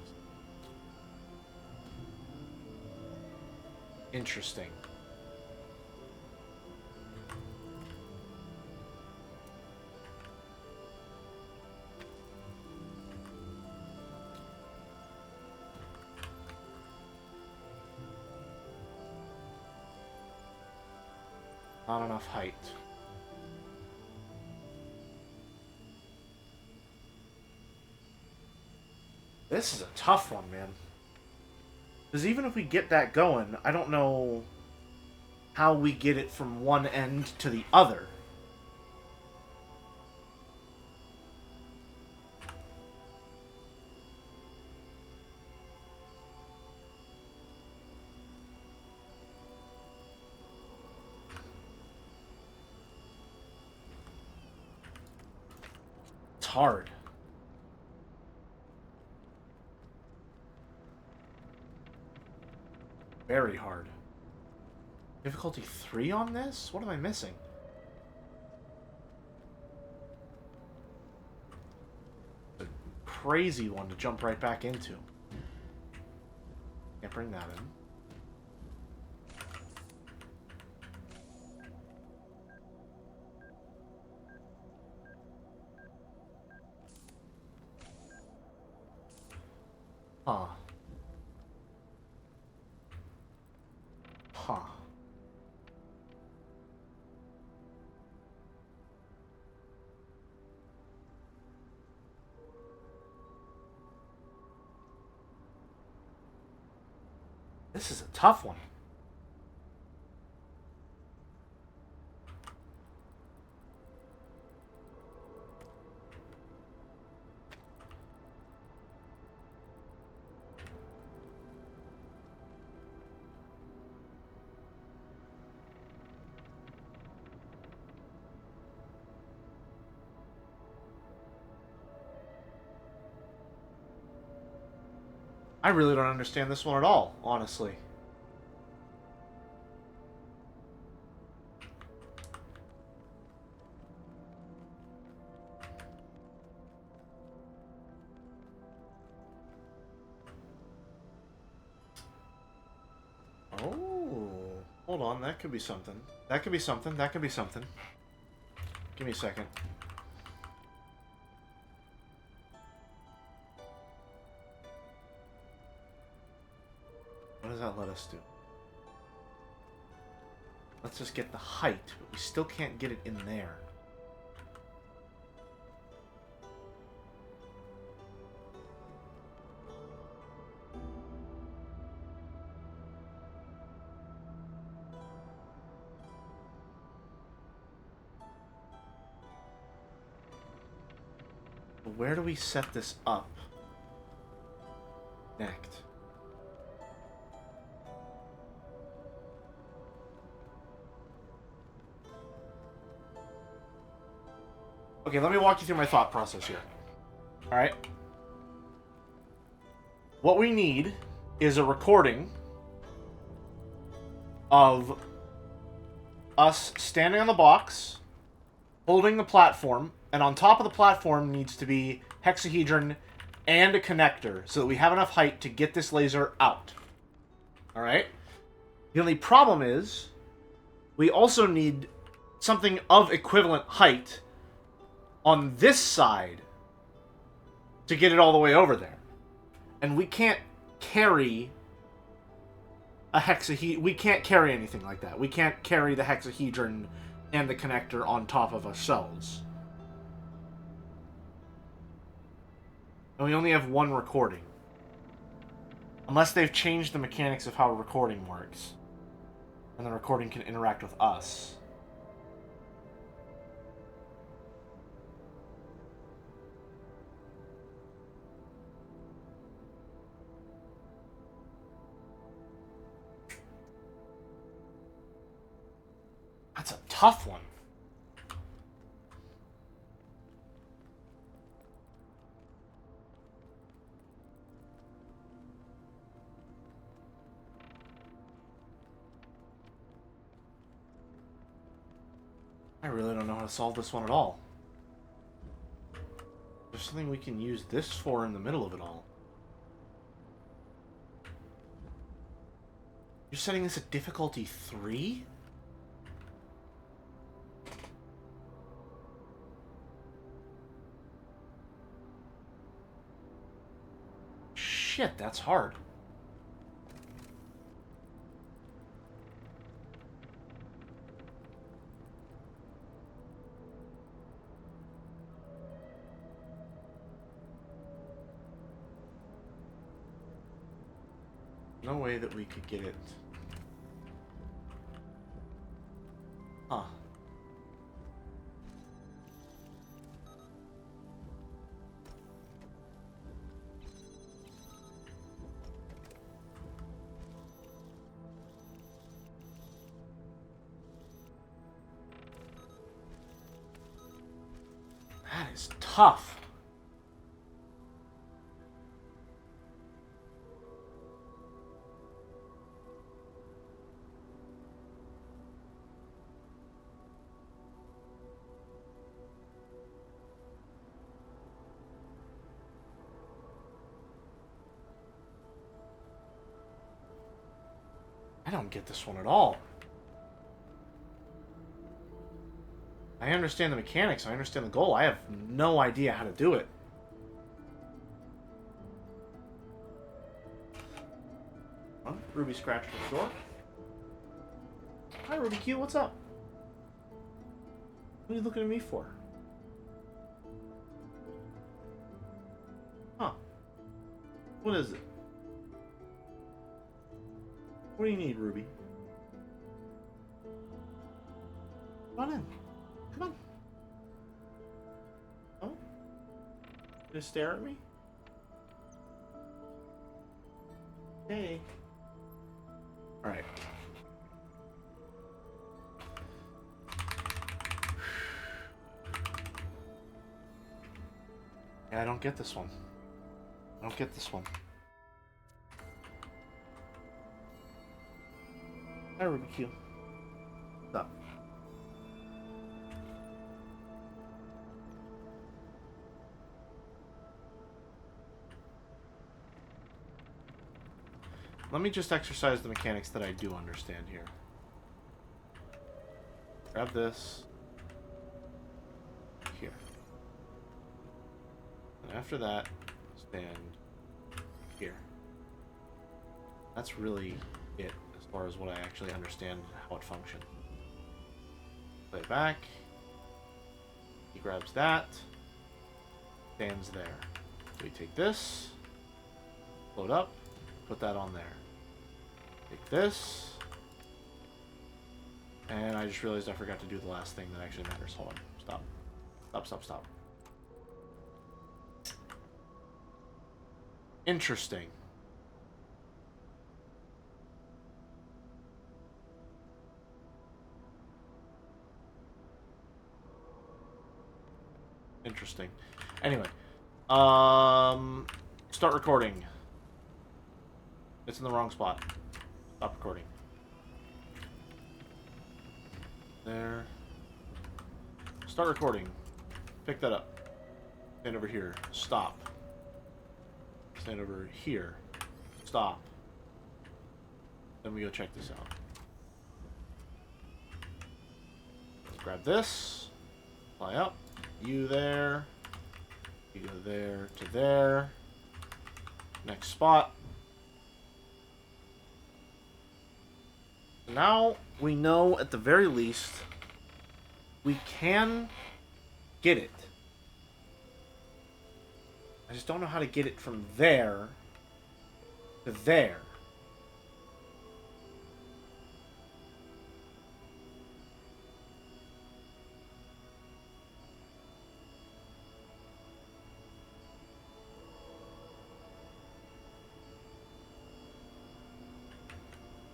Interesting. Not enough height. This is a tough one, man. Because even if we get that going, I don't know how we get it from one end to the other. It's hard. Very hard. Difficulty 3 on this? What am I missing? A crazy one to jump right back into. Can't bring that in. Huh. Huh. This is a tough one. I really don't understand this one at all, honestly. Oh, hold on, that could be something. That could be something, that could be something. Give me a second. What does that let us do? Let's just get the height, but we still can't get it in there. Where do we set this up? Connect. Okay, let me walk you through my thought process here. Alright? What we need is a recording of us standing on the box, holding the platform, and on top of the platform needs to be hexahedron and a connector so that we have enough height to get this laser out. Alright? The only problem is we also need something of equivalent height on this side to get it all the way over there. And we can't carry a hexahedron. We can't carry anything like that. We can't carry the hexahedron and the connector on top of ourselves. And we only have one recording. Unless they've changed the mechanics of how a recording works. And the recording can interact with us. That's a tough one. I really don't know how to solve this one at all. There's something we can use this for in the middle of it all. You're setting this at difficulty 3? Shit, that's hard. No way that we could get it. Huh. That is tough. I don't get this one at all. I understand the mechanics, I understand the goal. I have no idea how to do it. Huh? Ruby scratched the door. Hi, Ruby Q, what's up? What are you looking at me for? Huh. What is it? What do you need, Ruby? Come on in. Come on. Oh? Gonna stare at me? Hey. Alright. Yeah, I don't get this one. I don't get this one. Hi, Ruby Q. What's up? Let me just exercise the mechanics that I do understand here. Grab this. Here. And after that, stand here. That's really it as far as what I actually understand how it functions. Play it back. He grabs that. Stands there. So we take this. Load up. Put that on there. Take this. And I just realized I forgot to do the last thing that actually matters. Hold on. Stop. Stop, stop, stop. Interesting. Interesting. Anyway. Start recording. It's in the wrong spot. Stop recording. There. Start recording. Pick that up. Stand over here. Stop. Stand over here. Stop. Then we go check this out. Let's grab this. Fly up. You there. You go there to there. Next spot. Now we know at the very least we can get it. I just don't know how to get it from there to there.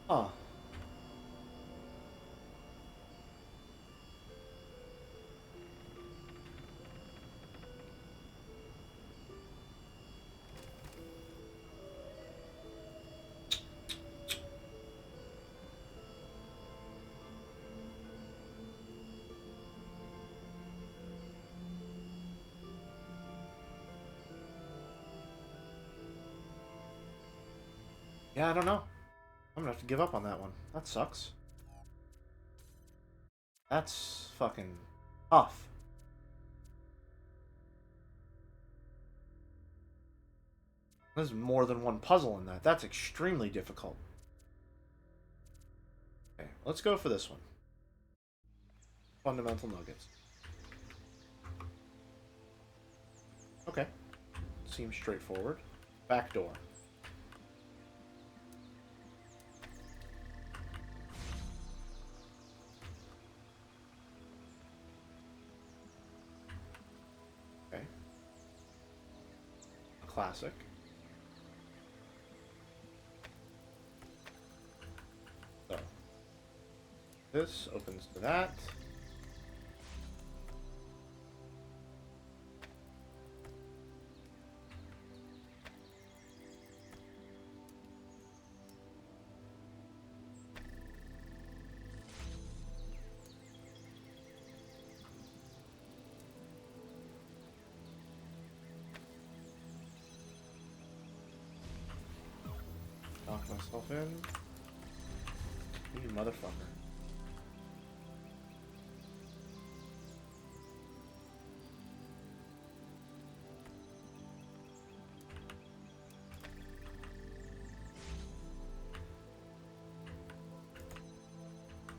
Huh. Yeah, I don't know. I'm gonna have to give up on that one. That sucks. That's fucking tough. There's more than one puzzle in that. That's extremely difficult. Okay, let's go for this one. Fundamental nuggets. Okay. Seems straightforward. Back door. Okay. A classic. So. This opens to that. Knock myself in. You motherfucker.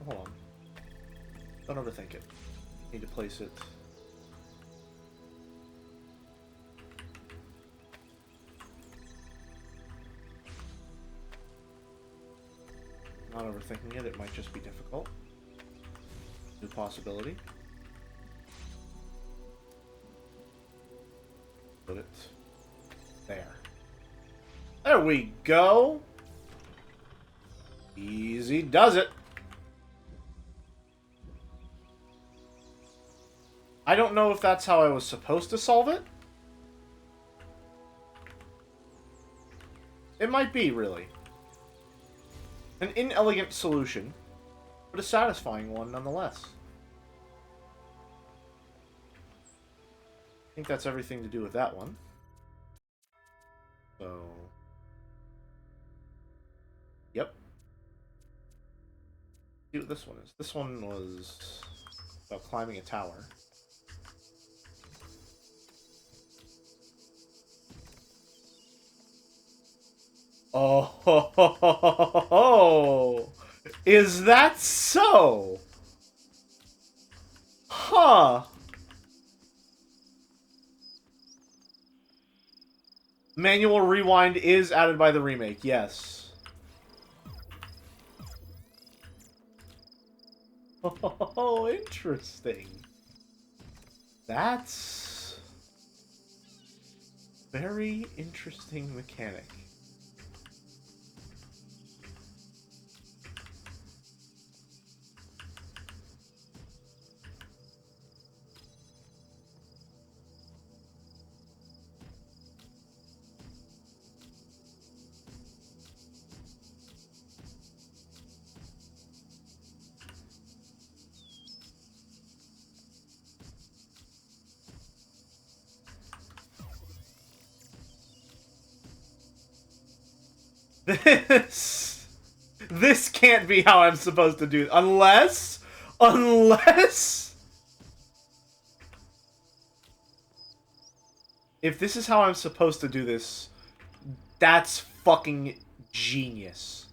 Hold on. Don't overthink it. Need to place it. Not overthinking it, it might just be difficult. New possibility. Put it there. There we go! Easy does it! I don't know if that's how I was supposed to solve it. It might be, really. An inelegant solution, but a satisfying one nonetheless. I think that's everything to do with that one. So... Yep. See what this one is. This one was about climbing a tower. Oh, is that so? Huh. Manual rewind is added by the remake, yes. Oh, interesting. That's very interesting mechanic. This can't be how I'm supposed to do it. Unless... If this is how I'm supposed to do this, that's fucking genius.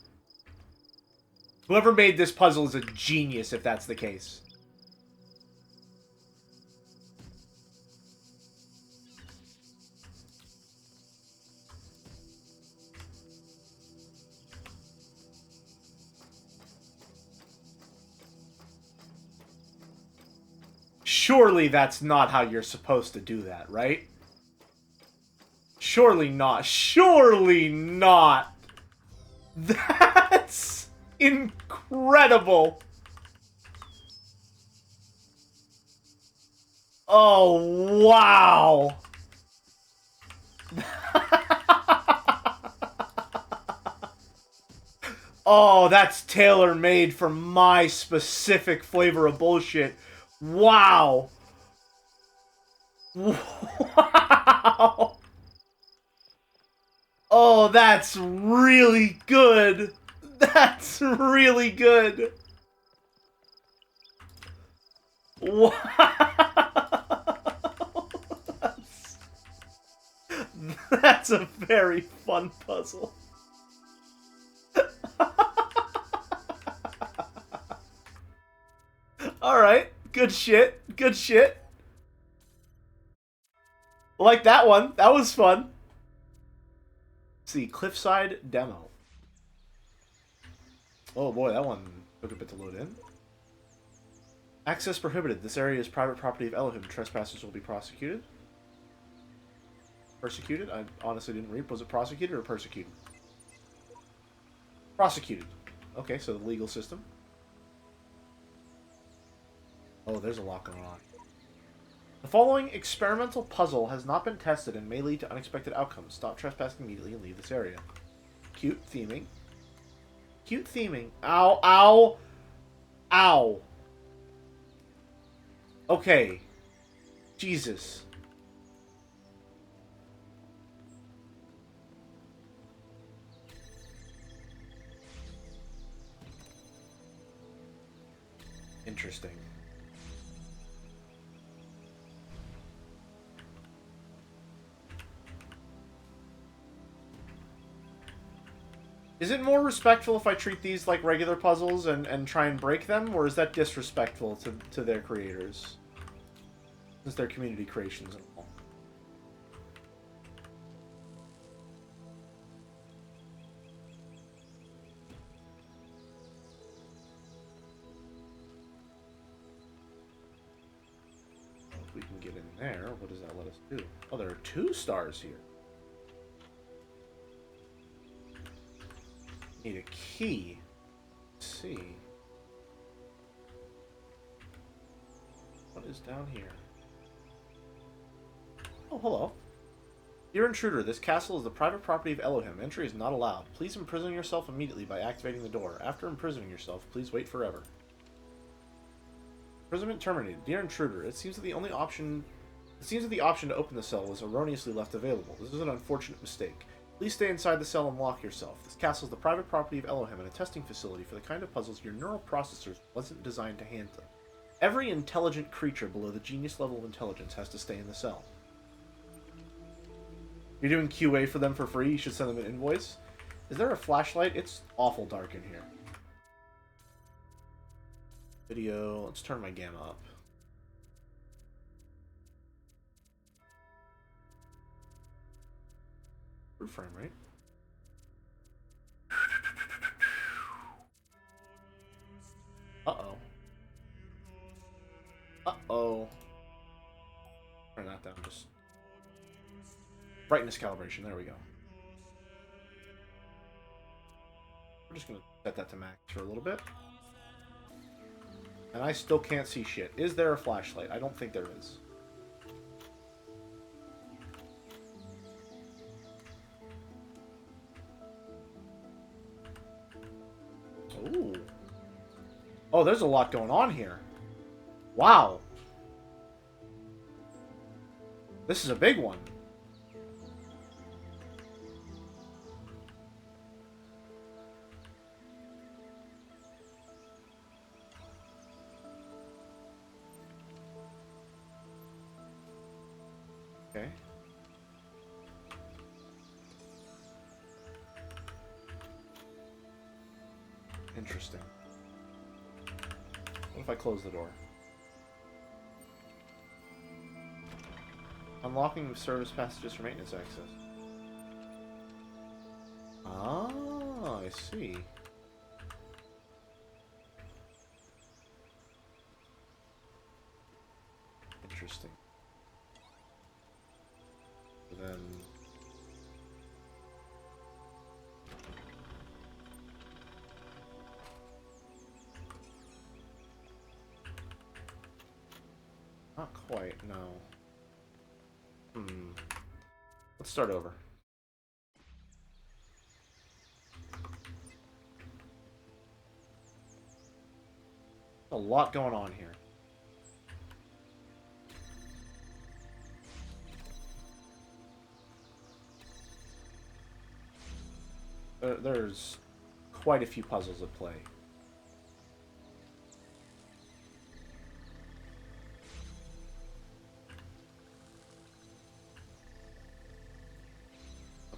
Whoever made this puzzle is a genius if that's the case. Surely that's not how you're supposed to do that, right? Surely not. Surely not. That's incredible. Oh, wow. Oh, that's tailor-made for my specific flavor of bullshit. Wow. Wow. Oh, that's really good. That's really good. Wow. That's a very fun puzzle. Alright, good shit. Good shit. Like that one. That was fun. Let's see, Cliffside Demo. Oh boy, that one took a bit to load in. Access prohibited. This area is private property of Elohim. Trespassers will be prosecuted. Persecuted? I honestly didn't read. Was it prosecuted or persecuted? Prosecuted. Okay, so the legal system. Oh, there's a lot going on. The following experimental puzzle has not been tested and may lead to unexpected outcomes. Stop trespassing immediately and leave this area. Cute theming. Cute theming. Ow, ow, ow. Okay. Jesus. Interesting. Is it more respectful if I treat these like regular puzzles and try and break them, or is that disrespectful to their creators? Since they're community creations and all. If we can get in there, what does that let us do? Oh, there are 2 stars here. Need a key. Let's see. What is down here? Oh, hello. Dear intruder, this castle is the private property of Elohim. Entry is not allowed. Please imprison yourself immediately by activating the door. After imprisoning yourself, please wait forever. Imprisonment terminated. Dear intruder, it seems that the option to open the cell was erroneously left available. This is an unfortunate mistake. Please stay inside the cell and lock yourself. This castle is the private property of Elohim and a testing facility for the kind of puzzles your neural processors wasn't designed to handle. Every intelligent creature below the genius level of intelligence has to stay in the cell. You're doing QA for them for free? You should send them an invoice. Is there a flashlight? It's awful dark in here. Video. Let's turn my gamma up. Third frame, right? Uh-oh. Uh-oh. Turn that down, just... Brightness calibration, there we go. We're just gonna set that to max for a little bit. And I still can't see shit. Is there a flashlight? I don't think there is. Ooh. Oh, there's a lot going on here. Wow. This is a big one. Okay. Interesting. What if I close the door? Unlocking service passages for maintenance access. Ah, I see. Interesting. Then... Not quite, no. Let's start over. A lot going on here. There's quite a few puzzles at play.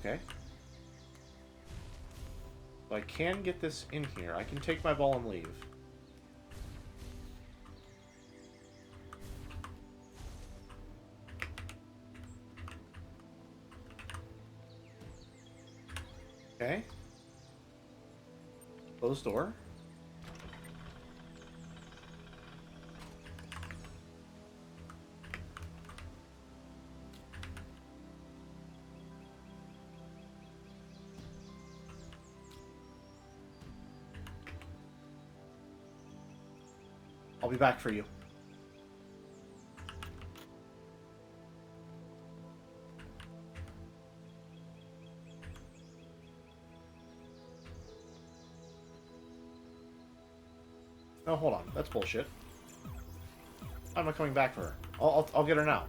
Okay. So I can get this in here. I can take my ball and leave. Okay. Close door. I'll be back for you. No, hold on. That's bullshit. Why am I coming back for her? I'll get her now.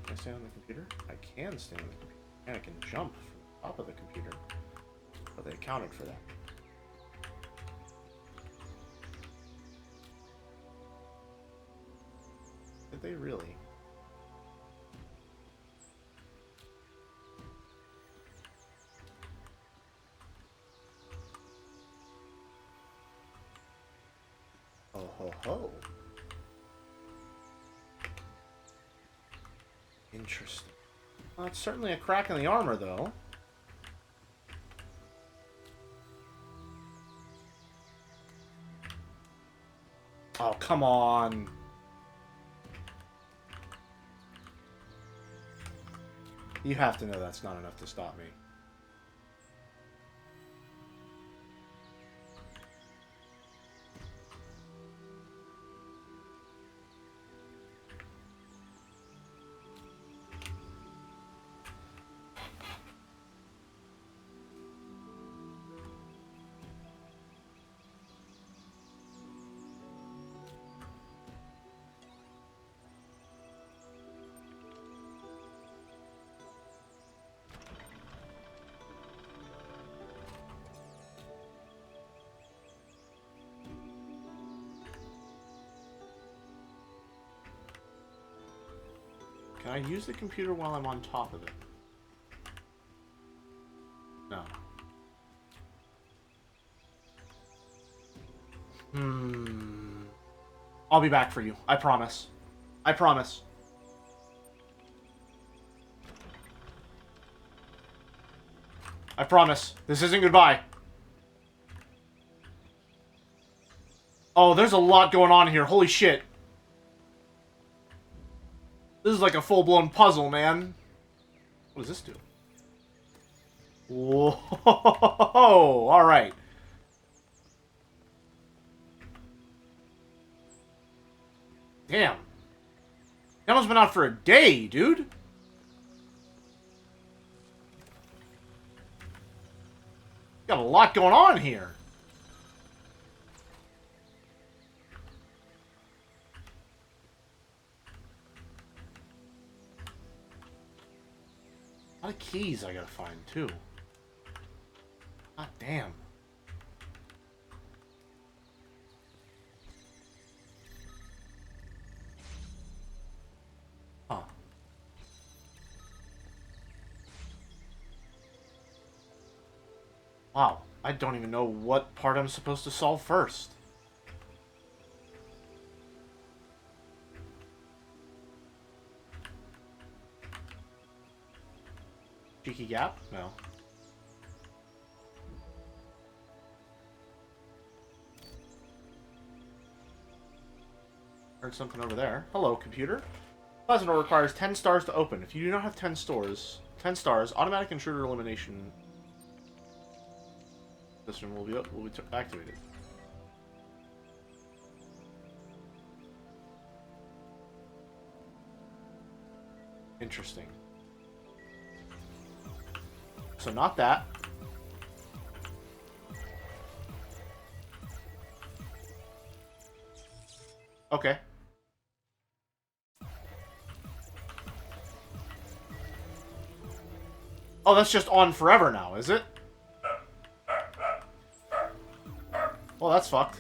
Can I stay on the computer? I can stay on the computer. And I can jump from the top of the computer. But they accounted for that. Did they really? Oh ho ho. Interesting. Well, it's certainly a crack in the armor, though. Oh, come on. You have to know that's not enough to stop me. Can I use the computer while I'm on top of it? No. I'll be back for you. I promise. I promise. I promise. This isn't goodbye. Oh, there's a lot going on here. Holy shit. This is like a full-blown puzzle, man. What does this do? Whoa. Alright. Damn. That one's been out for a day, dude. Got a lot going on here. A lot of keys I gotta find, too. God damn. Huh. Wow. I don't even know what part I'm supposed to solve first. Cheeky gap? No. Heard something over there. Hello, computer. Plasma door requires 10 stars to open. If you do not have 10 stars, automatic intruder elimination system will be activated. Interesting. So not that. Okay. Oh, that's just on forever now, is it? Well, that's fucked.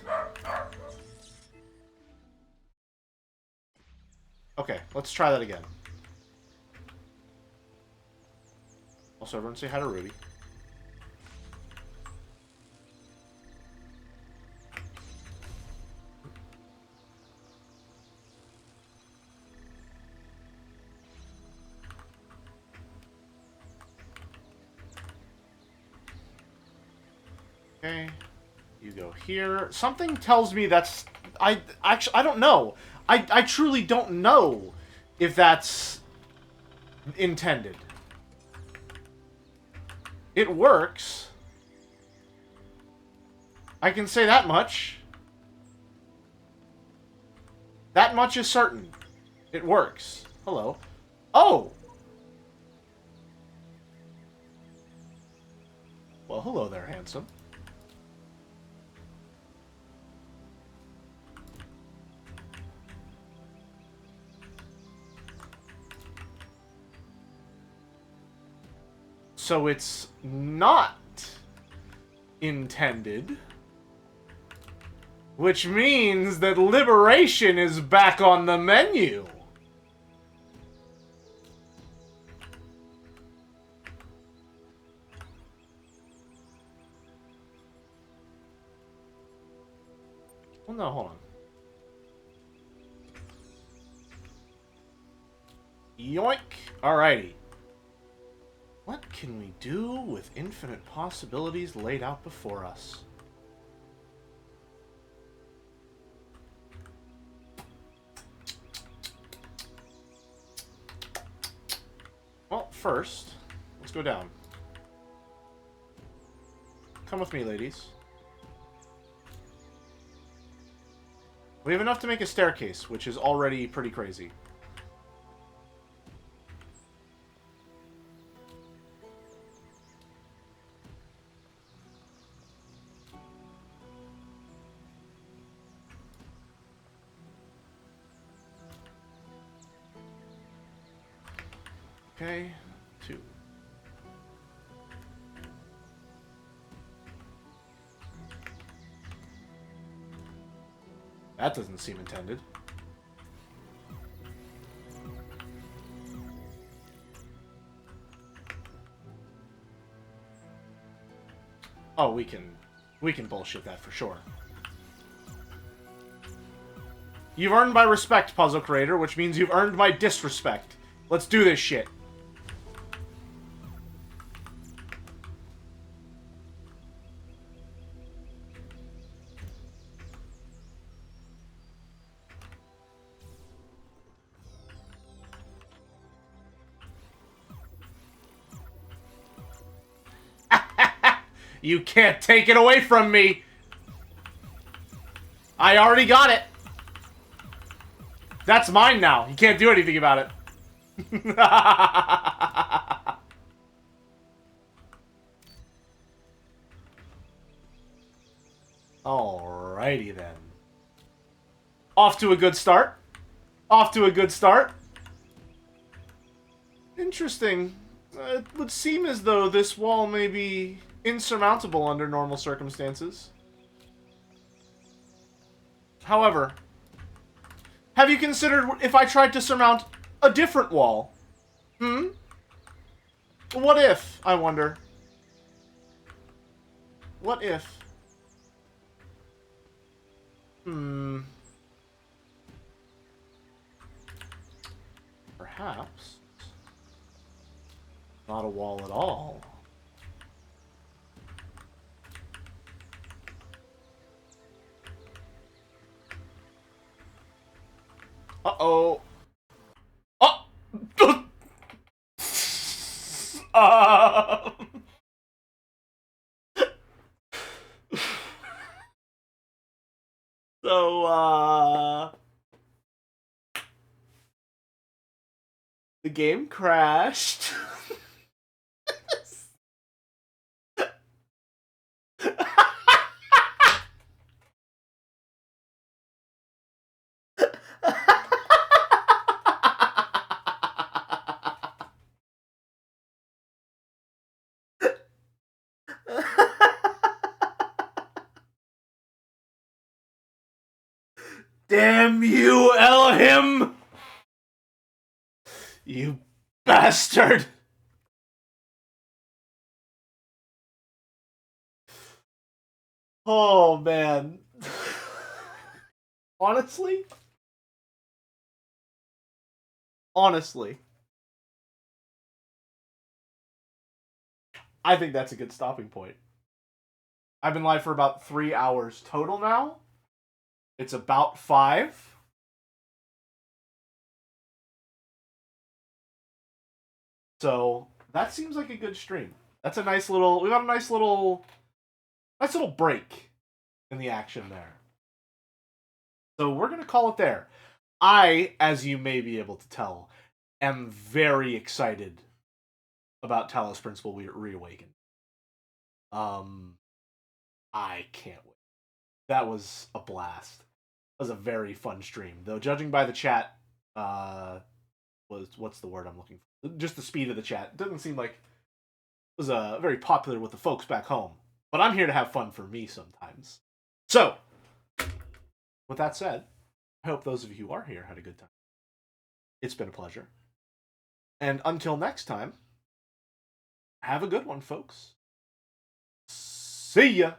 Okay, let's try that again. Also, everyone say hi to Ruby. Okay. You go here. Something tells me that's... I don't know. I truly don't know if that's intended. It works. I can say that much. That much is certain. It works. Hello. Oh! Well, hello there, handsome. So it's not intended, which means that liberation is back on the menu. Well, no, hold on. Yoink! Alrighty. What can we do with infinite possibilities laid out before us? Well, first, let's go down. Come with me, ladies. We have enough to make a staircase, which is already pretty crazy. Okay, 2. That doesn't seem intended. Oh, we can bullshit that for sure. You've earned my respect, puzzle creator, which means you've earned my disrespect. Let's do this shit. You can't take it away from me! I already got it! That's mine now. You can't do anything about it. Alrighty then. Off to a good start. Off to a good start. Interesting. It would seem as though this wall may be insurmountable under normal circumstances. However, have you considered if I tried to surmount a different wall? Hmm? What if, I wonder? What if? Perhaps. Not a wall at all. Uh-oh. Oh! So, the game crashed. Damn you, Elohim! You bastard! Oh, man. Honestly? Honestly. I think that's a good stopping point. I've been live for about 3 hours total now. It's about 5. So, that seems like a good stream. That's a nice little... We got a nice little break in the action there. So, we're going to call it there. I, as you may be able to tell, am very excited about Talos Principle Reawakened. I can't wait. That was a blast. That was a very fun stream. Though, judging by the chat, what's the word I'm looking for? Just the speed of the chat. It doesn't seem like it was very popular with the folks back home. But I'm here to have fun for me sometimes. So, with that said, I hope those of you who are here had a good time. It's been a pleasure. And until next time, have a good one, folks. See ya!